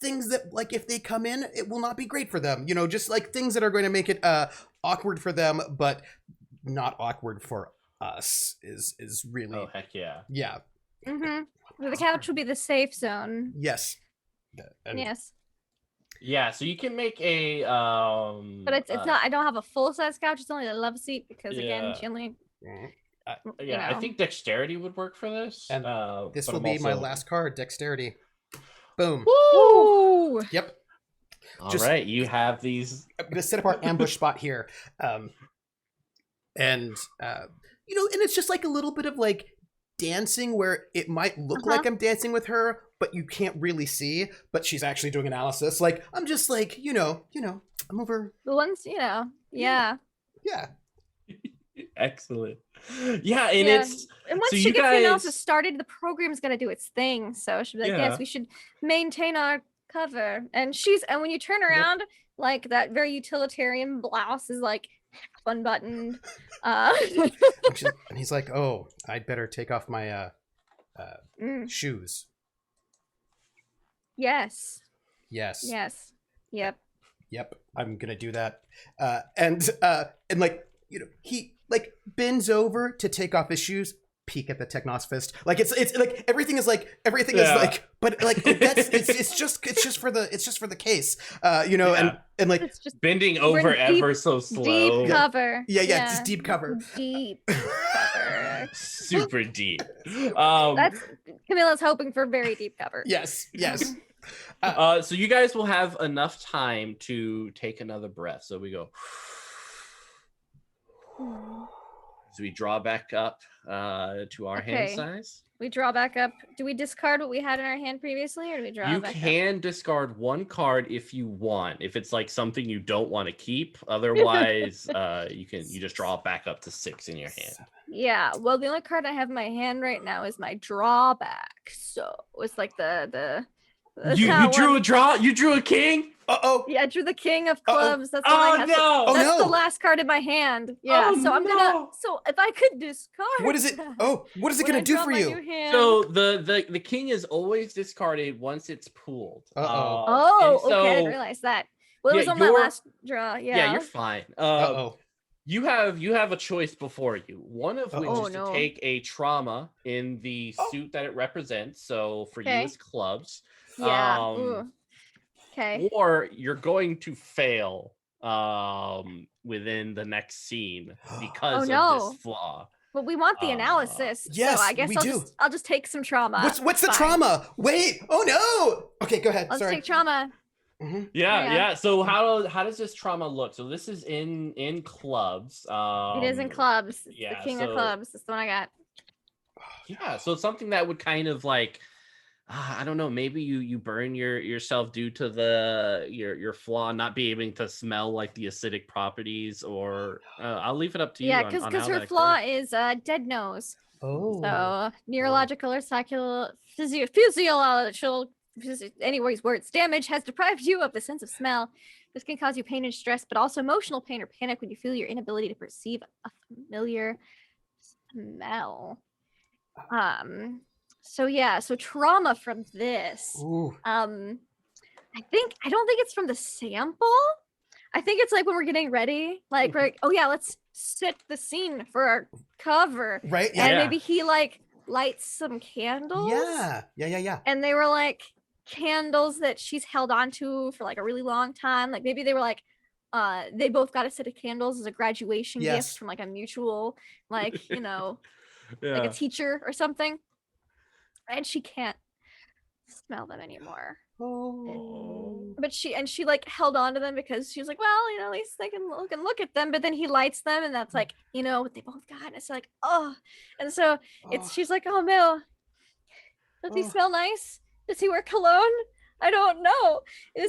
things that, like, if they come in, it will not be great for them, you know, just like things that are going to make it awkward for them but not awkward for us is really heck yeah. The couch will be the safe zone. Yes. Yes. Yeah, so you can make a but it's not, I don't have a full size couch, it's only a love seat because again she only I think dexterity would work for this. And this will be my last card, dexterity. Boom. Woo! Yep. All right, you have these. I'm gonna set up our ambush spot here, and you know, and it's just like a little bit of like dancing where it might look like I'm dancing with her, but you can't really see. But she's actually doing analysis. Like I'm just like you know, I'm over the ones yeah. Excellent. Yeah, and it's and once so she gets guys... the analysis started, the program's gonna do its thing. So she'll be like, yes, we should maintain our cover. And when you turn around, like that very utilitarian blouse is like unbuttoned. And he's like, oh, I'd better take off my shoes. Yes. Yep. I'm gonna do that. And like, you know, he like bends over to take off his shoes, peek at the Technosphere. Like it's like everything is like but like it's just for the case. You know, and like it's just bending over ever so slow. Deep cover. Yeah, it's deep cover. Deep cover. Super deep. That's Camilla's hoping for very deep cover. Yes. So you guys will have enough time to take another breath. So we go. So we draw back up to our hand size. We draw back up. Do we discard what we had in our hand previously, or do we draw you back can discard one card if you want, if it's like something you don't want to keep. Otherwise you just draw it back up to 6 in your hand. Yeah, well, the only card I have in my hand right now is my drawback, so it's like the you drew a king. Yeah, I drew the king of clubs. That's the last card in my hand. Yeah, so if I could discard, what is it? What is it gonna do for you? So the king is always discarded once it's pooled. Okay, I didn't realize that. Well, it was on my last draw. Yeah, you're fine. You have a choice before you. One of which is to take a trauma in the suit that it represents. So for you, it's clubs. Yeah. Okay. Or you're going to fail within the next scene because of this flaw. But we want the analysis. Yes, so I guess I'll just take some trauma. What's the trauma? Wait. Oh no. Okay, go ahead. Let's take trauma. Mm-hmm. Yeah. So how does this trauma look? So this is in clubs. It is in clubs. It's the king of clubs. That's the one I got. Yeah. So it's something that would kind of like. I don't know. Maybe you burn yourself due to your flaw not being able to smell like the acidic properties, or I'll leave it up to you. Yeah, because her flaw is dead nose. Oh. So neurological or physiological, anyways, words damage has deprived you of the sense of smell. This can cause you pain and stress, but also emotional pain or panic when you feel your inability to perceive a familiar smell. So yeah, so trauma from this. Ooh. I don't think it's from the sample. I think it's like when we're getting ready, like we're like, oh yeah, let's set the scene for our cover. Right? And Yeah. maybe he like lights some candles. Yeah. And they were like candles that she's held on to for like a really long time. Like maybe they were like they both got a set of candles as a graduation Yes. gift from like a mutual, like, like Yeah. a teacher or something. And she can't smell them anymore. Oh. But she like held on to them because she was like, well, at least they can look at them. But then he lights them, and that's like, what they both got. And it's like, oh, and so she's like, oh, Mel, does he smell nice? Does he wear cologne? I don't know. I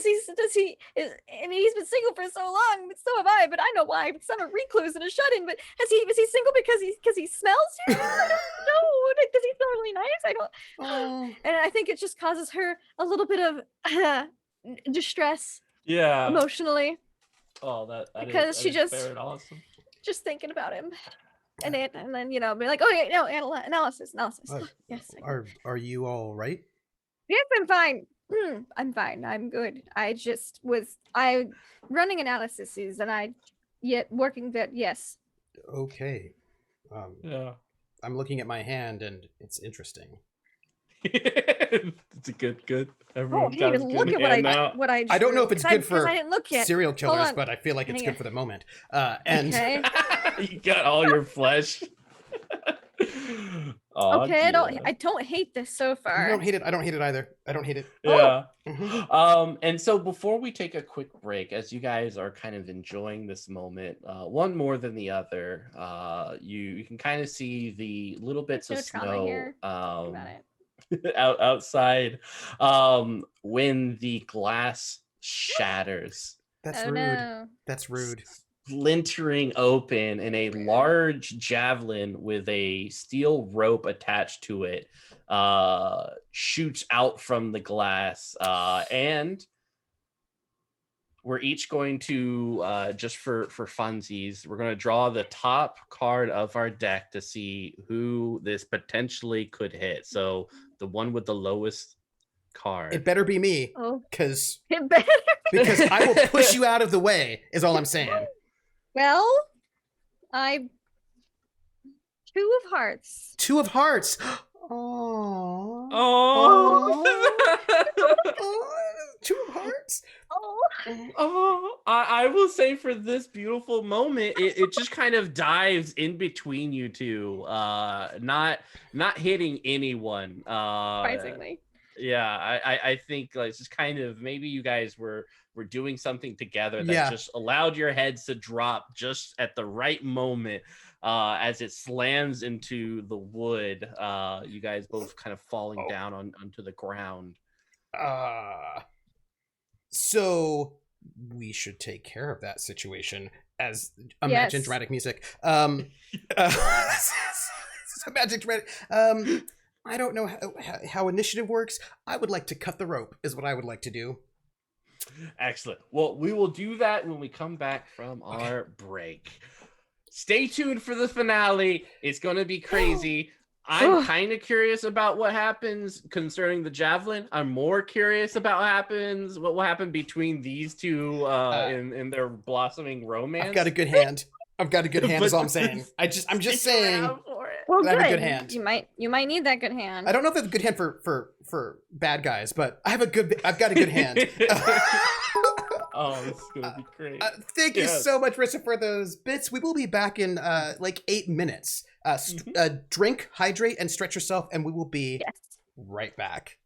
mean, he's been single for so long, but so have I. But I know why. Because I'm a recluse and a shut-in. But is he single because he smells too? I don't know. Does he smell really nice? I don't. Oh. And I think it just causes her a little bit of distress Yeah. emotionally. Oh, that because is, she just fair and awesome. just thinking about him, and then be like, oh yeah, no, analysis. Yes. Are you all right? Yes, I'm fine. I'm fine. I'm good. I running analyses and working that. Yes. Okay. Yeah. I'm looking at my hand and it's interesting. It's a good. Everyone's got his look good at hand now. what I I don't know if it's good for I didn't look yet. serial Hold killers, on. but I feel like it's Hang good on. for the moment. And Okay. You got all your flesh. Oh, Okay, dear. I don't hate this so far. I don't hate it. I don't hate it either. I don't hate it. Yeah. Mhm. And so before we take a quick break, as you guys are kind of enjoying this moment, one more than the other, you can kind of see the little bits There's of no trauma snow here. About it. outside when the glass shatters, That's Oh, rude. no. That's rude. splintering open, and a large javelin with a steel rope attached to it shoots out from the glass, and we're each going to just for funsies, we're going to draw the top card of our deck to see who this potentially could hit. So the one with the lowest card. It better be me, Oh, because it better. I will push you out of the way. Is all I'm saying. Well, two of hearts. Two of hearts. Oh. Two of hearts. I will say for this beautiful moment, it just kind of dives in between you two, not hitting anyone. Surprisingly. Yeah, I think like it's just kind of maybe you guys were doing something together that Yeah. just allowed your heads to drop just at the right moment, as it slams into the wood. You guys both kind of falling down onto the ground. So we should take care of that situation. As imagine Yes. dramatic music. Imagine dramatic. I don't know how initiative works. I would like to cut the rope. Is what I would like to do. Excellent. Well, we will do that when we come back from our break. Stay tuned for the finale. It's going to be crazy. I'm kind of curious about what happens concerning the javelin. I'm more curious about what will happen between these two in their blossoming romance. I've got a good hand. Is all I'm saying. I'm just saying. Well, I have good. a good hand. You might need that good hand. I don't know if I have a good hand for bad guys, but I've got a good hand. Oh, this is gonna be great. Thank you so much, Rissa, for those bits. We will be back in like 8 minutes. Drink, hydrate, and stretch yourself, and we will be right back.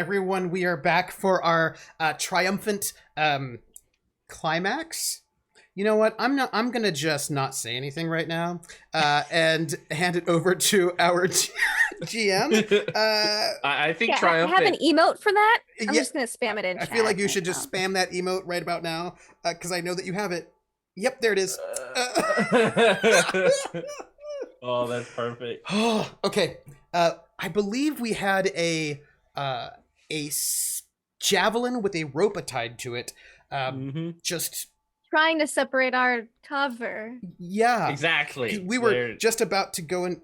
everyone, we are back for our triumphant climax. You know what? I'm gonna just not say anything right now, and hand it over to our GM. I think Yeah, I triumphant. have an emote for that. I'm Yeah, just gonna spam it in. I feel like chat you right should just now. spam that emote right about now, because I know that you have it. Yep, there it is. Oh, that's perfect. Okay. I believe we had a javelin with a rope tied to it. Just Trying to separate our cover. yeah, Exactly. we were There- just about to go in.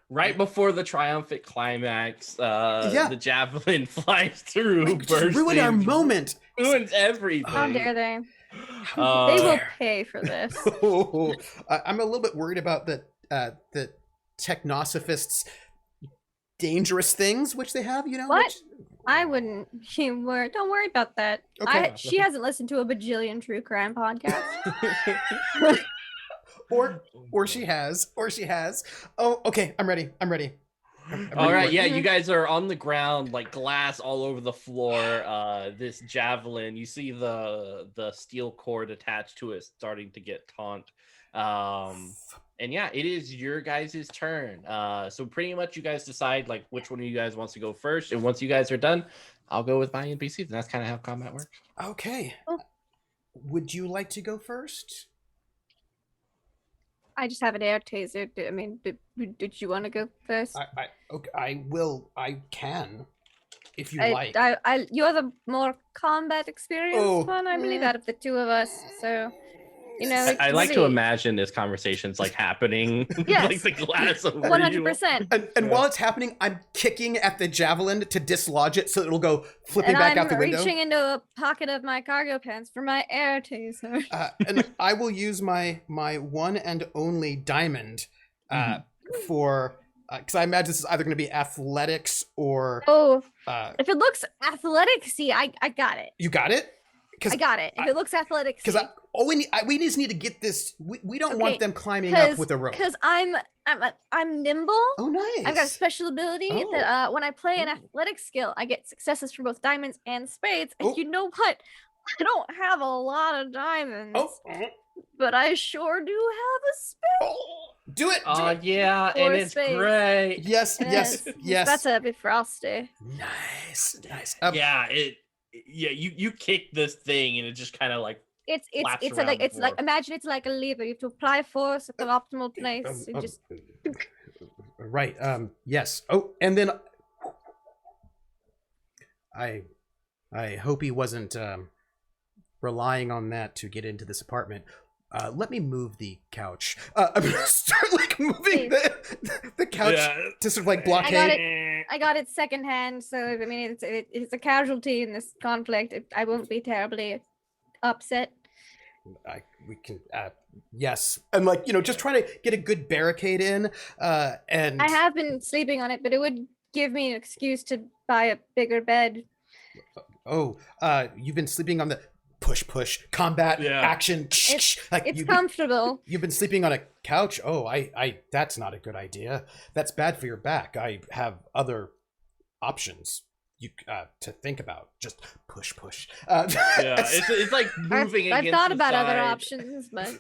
right before the triumphant climax. Yeah. The javelin flies through, Like, just ruined our moment. ruins everything. How dare they? How They will dare. pay for this. I'm a little bit worried about the technosophists' dangerous things which they have. You know What? which- I wouldn't. Don't worry about that. Okay. She hasn't listened to a bajillion true crime podcasts. or she has. Oh, okay. I'm ready. I'm ready All right, for it. yeah, you guys are on the ground, like glass all over the floor. This javelin, you see the steel cord attached to it starting to get taut. And yeah, it is your guys' turn. So pretty much you guys decide like which one of you guys wants to go first, and once you guys are done, I'll go with my NPCs. And that's kind of how combat works. Okay. Oh. Would you like to go first? I just have an air taser. Did you want to go first? Okay, I will. I can, if you I, like. you're the more combat experienced Oh. one, I believe, out of the two of us. So, you know, I like to really- imagine this conversation's like happening, Yes. like the glass over you. 100%. And Yeah. while it's happening, I'm kicking at the javelin to dislodge it so it'll go flipping And back I'm out the window. reaching into a pocket of my cargo pants for my air taser. And I will use my one and only diamond for because I imagine this is either going to be athletics or Oh, uh, if it looks athletic, see, I got it. you got it. I got it. If it looks athletic, Because we just need to get this. We don't want Okay, them climbing up with a rope. Because I'm nimble. Oh, nice. I've got a special ability Oh. that when I play an Oh. athletic skill, I get successes for both diamonds and spades. And Oh. you know what? I don't have a lot of diamonds, Oh, but I sure do have a spade. oh, do it. Do Oh it. yeah, and Or it's space. great. Yes, yes, yes. That's a bit frosty. Nice. Yeah, you kick this thing and it just kind of like It's Flaps it's around like the it's like floor. imagine it's like a lever. You have to apply force at the optimal place. and just Right. Yes. Oh, and then I hope he wasn't relying on that to get into this apartment. Let me move the couch. I'm gonna start like moving the couch to sort of like blockade. got it. I got it secondhand, so I mean it's a casualty in this conflict. I won't be terribly upset. We can yes, and like just trying to get a good barricade in. And I have been sleeping on it, but it would give me an excuse to buy a bigger bed. You've been sleeping on the push combat Yeah. action. Like It's you've comfortable. You've been sleeping on a couch. Oh, I that's not a good idea. That's bad for your back. I have other options you to think about. Just push. Yeah, it's like moving I've against thought the about other side. options, but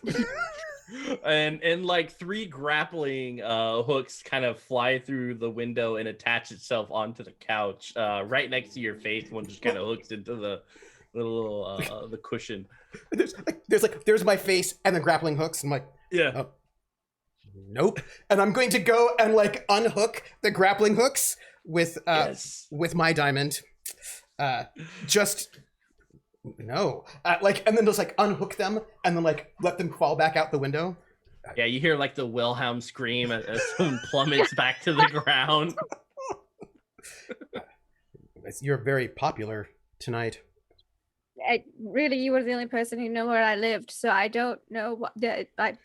and like 3 grappling hooks kind of fly through the window and attach itself onto the couch right next to your face. One just kind of hooks into the little the cushion. there's my face and the grappling hooks. I'm like, Yeah. nope. And I'm going to go and like unhook the grappling hooks with Yes. with my diamond. Just no. And then just like unhook them and then like let them fall back out the window. Yeah, you hear like the Wilhelm scream as someone plummets back to the ground. You're very popular tonight. really, you were the only person who knew where I lived, so I don't know what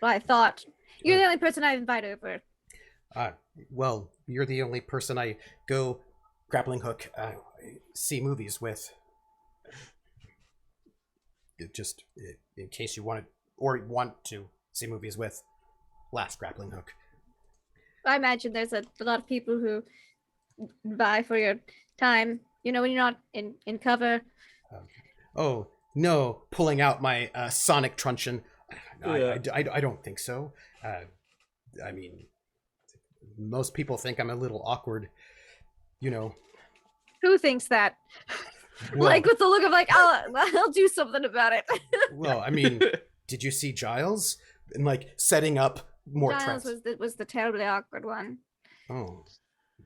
I thought. You're the only person I invite over. Well, you're the only person I go grappling hook see movies with. Just in case you want to see movies with. Last grappling hook. I imagine there's a lot of people who vie for your time You know, when you're not in cover. Oh no! Pulling out my sonic truncheon. Yeah. I don't think so. I mean, most people think I'm a little awkward. You know. Who thinks that? Well, Like with the look of like, I'll do something about it. well, I mean, did you see Giles? And like setting up more Giles traps. was the terribly awkward one. Oh,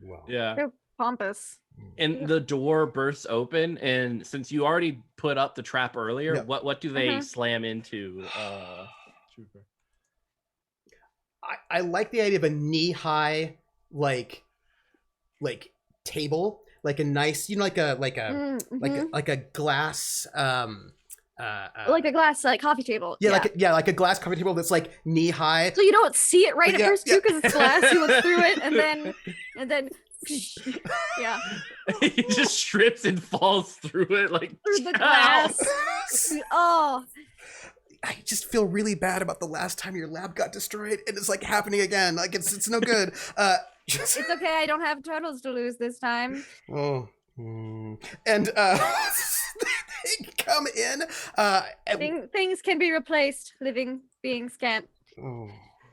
well. Yeah. They're pompous. And the door bursts open, and since you already put up the trap earlier, Yeah. what do they Mhm. slam into? Trooper? I like the idea of a knee-high like table, like a nice, like a Mhm. like a glass Like a glass like coffee table. yeah, like a glass coffee table that's like knee high. So you don't see it right But at yeah, first too, because it's glass. You look through it, and then, yeah, He just trips and falls through it like through the "Ow." glass. Oh, I just feel really bad about the last time your lab got destroyed, and it's like happening again. Like it's no good. Just, it's okay. I don't have turtles to lose this time. oh, and they come in. And, Things can be replaced. Living beings can't. oh,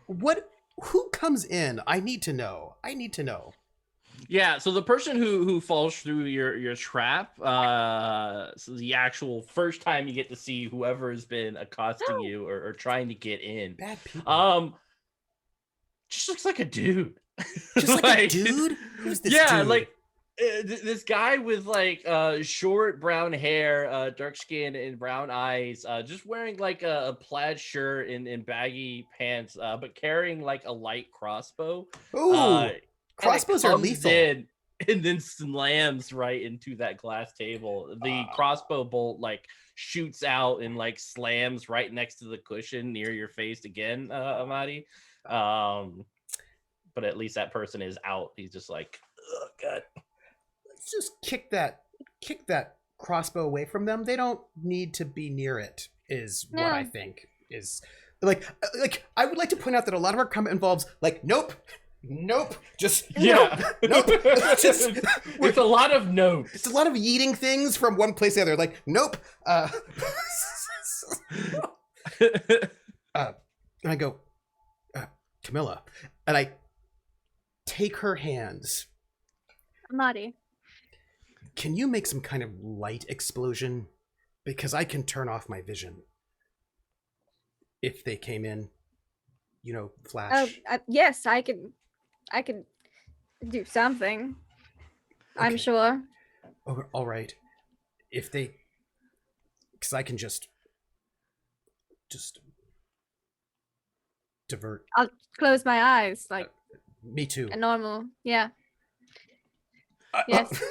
what? Who comes in? I need to know. Yeah, so the person who falls through your trap, so the actual first time you get to see whoever has been accosting you or trying to get in. Bad people. Just looks like a dude. Just like a dude? Who's this yeah, dude? like this guy with like short brown hair, dark skin and brown eyes, just wearing like a plaid shirt and baggy pants, but carrying like a light crossbow. Ooh, crossbows are comes lethal. in and then slams right into that glass table. The crossbow bolt like shoots out and like slams right next to the cushion near your face again, Amadi. But at least that person is out. He's just like, oh god. Let's just kick that crossbow away from them. They don't need to be near it, is what I think is like I would like to point out that a lot of our comment involves like nope, just Yeah. nope. Just With a lot of notes. it's a lot of yeeting things from one place to the other. Like nope. And I go, Camilla, and I take her hands. Amadi. Can you make some kind of light explosion? Because I can turn off my vision. If they came in, flash. Yes, I can do something. I'm Okay. sure. Oh, all right. If they, because I can just divert. I'll close my eyes like Me too. a normal. Yeah. Yes.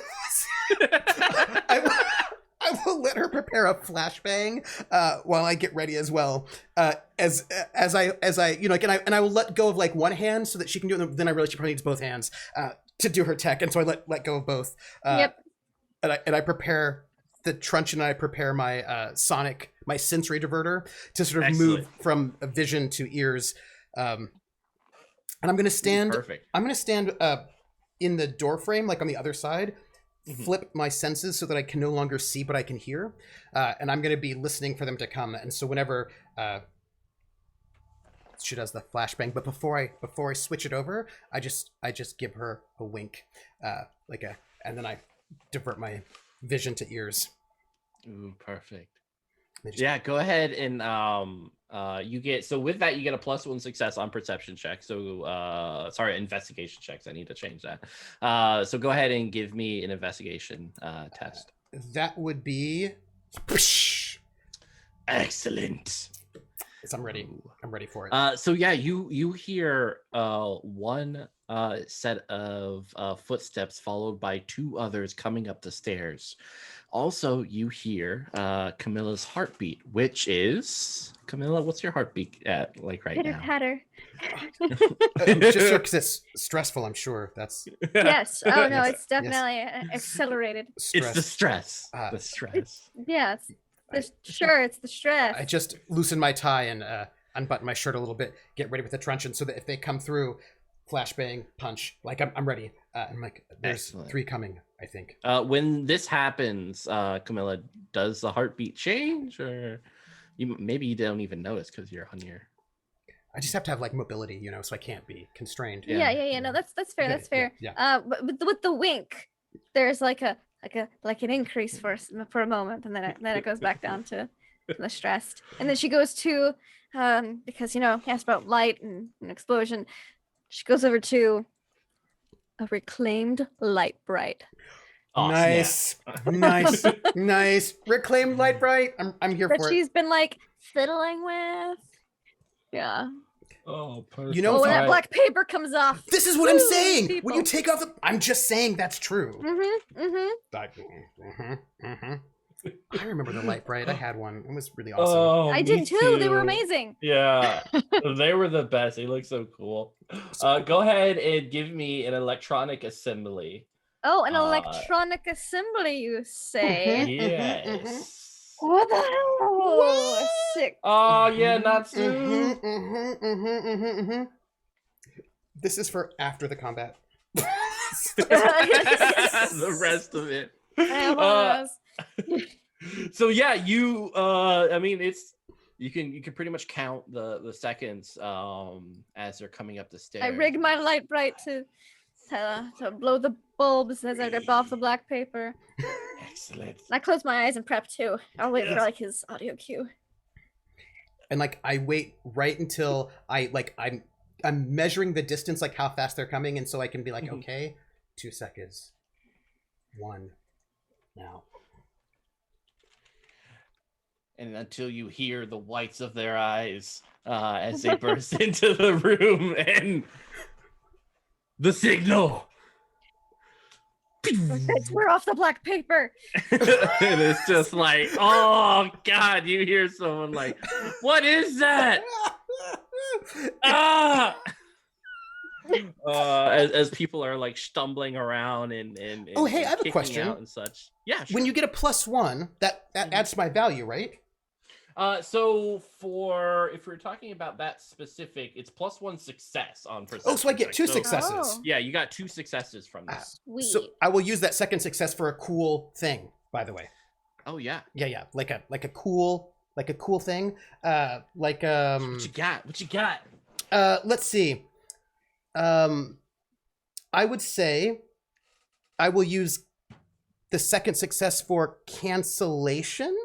I will let her prepare a flashbang while I get ready as well. As I and I will let go of like one hand so that she can do it. Then I realize she probably needs both hands to do her tech, and so I let go of both. Yep. And I prepare the truncheon. And I prepare my my sensory diverter to sort of Excellent. move from vision to ears. And I'm gonna stand. Perfect. I'm gonna stand in the door frame, like on the other side. Mhm. Flip my senses so that I can no longer see, but I can hear. And I'm going to be listening for them to come. And so whenever she does the flashbang, but before I switch it over, I just give her a wink, and then I divert my vision to ears. Ooh, perfect. They just- Yeah, go ahead and you get with that you get a +1 success on perception check. So sorry, investigation checks. I need to change that. So go ahead and give me an investigation test. That would be. Excellent. Yes, I'm ready. I'm ready for it. So yeah, you hear one set of footsteps followed by two others coming up the stairs. Also, you hear Camilla's heartbeat, which is Camilla. What's your heartbeat at like right Pitter now? patter. Just because it's stressful, I'm sure that's Yes. Oh no, Yes. it's definitely accelerated. stress. It's the stress. Ah. The stress. Yes. Sure, it's the stress. I just loosen my tie and unbutton my shirt a little bit, get ready with the truncheon so that if they come through, flashbang, punch. Like I'm ready. I'm like, there's Excellent. 3 coming, I think. When this happens, Camilla, does the heartbeat change, or maybe you don't even notice because you're on your? I just have to have like mobility, you know, so I can't be constrained. Yeah. No, that's fair. Okay, That's fair. yeah. But with the wink, there's like an increase for a moment, and then it goes back down to the stressed. And then she goes to because he asked about light and an explosion. She goes over to a reclaimed light bright. Oh, nice, nice. Reclaimed light bright. I'm here That for it. she's been like fiddling with. Yeah. Oh, perfect. You know, When that black paper comes off. This is what I'm Woo, saying. people. When you take off the, I'm just saying that's true. I remember the light bright. I had one. It was really awesome. Oh, I me did too. They were too. amazing. Yeah, they were the best. They look so cool. Go ahead and give me an electronic assembly. Oh, an electronic assembly, you say? Yes. What the hell? Sick. Oh yeah, Natsu. This is for after the combat. The rest of it. So yeah, you. I mean, it's you can pretty much count the seconds as they're coming up the stairs. I rigged my light bright to blow the bulbs as I rip off the black paper. Excellent. And I close my eyes and prep too. I'll wait for like his audio cue. And like I wait right until I'm measuring the distance, like how fast they're coming, and so I can be like, okay, 2 seconds, 1, now. And until you hear the whites of their eyes as they burst into the room and the signal. We're off the black paper. And it's just like, oh God, you hear someone like, what is that? Ah! As people are like stumbling around and Oh, hey, I have a kicking question. out and such. Yeah, sure. When you get a +1, that adds to my value, right? So if we're talking about that specific, it's +1 success on perception. Oh, so I get check. 2 So- successes. Oh. Yeah, you got 2 successes from this. Sweet. So I will use that second success for a cool thing, by the way. Oh yeah. Yeah, like a cool thing. What you got? What you got? Let's see. I would say I will use the second success for cancellation,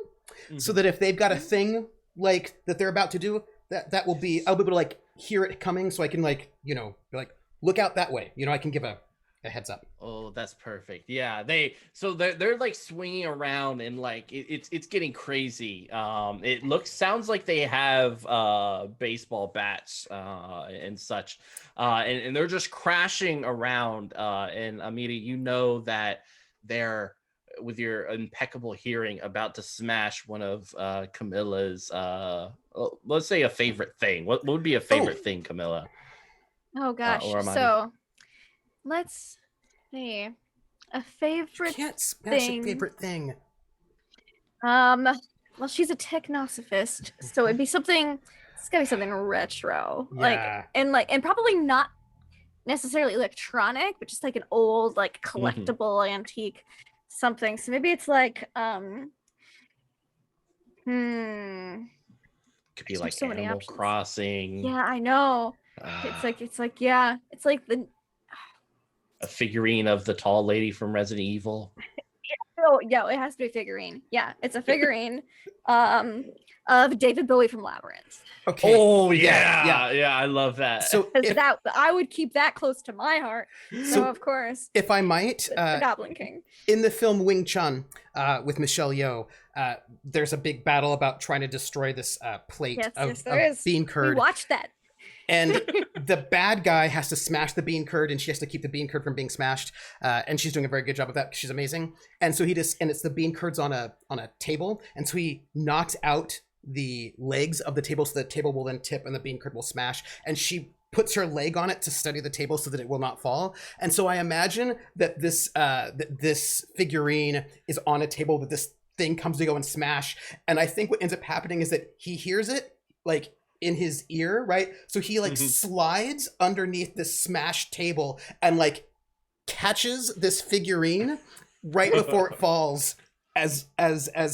so that if they've got a thing like that they're about to do, that will be, I'll be able to like hear it coming, so I can like, be like, look out that way. I can give a heads up. Oh, that's perfect. Yeah, they're like swinging around and like it's getting crazy. Sounds like they have baseball bats and such, and they're just crashing around. And Amadi, that they're, with your impeccable hearing, about to smash one of Camilla's let's say a favorite thing. What would be a favorite thing, Camilla? Oh gosh. or Amadi? So let's see. A favorite Can't smash thing. a favorite thing. Well, she's a technosophist, so it'd be something. It's gotta be something retro, Yeah. and probably not necessarily electronic, but just like an old, like collectible antique something. So maybe it's like Could be There's like so many Animal options. Crossing. Yeah, I know. It's like the A figurine of the tall lady from Resident Evil. oh yeah, it has to be a figurine. Yeah, it's a figurine of David Bowie from Labyrinth. Okay. Oh yeah. yeah, I love that. So Because if, that I would keep that close to my heart. So so of course, if I might, the Goblin King. in the film Wing Chun with Michelle Yeoh, there's a big battle about trying to destroy this plate Yes, of, yes, there of is. bean We curd. watched that. And the bad guy has to smash the bean curd, and she has to keep the bean curd from being smashed. And she's doing a very good job of that. She's amazing. And so it's the bean curds on a table, and so he knocks out the legs of the table, so the table will then tip and the bean curd will smash. And she puts her leg on it to steady the table so that it will not fall. And so I imagine that this figurine is on a table that this thing comes to go and smash. And I think what ends up happening is that he hears it, like in his ear, right? So he like slides underneath this smashed table and like catches this figurine right before it falls. As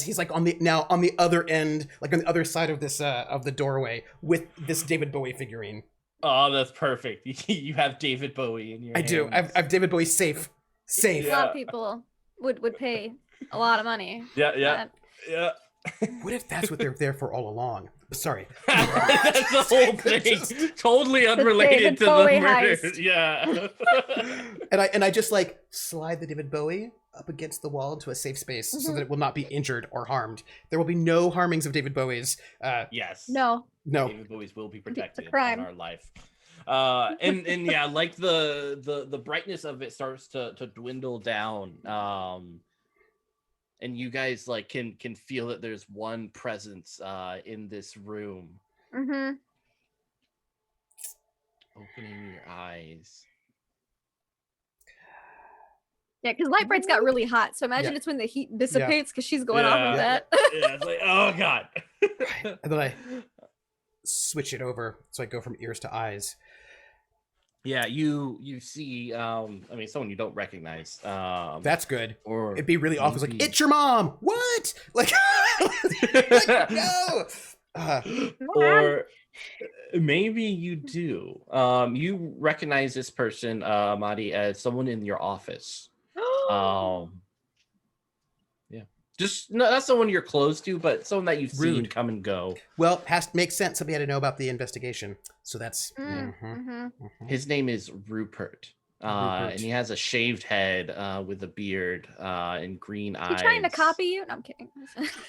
he's like on the other end, like on the other side of this of the doorway with this David Bowie figurine. Oh, that's perfect. You have David Bowie in your I do. I've David Bowie safe. A Yeah. lot of people would pay a lot of money. Yeah. What if that's what they're there for all along? Sorry. That's the whole thing. Totally unrelated David to Bowie the murder. heist. Yeah. and I just like slide the David Bowie up against the wall into a safe space so that it will not be injured or harmed. There will be no harmings of David Bowie's. Yes. No. David Bowie's will be protected crime. on our life. And yeah, like the brightness of it starts to dwindle down. And you guys like can feel that there's one presence in this room. Mm-hmm. Opening your eyes. Yeah, because Lightbright's got really hot, so imagine it's when the heat dissipates because she's going off of that. Yeah, it's like, oh god. And then I switch it over so I go from ears to eyes. Yeah, you see I mean someone you don't recognize. That's good. Or It'd be really awful. It's like, maybe- it's your mom. What? Like, no. Or maybe you do. You recognize this person, Amadi, as someone in your office. Yeah, just no, not someone you're close to, but someone that you've seen Rude. come and go. Well, has to make sense. Somebody had to know about the investigation. So that's. Mm-hmm. His name is Rupert. And he has a shaved head with a beard and green eyes. He's trying to copy you? No, I'm kidding.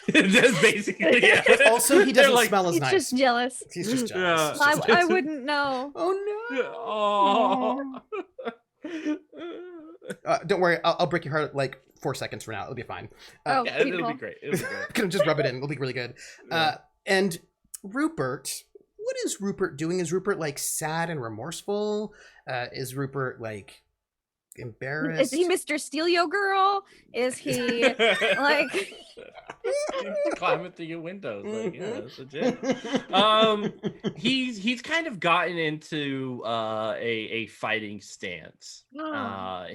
That's basically yeah. Also, he They're doesn't like, smell as He's nice. just jealous. He's just jealous. Yeah. I wouldn't know. Oh no. Oh. Don't worry. I'll break your heart like 4 seconds from now. It'll be fine. Oh, Yeah, it'll people. be great. It'll be great. Gonna just rub it in. It'll be really good. Yeah. And Rupert, what is Rupert doing? Is Rupert like sad and remorseful? Is Rupert like embarrassed? Is he Mr. Steelio Girl? Is he like climbing through your windows? Like, yeah, that's legit. He's kind of gotten into a fighting stance.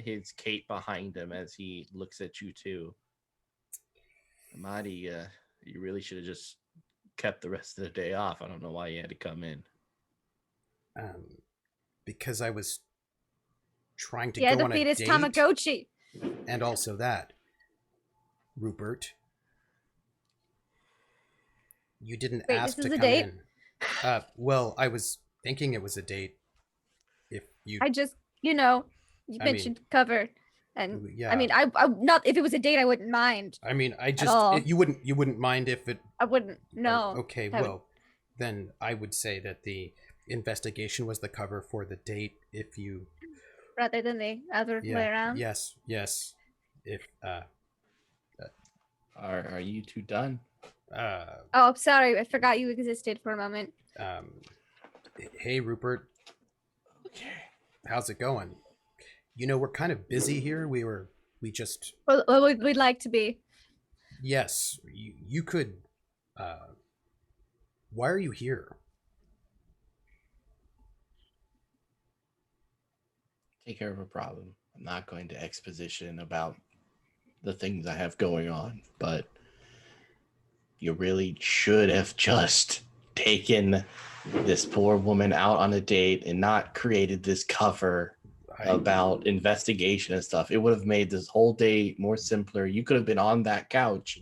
His cape behind him as he looks at you too. Amadi, you really should have just kept the rest of the day off. I don't know why you had to come in. Because I was trying to yeah, go on defeat a his date, Tamagotchi? and also that, Rupert, you didn't Wait, ask this to is a come date? in. Well, I was thinking it was a date. If you, I just, you I mentioned cover, and yeah. I mean, I not if it was a date, I wouldn't mind. I mean, I just all. you wouldn't mind if it. I wouldn't. No. Okay, that would- well, then I would say that the investigation was the cover for the date. If you, Rather than the other way around. yes. If Are you two done? Oh, sorry, I forgot you existed for a moment. Hey Rupert, Okay. how's it going? You know, we're kind of busy here. We just, Well, we'd like to be. yes, you could, why are you here? Take care of a problem. I'm not going to exposition about the things I have going on, but you really should have just taken this poor woman out on a date and not created this cover about investigation and stuff. It would have made this whole day more simpler. You could have been on that couch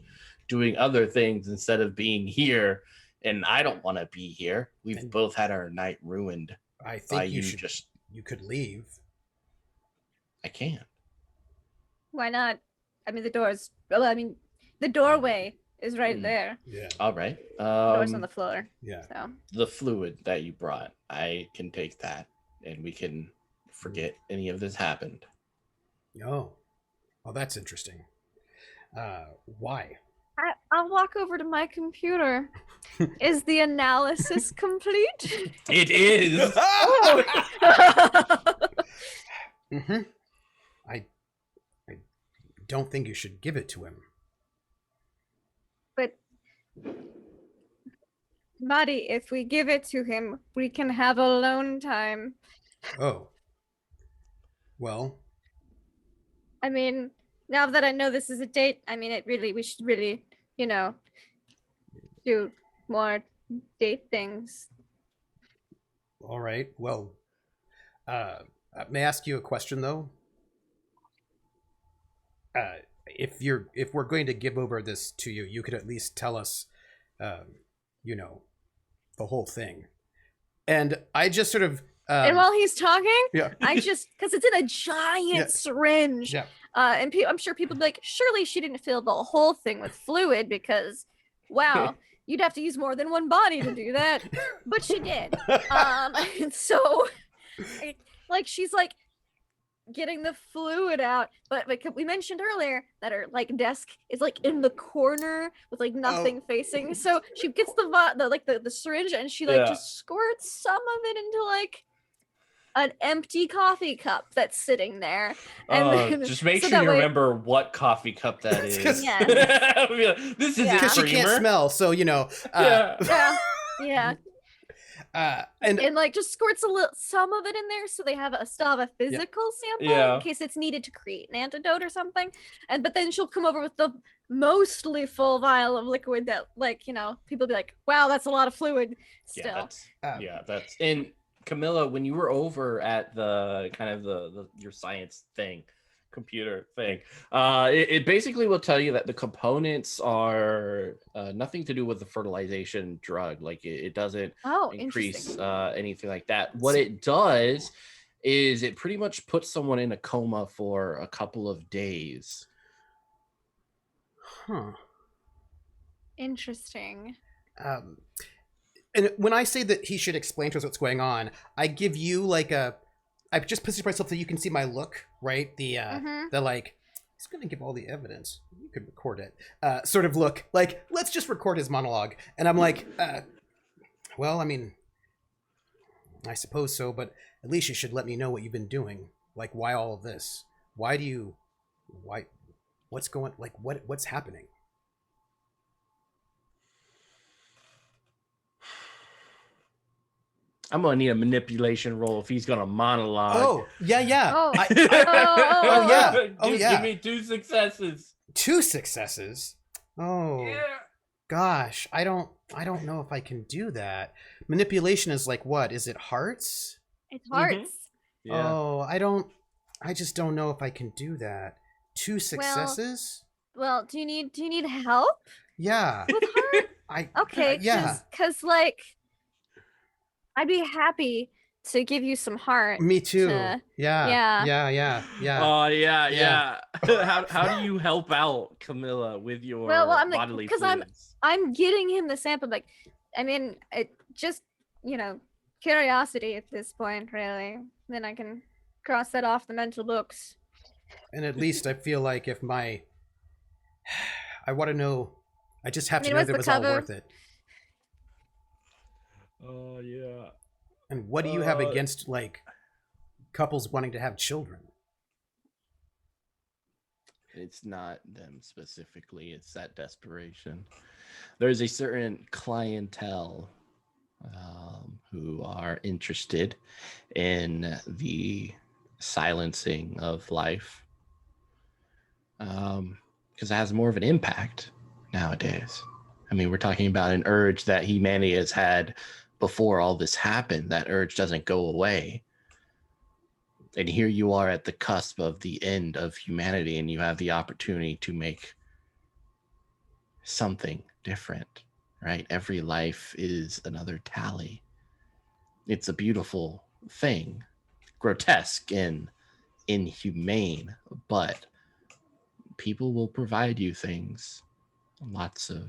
doing other things instead of being here. And I don't want to be here. We've both had our night ruined. I by think you you should just. you could leave. I can't. Why not? I mean, the doorway is right there. Yeah. All right. Door's on the floor. Yeah. So The fluid that you brought, I can take that, and we can forget any of this happened. Oh, well, that's interesting. Why? I'll walk over to my computer. Is the analysis complete? It is. Mm-hmm. I don't think you should give it to him. But Amadi, if we give it to him, we can have alone time. Oh. Well, I mean, now that I know this is a date, I mean, we should really, you know, do more date things. all right. Well, may I ask you a question though? If we're going to give over this to you, you could at least tell us, you know, the whole thing. And I just sort of And while he's talking, yeah. I just, because it's in a giant Yeah. syringe, Yeah. and I'm sure people be like, surely she didn't fill the whole thing with fluid because, wow, you'd have to use more than one body to do that. But she did. And so, like, she's like getting the fluid out, but like we mentioned earlier that her like desk is like in the corner with like nothing facing. So she gets the syringe and she like just squirts some of it into like an empty coffee cup that's sitting there. And then, just make so sure that you way- remember what coffee cup that It's is. 'cause- This is Yeah. it, because she can't Dreamer. smell, so you know. yeah. And like just squirts some of it in there so they still have a physical sample Yeah. in case it's needed to create an antidote or something. But then she'll come over with the mostly full vial of liquid that, like, you know, people be like, wow, that's a lot of fluid still. That's and Camilla, when you were over at the kind of the your science thing, computer thing, it basically will tell you that the components are nothing to do with the fertilization drug. Like it doesn't increase anything like that. What it does is it pretty much puts someone in a coma for a couple of days. huh. Interesting. And when I say that he should explain to us what's going on, I give you like I just position myself so you can see my look, right? The like, he's gonna give all the evidence. You could record it. Sort of look like, let's just record his monologue. And I'm like, well, I mean, I suppose so, but at least you should let me know what you've been doing. Like, why all of this? What's what's happening? I'm gonna need a manipulation roll if he's gonna monologue. Oh, yeah. Oh. Give me 2 successes. 2 successes? Oh. Yeah. Gosh, I don't know if I can do that. Manipulation is like what? Is it hearts? It's hearts. Yeah. Oh, I just don't know if I can do that. 2 successes? Well, do you need help Yeah. with heart? Okay, yeah. cause like I'd be happy to give you some heart. Me too. Yeah. Oh yeah. How do you help out Camilla with your I'm like, bodily because fluids? I'm getting him the sample. Like, I mean, it just, you know, curiosity at this point, really. Then I can cross that off the mental books. And at least I feel like if I want to know, I just have to know that it was all worth it. Oh yeah. And what do you have against like couples wanting to have children? It's not them specifically, it's that desperation. There's a certain clientele who are interested in the silencing of life because it has more of an impact nowadays. I mean, we're talking about an urge that humanity has had before all this happened. That urge doesn't go away. And here you are at the cusp of the end of humanity, and you have the opportunity to make something different, right? Every life is another tally. It's a beautiful thing, grotesque and inhumane, but people will provide you things, lots of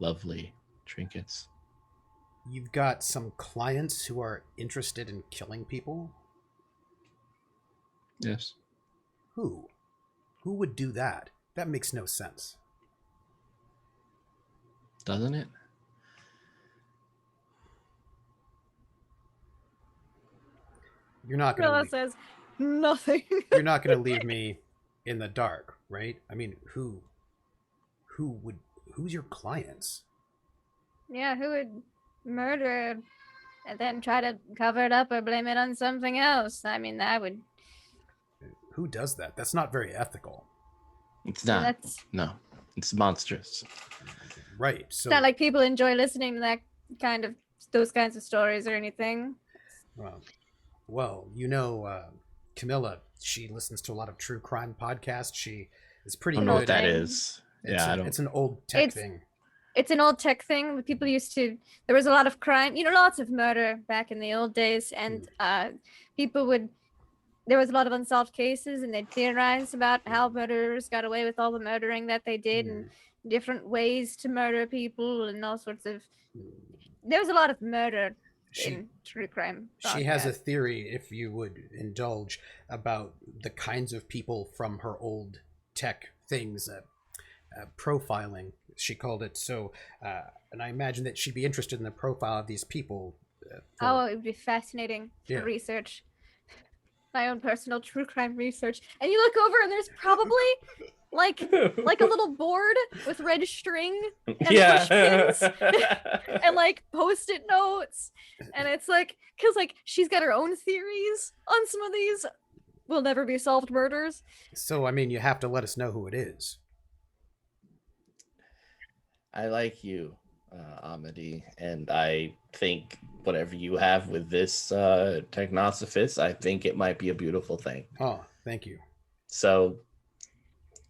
lovely trinkets. You've got some clients who are interested in killing people? Yes. Who? Who would do that? That makes no sense. Doesn't it? You're not Camilla gonna says nothing. you're not gonna leave me in the dark, right? I mean, who's your clients? Yeah, who would murdered and then try to cover it up or blame it on something else. I mean, that would. Who does that? That's not very ethical. It's not. That's No, it's monstrous. Right. So it's not like people enjoy listening to those kinds of stories or anything. well, Camilla, she listens to a lot of true crime podcasts. She is pretty I don't know what good. that thing. is. Yeah, I don't. It's an old tech thing. It's an old tech thing. People used to. There was a lot of crime, lots of murder back in the old days, and people would. There was a lot of unsolved cases, and they'd theorize about how murderers got away with all the murdering that they did, and different ways to murder people, and all sorts of. There was a lot of murder in true crime. She has a theory, if you would indulge, about the kinds of people from her old tech things, profiling, she called it. So, and I imagine that she'd be interested in the profile of these people. It would be fascinating to research. My own personal true crime research. And you look over and there's probably like a little board with red string and push pins and like post-it notes. And it's like, because like she's got her own theories on some of these will never be solved murders. So, I mean, you have to let us know who it is. I like you, Amadi, and I think whatever you have with this Technosphere, I think it might be a beautiful thing. Oh, thank you. So,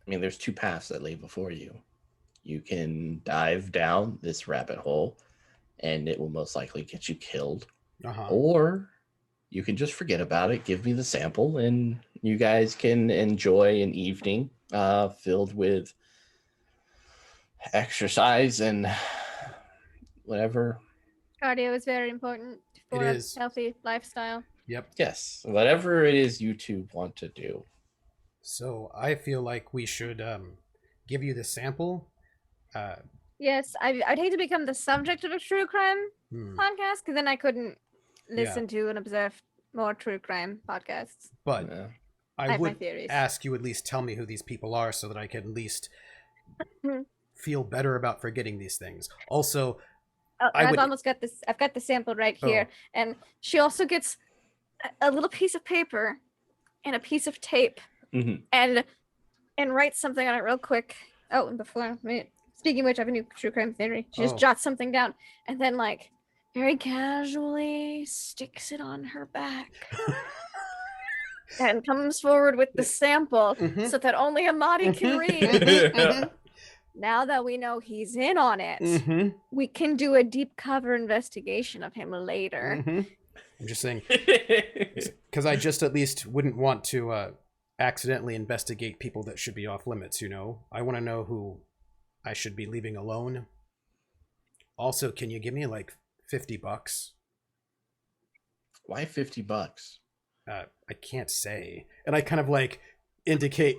I mean, there's two paths that lay before you. You can dive down this rabbit hole, and it will most likely get you killed. Or you can just forget about it, give me the sample, and you guys can enjoy an evening filled with exercise and whatever. Cardio is very important for a healthy lifestyle. Yep. Yes, whatever it is you two want to do. So I feel like we should give you the sample. Yes, I'd hate to become the subject of a true crime podcast, because then I couldn't listen to and observe more true crime podcasts. But I would theories. ask you at least tell me who these people are so that I can at least feel better about forgetting these things. Also, I've almost got this. I've got the sample right here, and she also gets a little piece of paper and a piece of tape, and writes something on it real quick. Oh, and before speaking of which, I have a new true crime theory. She just jots something down, and then like very casually sticks it on her back. And comes forward with the sample so that only Amadi can read. Now that we know he's in on it, we can do a deep cover investigation of him later. I'm just saying, because I just at least wouldn't want to accidentally investigate people that should be off limits, I want to know who I should be leaving alone. Also, can you give me like $50? Why $50? I can't say. And I kind of like indicate.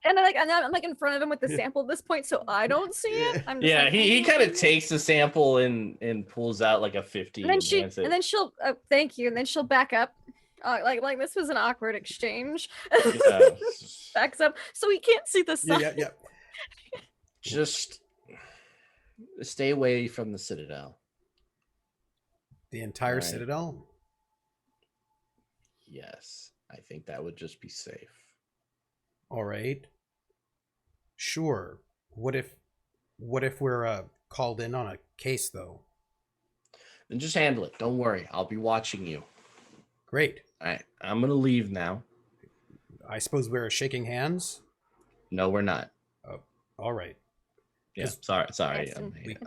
And I'm like in front of him with the sample at this point, so I don't see it. I'm just like, he kind of takes the sample and pulls out like a 50. And then she'll thank you, and then she'll back up. Like this was an awkward exchange. Backs up, so we can't see the sign. Yeah. Just stay away from the Citadel. The entire Citadel? Yes, I think that would just be safe. All right. Sure. What if we're called in on a case though? Then just handle it. Don't worry. I'll be watching you. Great. All right. I'm going to leave now. I suppose we're shaking hands? No, we're not. Oh, all right. Yeah, sorry. If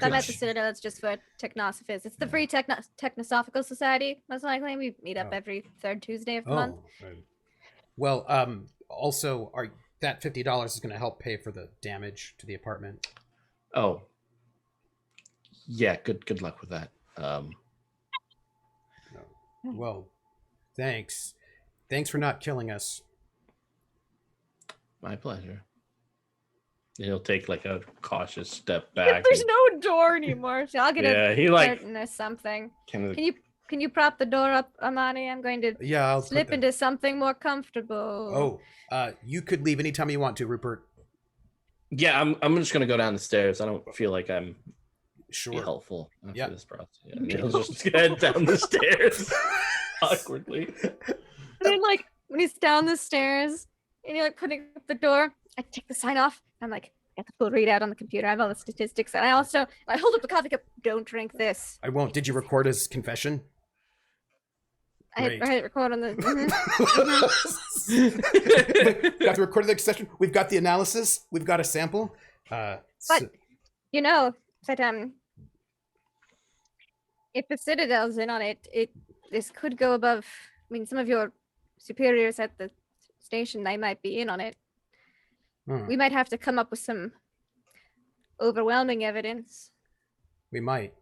I'm at the Citadel, it's just for Technosphere. It's the free Technosophical Society, most likely. We meet up every third Tuesday of the month. Right. Well, also, that $50 is going to help pay for the damage to the apartment. Oh, yeah. Good luck with that. Well, thanks. Thanks for not killing us. My pleasure. He'll take like a cautious step back. There's no door anymore, so I'll get a curtain or something. Can you prop the door up, Amadi? I'm going to I'll slip into something more comfortable. You could leave anytime you want to, Rupert. Yeah, I'm just gonna go down the stairs. I don't feel like I'm Sure. helpful after Yep. this process. Yeah, he'll just head down the stairs awkwardly. And then, like, when he's down the stairs and you're like putting up the door, I take the sign off. I'm like, I got the full readout on the computer. I have all the statistics. And I hold up the coffee cup. Don't drink this. I won't. Did you record his confession? I Great. hit record on the. Got the recorded session. We've got the analysis. We've got a sample. But you know that if the Citadel's in on it, this could go above. I mean, some of your superiors at the station, they might be in on it. We might have to come up with some overwhelming evidence. We might.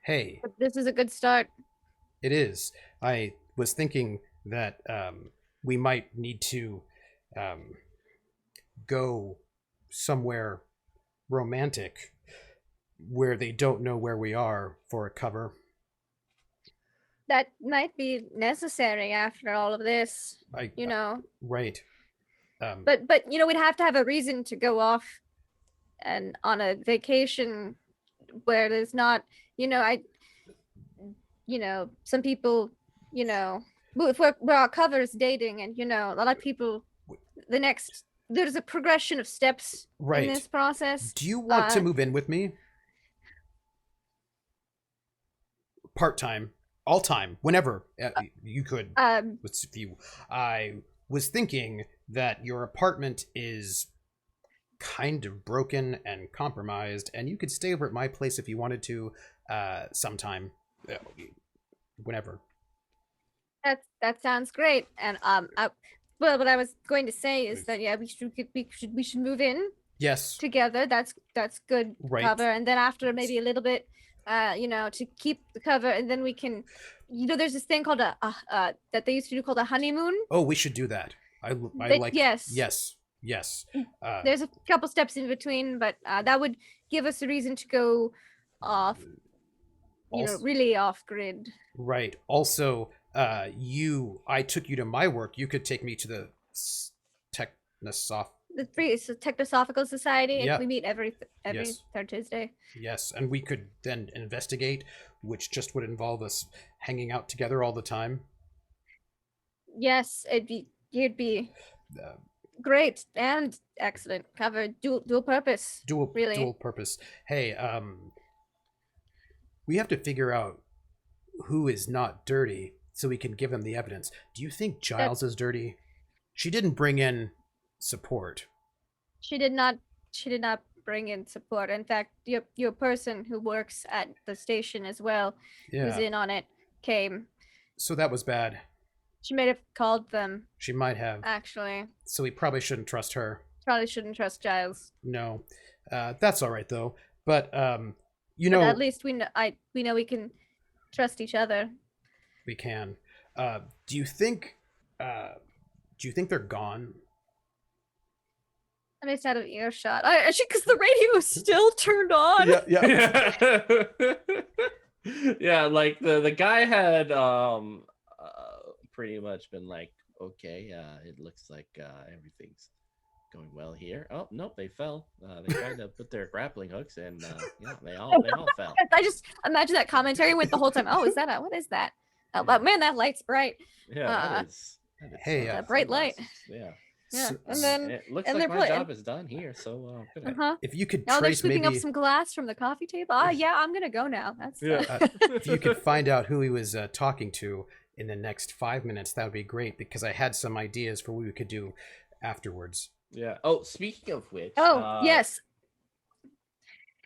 Hey. But this is a good start. It is. I was thinking that we might need to go somewhere romantic where they don't know where we are for a cover. That might be necessary after all of this, you know. Right. But you know, we'd have to have a reason to go off and on a vacation where there's not, you know, some people, you know, if we're our covers dating, and you know, a lot of people, there's a progression of steps in this process. Do you want to move in with me? Part-time, all-time, whenever you could. With you, I was thinking that your apartment is kind of broken and compromised, and you could stay over at my place if you wanted to, sometime, whenever. That sounds great. And well, what I was going to say is that we should move in. Yes. Together. That's good cover, and then after maybe a little bit, you know, to keep the cover, and then we can, you know, there's this thing called that they used to do called a honeymoon. Oh, we should do that. I like. Yes. There's a couple steps in between, but that would give us a reason to go off, you know, really off grid. Right. Also, I took you to my work. You could take me to the Technosophical Society. Yeah. We meet every third Tuesday. Yes, and we could then investigate, which just would involve us hanging out together all the time. Yes, you'd be great and excellent cover, dual purpose. Dual purpose. Hey, we have to figure out who is not dirty so we can give him the evidence. Do you think Giles is dirty? She didn't bring in support. She did not bring in support. In fact, your person who works at the station as well, who's in on it, came. So that was bad. She may have called them. She might have. Actually. So we probably shouldn't trust her. Probably shouldn't trust Giles. No. That's all right though. But you know, at least we know we can trust each other. We can. Do you think they're gone? I'm just out of earshot. Actually, because the radio is still turned on. Yeah. Yeah, like the guy had pretty much been like, okay, it looks like everything's going well here. Oh nope, they fell. They tried to put their grappling hooks, and yeah, they all fell. I just imagine that commentary went the whole time. Oh, is that what is that? Oh, but man, that light's bright. Yeah, that is hey, a bright light. Yeah. Yeah, and then it looks like my job is done here. So if you could now they're trace sweeping maybe up some glass from the coffee table. Yeah, I'm gonna go now. That's if you could find out who he was talking to in the next 5 minutes, that would be great, because I had some ideas for what we could do afterwards. Yeah. Oh, speaking of which. Oh, yes.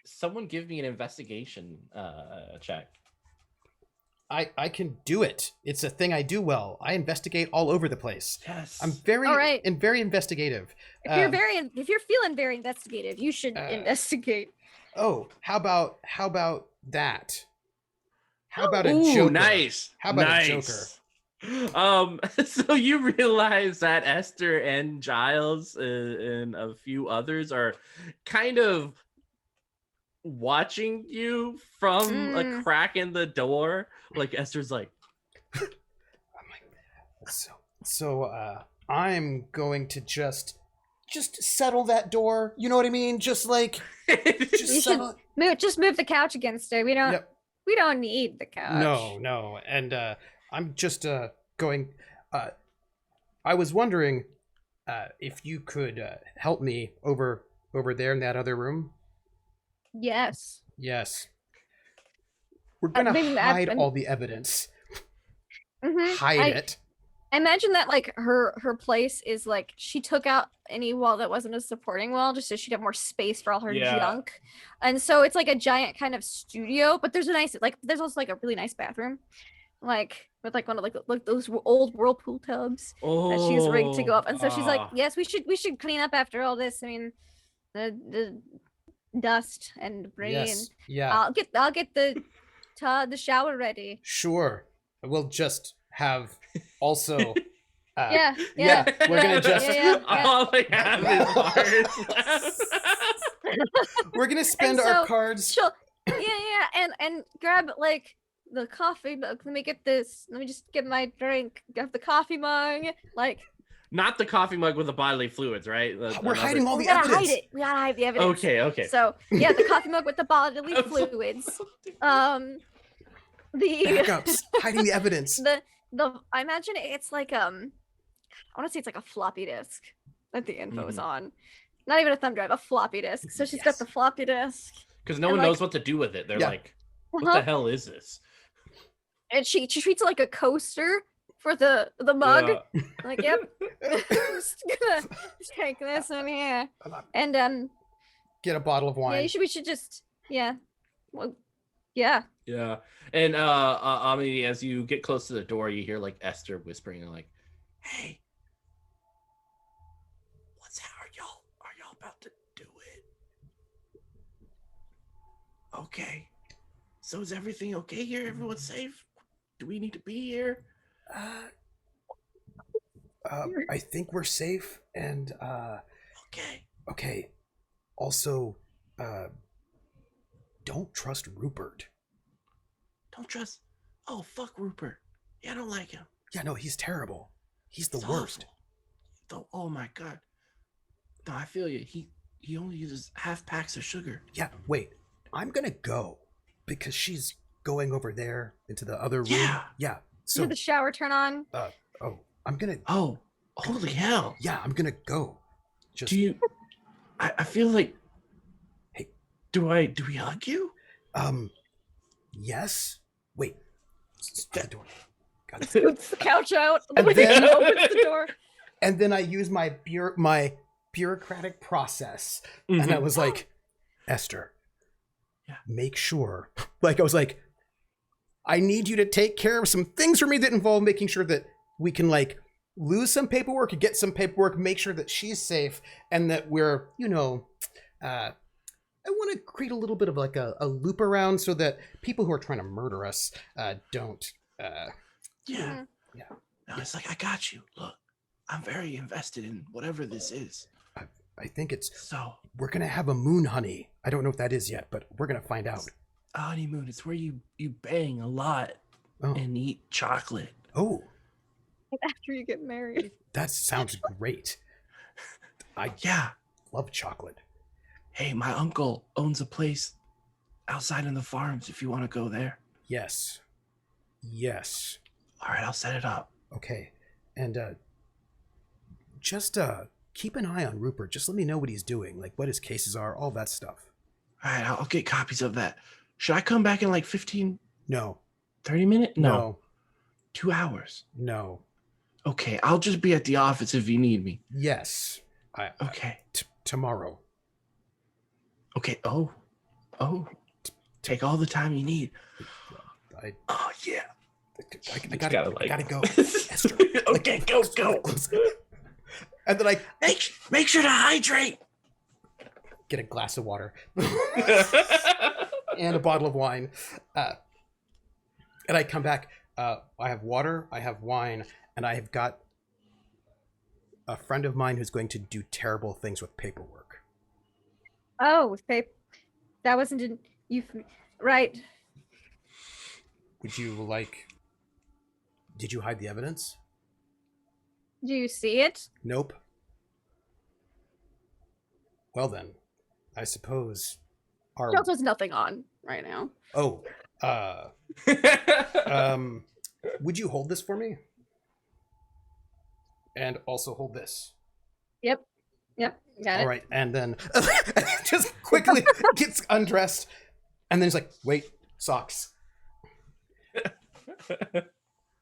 Someone give me an investigation check. I can do it. It's a thing I do well. I investigate all over the place. Yes. I'm very investigative. If you're feeling very investigative, you should investigate. Oh, how about that? How about a Ooh, Joker? Nice. How about nice. a Joker? So you realize that Esther and Giles and a few others are kind of watching you from a crack in the door. Like Esther's like, so I'm going to just just settle that door. You know what I mean? Just like, just You should settle. move the couch against her. We don't Yep. we don't need the couch. No. And I'm just going. I was wondering if you could help me over there in that other room. Yes. Yes. We're gonna hide all the evidence. Hide it. I imagine that like her place is like she took out any wall that wasn't a supporting wall just so she'd have more space for all her junk. And so it's like a giant kind of studio, but there's there's also like a really nice bathroom. Like with like one of like those old whirlpool tubs that she's rigged to go up. And so she's like, yes, we should clean up after all this. I mean, the dust and debris. Yes. And Yeah. I'll get the shower ready. Sure. We'll just have also. Yeah. We're gonna just. All I have is cards left. We're gonna spend our cards. And grab like the coffee mug. Let me just get my drink. Grab the coffee mug. Like not the coffee mug with the bodily fluids, right? We're hiding all the evidence. We gotta hide the evidence. Okay. So yeah, the coffee mug with the bodily fluids. The backups, hiding the evidence. I imagine it's like I want to say it's like a floppy disk that the info is on. Not even a thumb drive, a floppy disk. So she's got the floppy disk. Because no one knows what to do with it. They're like, what the hell is this? And she treats it like a coaster for the mug. Like, yep. Just gonna take this in here. And get a bottle of wine. Yeah, we should just well, yeah. Yeah. And Amadi, as you get close to the door, you hear like Esther whispering like, hey, are y'all about to do it? Okay. So is everything okay here? Everyone's safe? Do we need to be here? I think we're safe and okay. Also, don't trust Rupert. Don't trust. Oh, fuck Rupert. Yeah, I don't like him. Yeah, no, he's terrible. He's the worst. Oh my god. No, I feel you. He only uses half packs of sugar. Yeah, wait. I'm gonna go because she's going over there into the other room. Yeah. So did the shower turn on? I'm gonna. Oh, holy hell. Yeah, I'm gonna go. Just. Do you? I feel like. Hey. Do we hug you? Yes. Wait. Shut the door. Scoots the couch out. And then opens the door. And then I use my bureaucratic process, and I was like, Esther, make sure. Like I was like, I need you to take care of some things for me that involve making sure that we can like lose some paperwork and get some paperwork, make sure that she's safe, and that we're, I want to create a little bit of like a loop around so that people who are trying to murder us don't. No, it's like, I got you. Look, I'm very invested in whatever this is. I think it's. So we're gonna have a moon honey. I don't know what that is yet, but we're gonna find out. A honeymoon. It's where you bang a lot and eat chocolate. Oh. After you get married. That sounds great. I love chocolate. Hey, my uncle owns a place outside in the farms if you want to go there. Yes. All right, I'll set it up. Okay. And just keep an eye on Rupert. Just let me know what he's doing, like what his cases are, all that stuff. All right, I'll get copies of that. Should I come back in like 15? No. 30 minutes? No. 2 hours? No. Okay, I'll just be at the office if you need me. Yes. Okay. Tomorrow. Okay. Oh. Take all the time you need. I gotta go. Esther, okay, go. And then I make sure to hydrate. Get a glass of water and a bottle of wine, and I come back. I have water, I have wine, and I have got a friend of mine who's going to do terrible things with paperwork. Oh, with paper. That wasn't in you, right? Would you like? Did you hide the evidence? Do you see it? Nope. Well then, I suppose our Shelter's nothing on right now. would you hold this for me? And also hold this. Yep, got it. All right, and then just quickly gets undressed, and then he's like, "Wait, socks."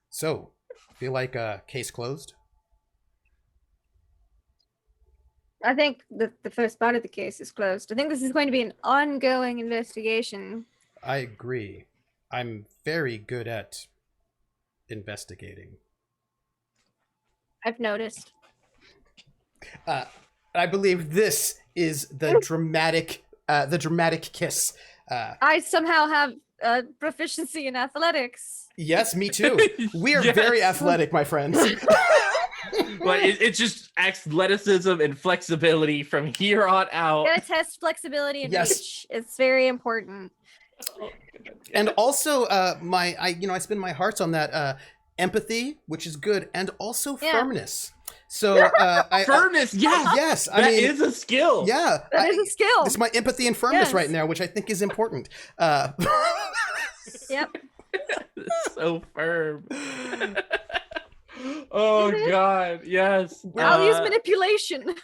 So, feel like case closed? I think the first part of the case is closed. I think this is going to be an ongoing investigation. I agree. I'm very good at investigating. I've noticed. I believe this is the dramatic kiss. I somehow have proficiency in athletics. Yes, me too. We are Yes. very athletic, my friends. But it's just athleticism and flexibility from here on out. Gotta test flexibility and Yes. reach. It's very important. And also, I spend my hearts on that empathy, which is good, and also Yeah. firmness. So, Firmness, yes, yes, that is a skill. yeah, That is a skill. it's my empathy and firmness Yes. right now, which I think is important. Yep. So firm. Oh God, yes. I'll use manipulation.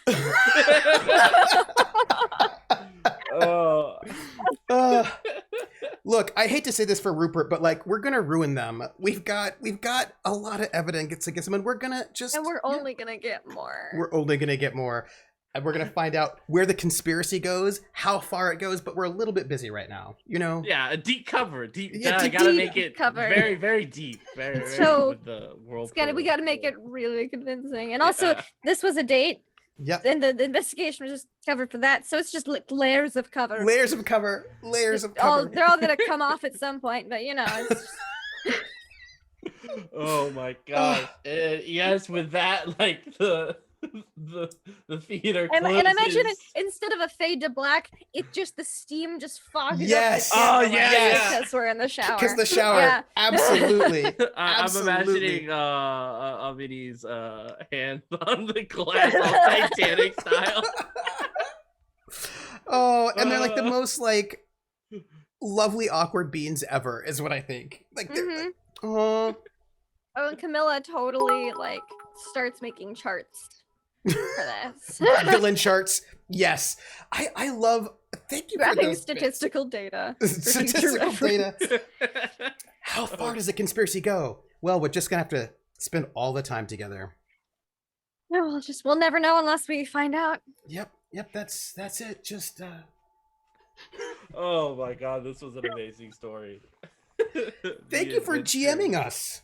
Oh. Look, I hate to say this for Rupert, but like we're gonna ruin them. We've got a lot of evidence against them, and we're gonna just And we're only gonna get more. we're only gonna get more, and we're gonna find out where the conspiracy goes, how far it goes. But we're a little bit busy right now, you know. Yeah, a deep cover. Yeah, Gotta deep make it cover. very, very deep. Very, So, with the world. We gotta make it really convincing. And also, this was a date, Yep. and the investigation was just covered for that. So it's just like layers of cover. Layers of cover. Layers of cover. They're all gonna come off at some point, but you know, it's Oh my gosh. Yes, with that, like the theater and imagine it, closes. instead of a fade to black, the steam just fogs Yes. up. Oh, yeah. Because we're in the shower. Because the shower. Yeah. Absolutely. I'm Absolutely. imagining Amadi's hands on the glass, all Titanic style. Oh, and they're like the most like lovely awkward beans ever, is what I think. Like, they're Mhm. like, oh. Oh, and Camilla totally like starts making charts for this. Villain charts. Yes. I love. Thank you for Grabbing those bits. statistical data. for future Statistical reference. data. How far does a conspiracy go? Well, we're just gonna have to spend all the time together. No, we'll never know unless we find out. Yep. That's it. Just Oh my god, this was an amazing story. thank you for GMing us.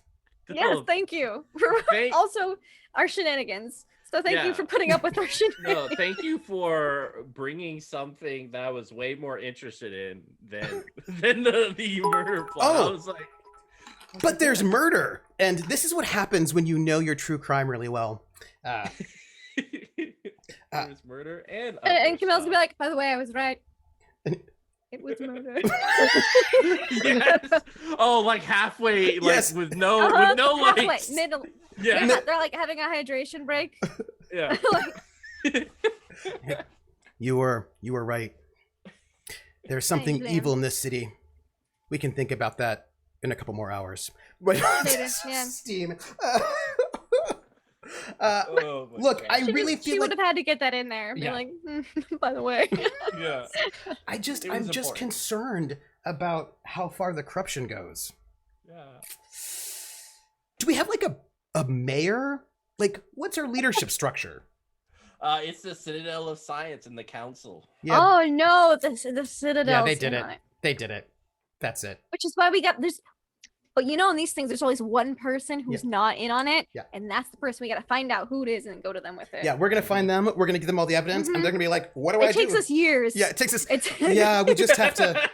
Yes, thank you for Thank- also our shenanigans. So thank Yeah. you for putting up with our shenanigans. No, thank you for bringing something that I was way more interested in than the murder plot. Oh. I was like, But there's murder, and this is what happens when you know your true crime really well. there's murder and And Camilla's gonna be other like, by the way, I was right. It was murder. stuff. Yes. Oh, like halfway, like Yes. with no Halfway, lights. middle. Yeah, Yeah, they're like having a hydration break. yeah. Like, You were right. There's something Thanks, evil in this city. We can think about that in a couple more hours. But Maybe, yeah. Steam. Oh my Look, God. I really she feel would like have had to get that in there. Be Yeah. like, by the way. Yeah. It I'm was just important. concerned about how far the corruption goes. Yeah. Do we have like a mayor? Like, what's our leadership structure? It's the Citadel of Science and the Council. Yeah, Oh no, the Citadel. they did it. They did it. That's it. Which is why we got this. But you know, in these things, there's always one person who's not in on it. Yeah. And that's the person we got to find out who it is and go to them with it. Yeah, we're gonna find them. We're gonna give them all the evidence, and they're gonna be like, "What do I It do?" takes us years. Yeah, it takes us. It's Yeah, we just have to.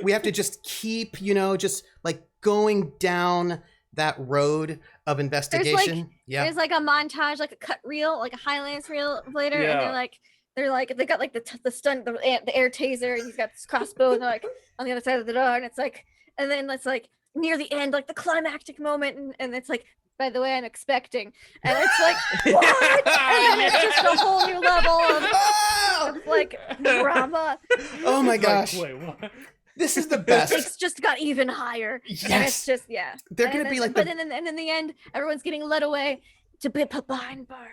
We have to just keep, just like going down that road of investigation. Yeah. There's like a montage, like a cut reel, like a Highlands reel later, and Yeah. they got like the stun, the air taser, and he's got this crossbow, and they're like on the other side of the door, and it's like, and then it's like near the end, like the climactic moment, and it's like, by the way, I'm expecting, and it's like, what? And then it's just a whole new level of no! It's like drama. Oh my Like, gosh. wait, what? This is the The best. stakes just got even higher. And it's Yes. just yeah. They're And gonna then- be like but the then and in the end, everyone's getting led away to be put behind bars.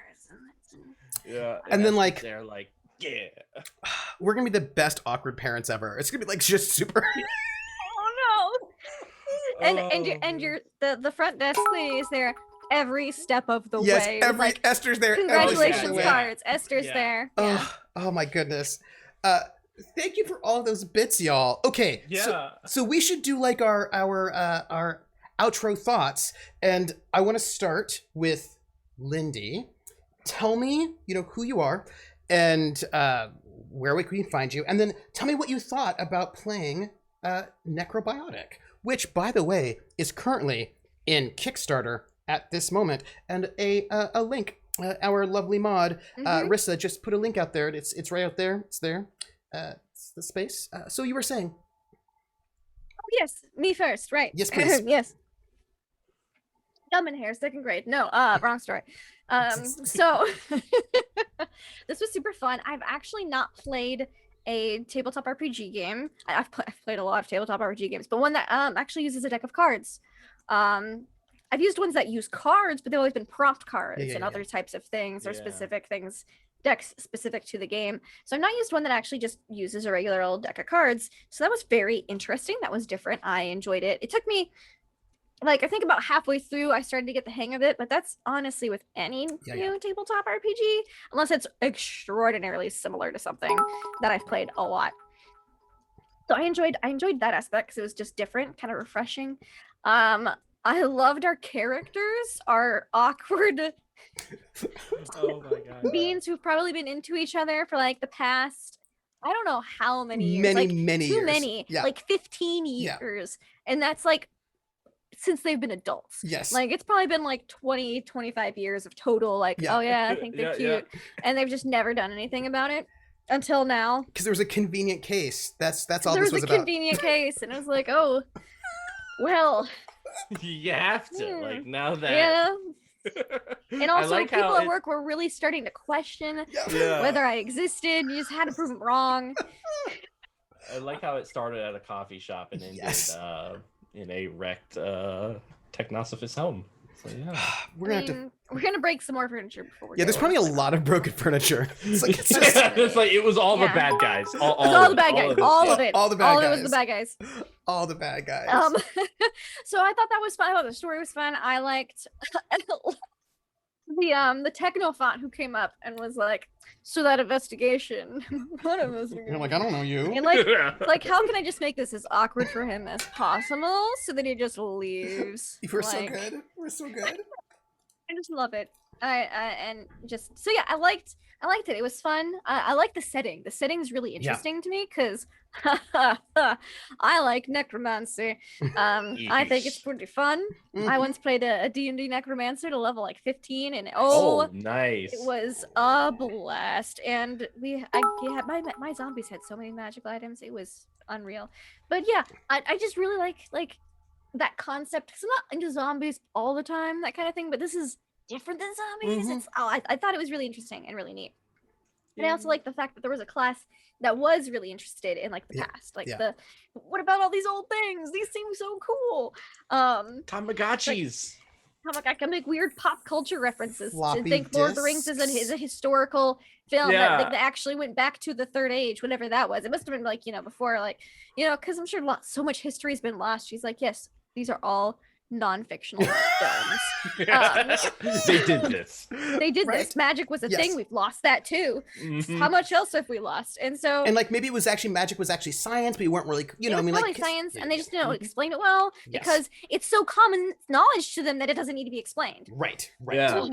Yeah. And then, Estes like- they're like, yeah. we're gonna be the best awkward parents ever. It's gonna be like just super. Oh no! And Oh, your the front desk lady is there every step of the Yes, way. with, every like, Esther's there. every step of the congratulations way. cards. Esther's Yeah. there. Oh my goodness. Thank you for all those bits, y'all. Okay. Yeah. So we should do like our outro thoughts, and I want to start with Lindy. Tell me, who you are, and where we can find you, and then tell me what you thought about playing Necrobiotic, which, by the way, is currently in Kickstarter at this moment, and a link. Our lovely mod, Mhm. Rissa, just put a link out there. It's right out there. It's there. It's the space. So you were saying? Oh, yes, me first, right? Yes, please. Yes. Dumb in hair, second grade. No, wrong story. So this was super fun. I've actually not played a tabletop RPG game. I've played a lot of tabletop RPG games, but one that actually uses a deck of cards. I've used ones that use cards, but they've always been prompt cards Yeah, and other types of things or Yeah. specific things, decks specific to the game. So I've not used one that actually just uses a regular old deck of cards. So that was very interesting. That was different. I enjoyed it. It took me I think about halfway through I started to get the hang of it, but that's honestly with any new tabletop RPG, unless it's extraordinarily similar to something that I've played a lot. So I enjoyed that aspect because it was just different, kind of refreshing. I loved our characters, our awkward Oh my god. beings who've probably been into each other for like the past, I don't know how many years. Many Too years. many. Yeah. Like 15 Yeah. years. And that's like since they've been adults. Yes. Like it's probably been like 20, 25 years of total like, Yeah. oh yeah, I think they're Yeah, cute. And they've just never done anything about it until now. Because there was a convenient case. That's all There this was was a about. convenient case, and it was like, oh, well, You have to, like, now that. yeah. And I also, like people how at it- work were really starting to question Yeah. whether I existed. You just had to prove them wrong. I like how it started at a coffee shop and ended Yes. in a wrecked Technosphere home. So yeah. We're gonna have to. We're gonna break some more furniture before we Yeah, go there's probably a on. lot of broken furniture. It's like it's just It's like it was all the Yeah. bad guys. All, It was all the bad of guys. it, All yeah. of it. All the bad All of it was guys. the bad guys. all the bad guys. So I thought that was fun. I thought the story was fun. I liked the technophant who came up and was like, so that investigation. What investigation? You're like, I don't know you. And like how can I just make this as awkward for him as possible so that he just leaves? We're so Like, good. We're so good. I just love it. And just so yeah, I liked it. It was fun. I like the setting. The setting's really interesting to me because I like necromancy. I think it's pretty fun. I once played a D&D necromancer to level like 15, and Oh, nice. it was a blast. And my zombies had so many magical items. It was unreal. But yeah, I just really like that concept. 'Cause I'm not into zombies all the time, that kind of thing. But this is different than zombies. Mhm. It's I thought it was really interesting and really neat. And I also like the fact that there was a class that was really interested in like the Yeah, past, like yeah. what about all these old things? These seem so cool. Tamagotchis. I can make weird pop culture references Floppy to think Lord of the Rings is disks. a historical film Yeah. that actually went back to the Third Age, whatever that was. It must have been like before, like because I'm sure so much history has been lost. She's like, yes, these are all non-fictional films. They did this. They did Right? this. Magic was a Yes. thing. We've lost that too. Mhm. How much else have we lost? And so And like maybe it was actually magic was actually science, but you weren't really, it was probably like science, yeah, and they just didn't Mhm. explain it well Yes. because it's so common knowledge to them that it doesn't need to be explained. Right. Yeah.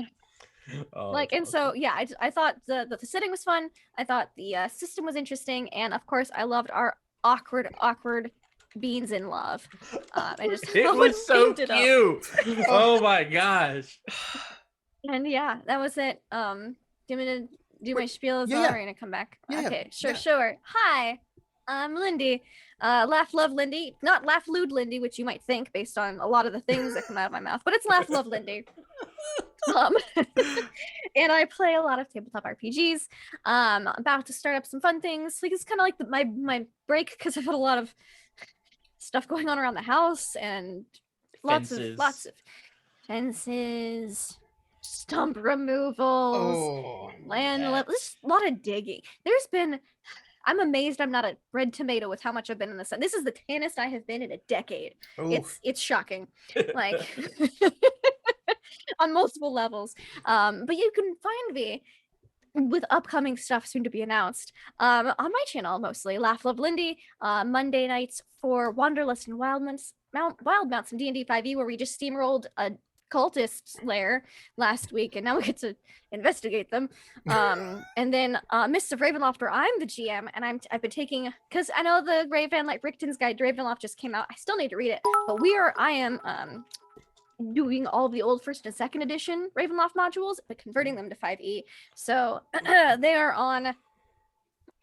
Oh, Like, and that's so yeah, I thought the setting was fun. I thought the system was interesting, and of course, I loved our awkward beings in love. I just it was so painted up. cute. Oh my gosh. And yeah, that was it. Do you want me to do my spiel as yeah, well? yeah. Or are you gonna come back? Yeah, Okay, sure, yeah. sure. Hi, I'm Lindy. Laugh, love, Lindy. Not laugh, lewd, Lindy, which you might think based on a lot of the things that come out of my mouth, but it's laugh, love, Lindy. and I play a lot of tabletop RPGs. About to start up some fun things. Like it's kind of like my break because I've had a lot of stuff going on around the house and lots of fences, stump removals, Oh, just a lot of digging. I'm amazed I'm not a red tomato with how much I've been in the sun. This is the tannest I have been in a decade. It's shocking. Like on multiple levels. But you can find me with upcoming stuff soon to be announced on my channel, mostly Laugh Love Lindy, Monday nights for Wanderlust and Wild Mounts and D&D 5e, where we just steamrolled a cultist lair last week, and now we get to investigate them. And then Mists of Ravenloft, where I'm the GM, and I've been taking, because I know the Raven, like Richton's Guide to Ravenloft just came out. I still need to read it, but I am doing all of the old first and second edition Ravenloft modules, but converting them to 5e. So they're going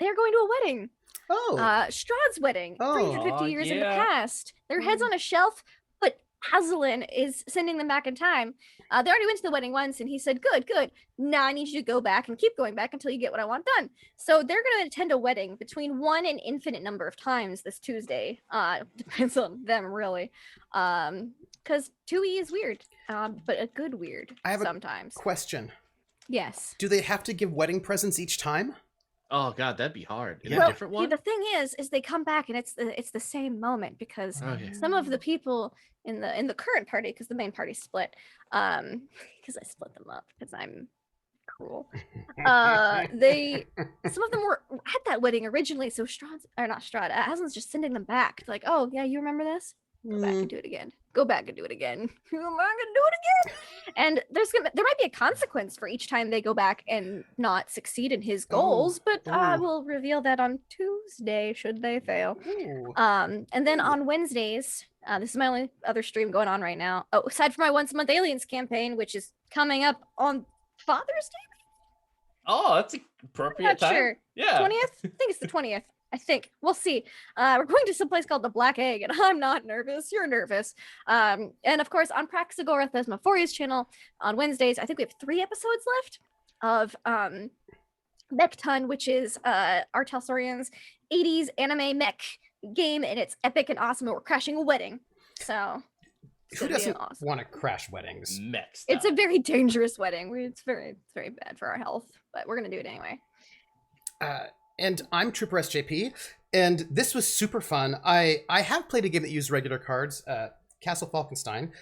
to a wedding. Strahd's wedding, 350 years in the past. Their heads on a shelf, but Aslan is sending them back in time. They already went to the wedding once, and he said, good. Now I need you to go back and keep going back until you get what I want done. So they're going to attend a wedding between one and infinite number of times this Tuesday. Depends on them, really. Because 2e is weird, but a good weird sometimes. Question. Yes. Do they have to give wedding presents each time? Oh God, that'd be hard. In Yeah. a different one? The thing is they come back and it's the same moment, because some of the people in the current party, because the main party split, because I split them up because I'm cruel. Some of them were at that wedding originally, so Aslan's just sending them back. Like, oh yeah, you remember this? Go back and do it again. Go back and do it again. Go back and do it again. And there might be a consequence for each time they go back and not succeed in his goals, but I will reveal that on Tuesday should they fail. And then on Wednesdays, this is my only other stream going on right now. Oh, aside from my once a month Aliens campaign, which is coming up on Father's Day. Oh, that's an appropriate time. Sure. Yeah. 20th? I think it's the 20th. I think. We'll see. We're going to some place called the Black Egg, and I'm not nervous. You're nervous. And of course, on Praxagorath, that's Mephoриa's channel, on Wednesdays, I think we have 3 episodes left of Mechton, which is Artel Sorian's 80s anime mech game, and it's epic and awesome, and we're crashing a wedding. So who doesn't want to crash weddings? Mech stuff. It's a very dangerous wedding. It's very bad for our health, but we're gonna do it anyway. And I'm Trooper SJP, and this was super fun. I have played a game that used regular cards, Castle Falkenstein,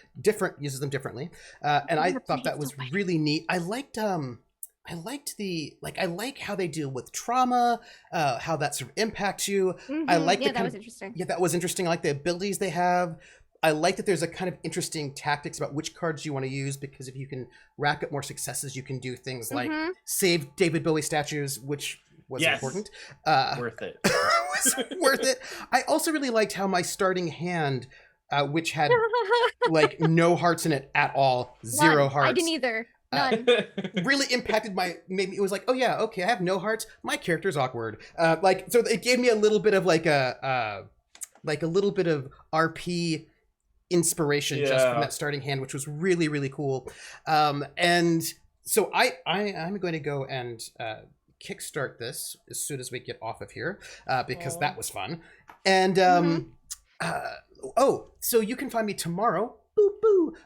uses them differently, and I thought that was really neat. I like how they deal with trauma, how that sort of impacts you. I like that was interesting. Yeah, that was interesting. I like the abilities they have. I like that there's a kind of interesting tactics about which cards you want to use, because if you can rack up more successes, you can do things like save David Bowie statues, which was important. Worth it. Was worth it. I also really liked how my starting hand, which had like no hearts in it at all, 0 hearts. I didn't either. None. Really impacted maybe it was like, oh yeah, okay, I have no hearts. My character's awkward. So it gave me a little bit of like a little bit of RP inspiration just from that starting hand, which was really, really cool. And so I'm going to go and kickstart this as soon as we get off of here, because that was fun. And so you can find me tomorrow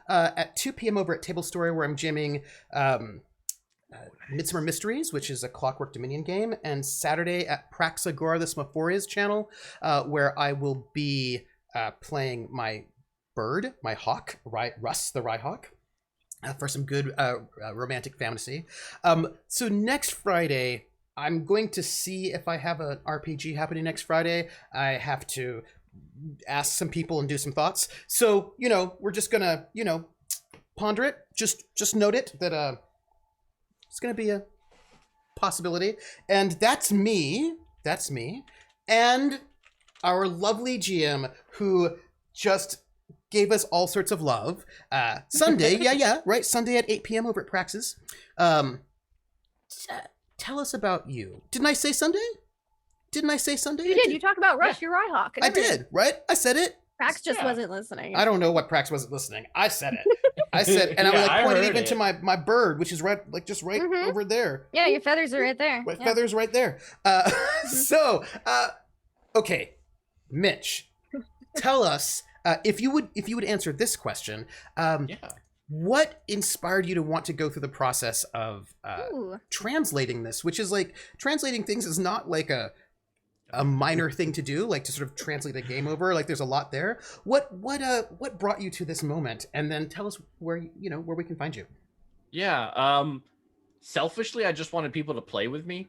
at 2 p.m. over at Table Story, where I'm jamming Midsummer Mysteries, which is a Clockwork Dominion game, and Saturday at Praxagora, the Smophoria's channel, where I will be playing my bird, my hawk, Russ the Rhyhawk, for some good romantic fantasy. So next Friday, I'm going to see if I have an RPG happening next Friday. I have to ask some people and do some thoughts. So, we're just gonna, ponder it. Just note it that it's gonna be a possibility. And that's me. And our lovely GM, who just gave us all sorts of love. Sunday, right? Sunday at 8 p.m. over at Praxis. Tell us about you. Didn't I say Sunday? You did. You talked about Rush, your Rhyhawk. I did, right? I said it. Prax just Yeah. wasn't listening. I don't know what Prax wasn't listening. I said it. I said, and Yeah, I I pointed heard even it. to my bird, which is right, like just right Mhm. over there. Yeah, your feathers are right there. My Yeah. feathers right there. So, okay, Mitch, tell us if you would answer this question. Yeah. What inspired you to want to go through the process of Ooh. translating this? Which is like translating things is not like a minor thing to do, like to sort of translate a game over. Like there's a lot there. What brought you to this moment? And then tell us where where we can find you. Yeah. Selfishly, I just wanted people to play with me.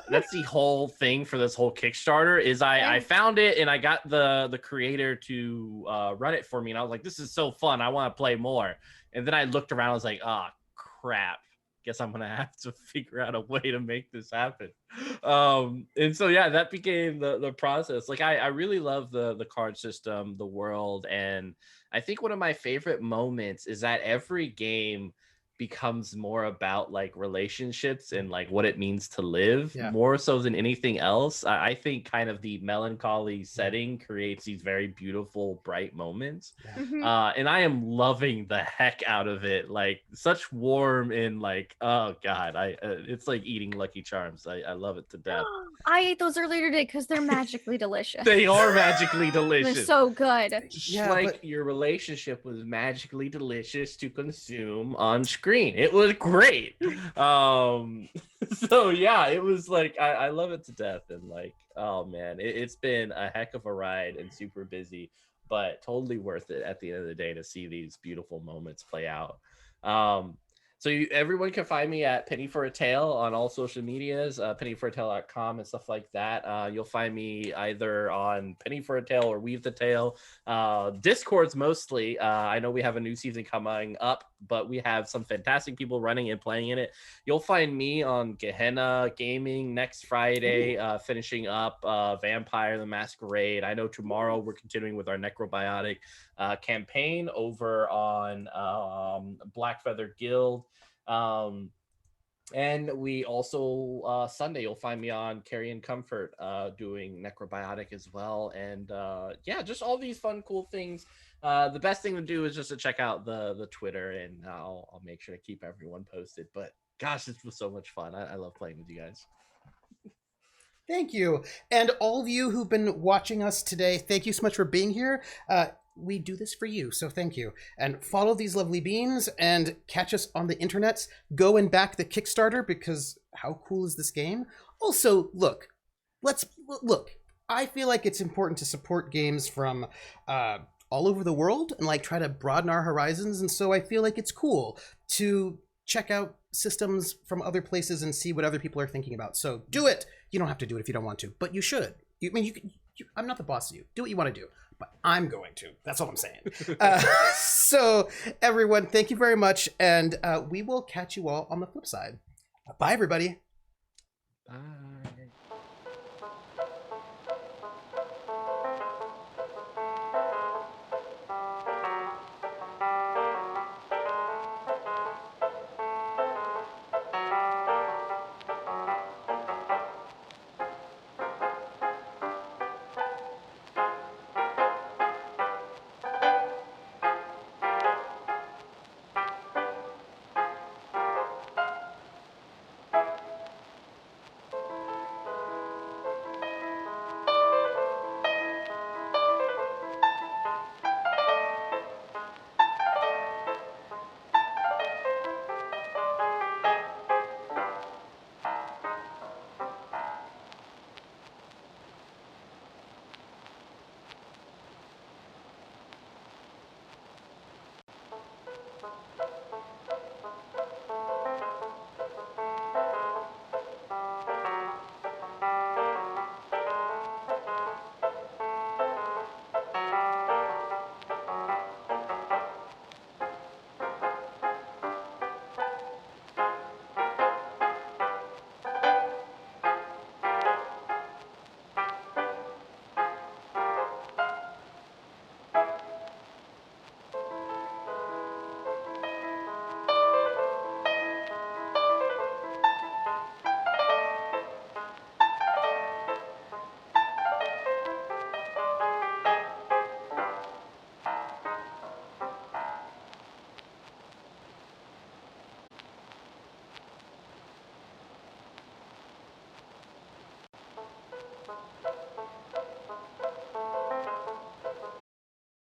That's the whole thing for this whole Kickstarter is I found it and I got the creator to run it for me. And I was like, this is so fun. I want to play more. And then I looked around. I was like, oh, crap. Guess I'm gonna have to figure out a way to make this happen. And so yeah, that became the process. Like I really love the card system, the world, and I think one of my favorite moments is that every game becomes more about like relationships and like what it means to live more so than anything else. I think kind of the melancholy setting creates these very beautiful, bright moments. And I am loving the heck out of it. Like such warm and like, oh God, it's like eating Lucky Charms. I love it to death. I ate those earlier today because they're magically delicious. They are magically delicious. They're so good. Just Yeah, like but- your relationship was magically delicious to consume on screen. It was great. So yeah, it was like I love it to death. And like, oh man, it's been a heck of a ride and super busy, but totally worth it at the end of the day to see these beautiful moments play out. So everyone can find me at Penny for a Tale on all social medias, pennyforatale.com and stuff like that. You'll find me either on Penny for a Tale or Weave the Tale. Discords mostly. I know we have a new season coming up, but we have some fantastic people running and playing in it. You'll find me on Gehenna Gaming next Friday, finishing up Vampire the Masquerade. I know tomorrow we're continuing with our Necrobiotic campaign over on Black Feather Guild. And we also Sunday you'll find me on Carrion Comfort doing Necrobiotic as well. And yeah, just all these fun, cool things. The best thing to do is just to check out the Twitter, and I'll make sure to keep everyone posted. But gosh, this was so much fun. I love playing with you guys. Thank you. And all of you who've been watching us today, thank you so much for being here. We do this for you, so thank you. And follow these lovely beans and catch us on the internets. Go and back the Kickstarter because how cool is this game? Also, look. I feel like it's important to support games from all over the world and like try to broaden our horizons. And so I feel like it's cool to check out systems from other places and see what other people are thinking about. So do it. You don't have to do it if you don't want to, but you should. I'm not the boss of you. Do what you want to do, but I'm going to. That's all I'm saying. So everyone, thank you very much. And we will catch you all on the flip side. Bye, everybody. Bye.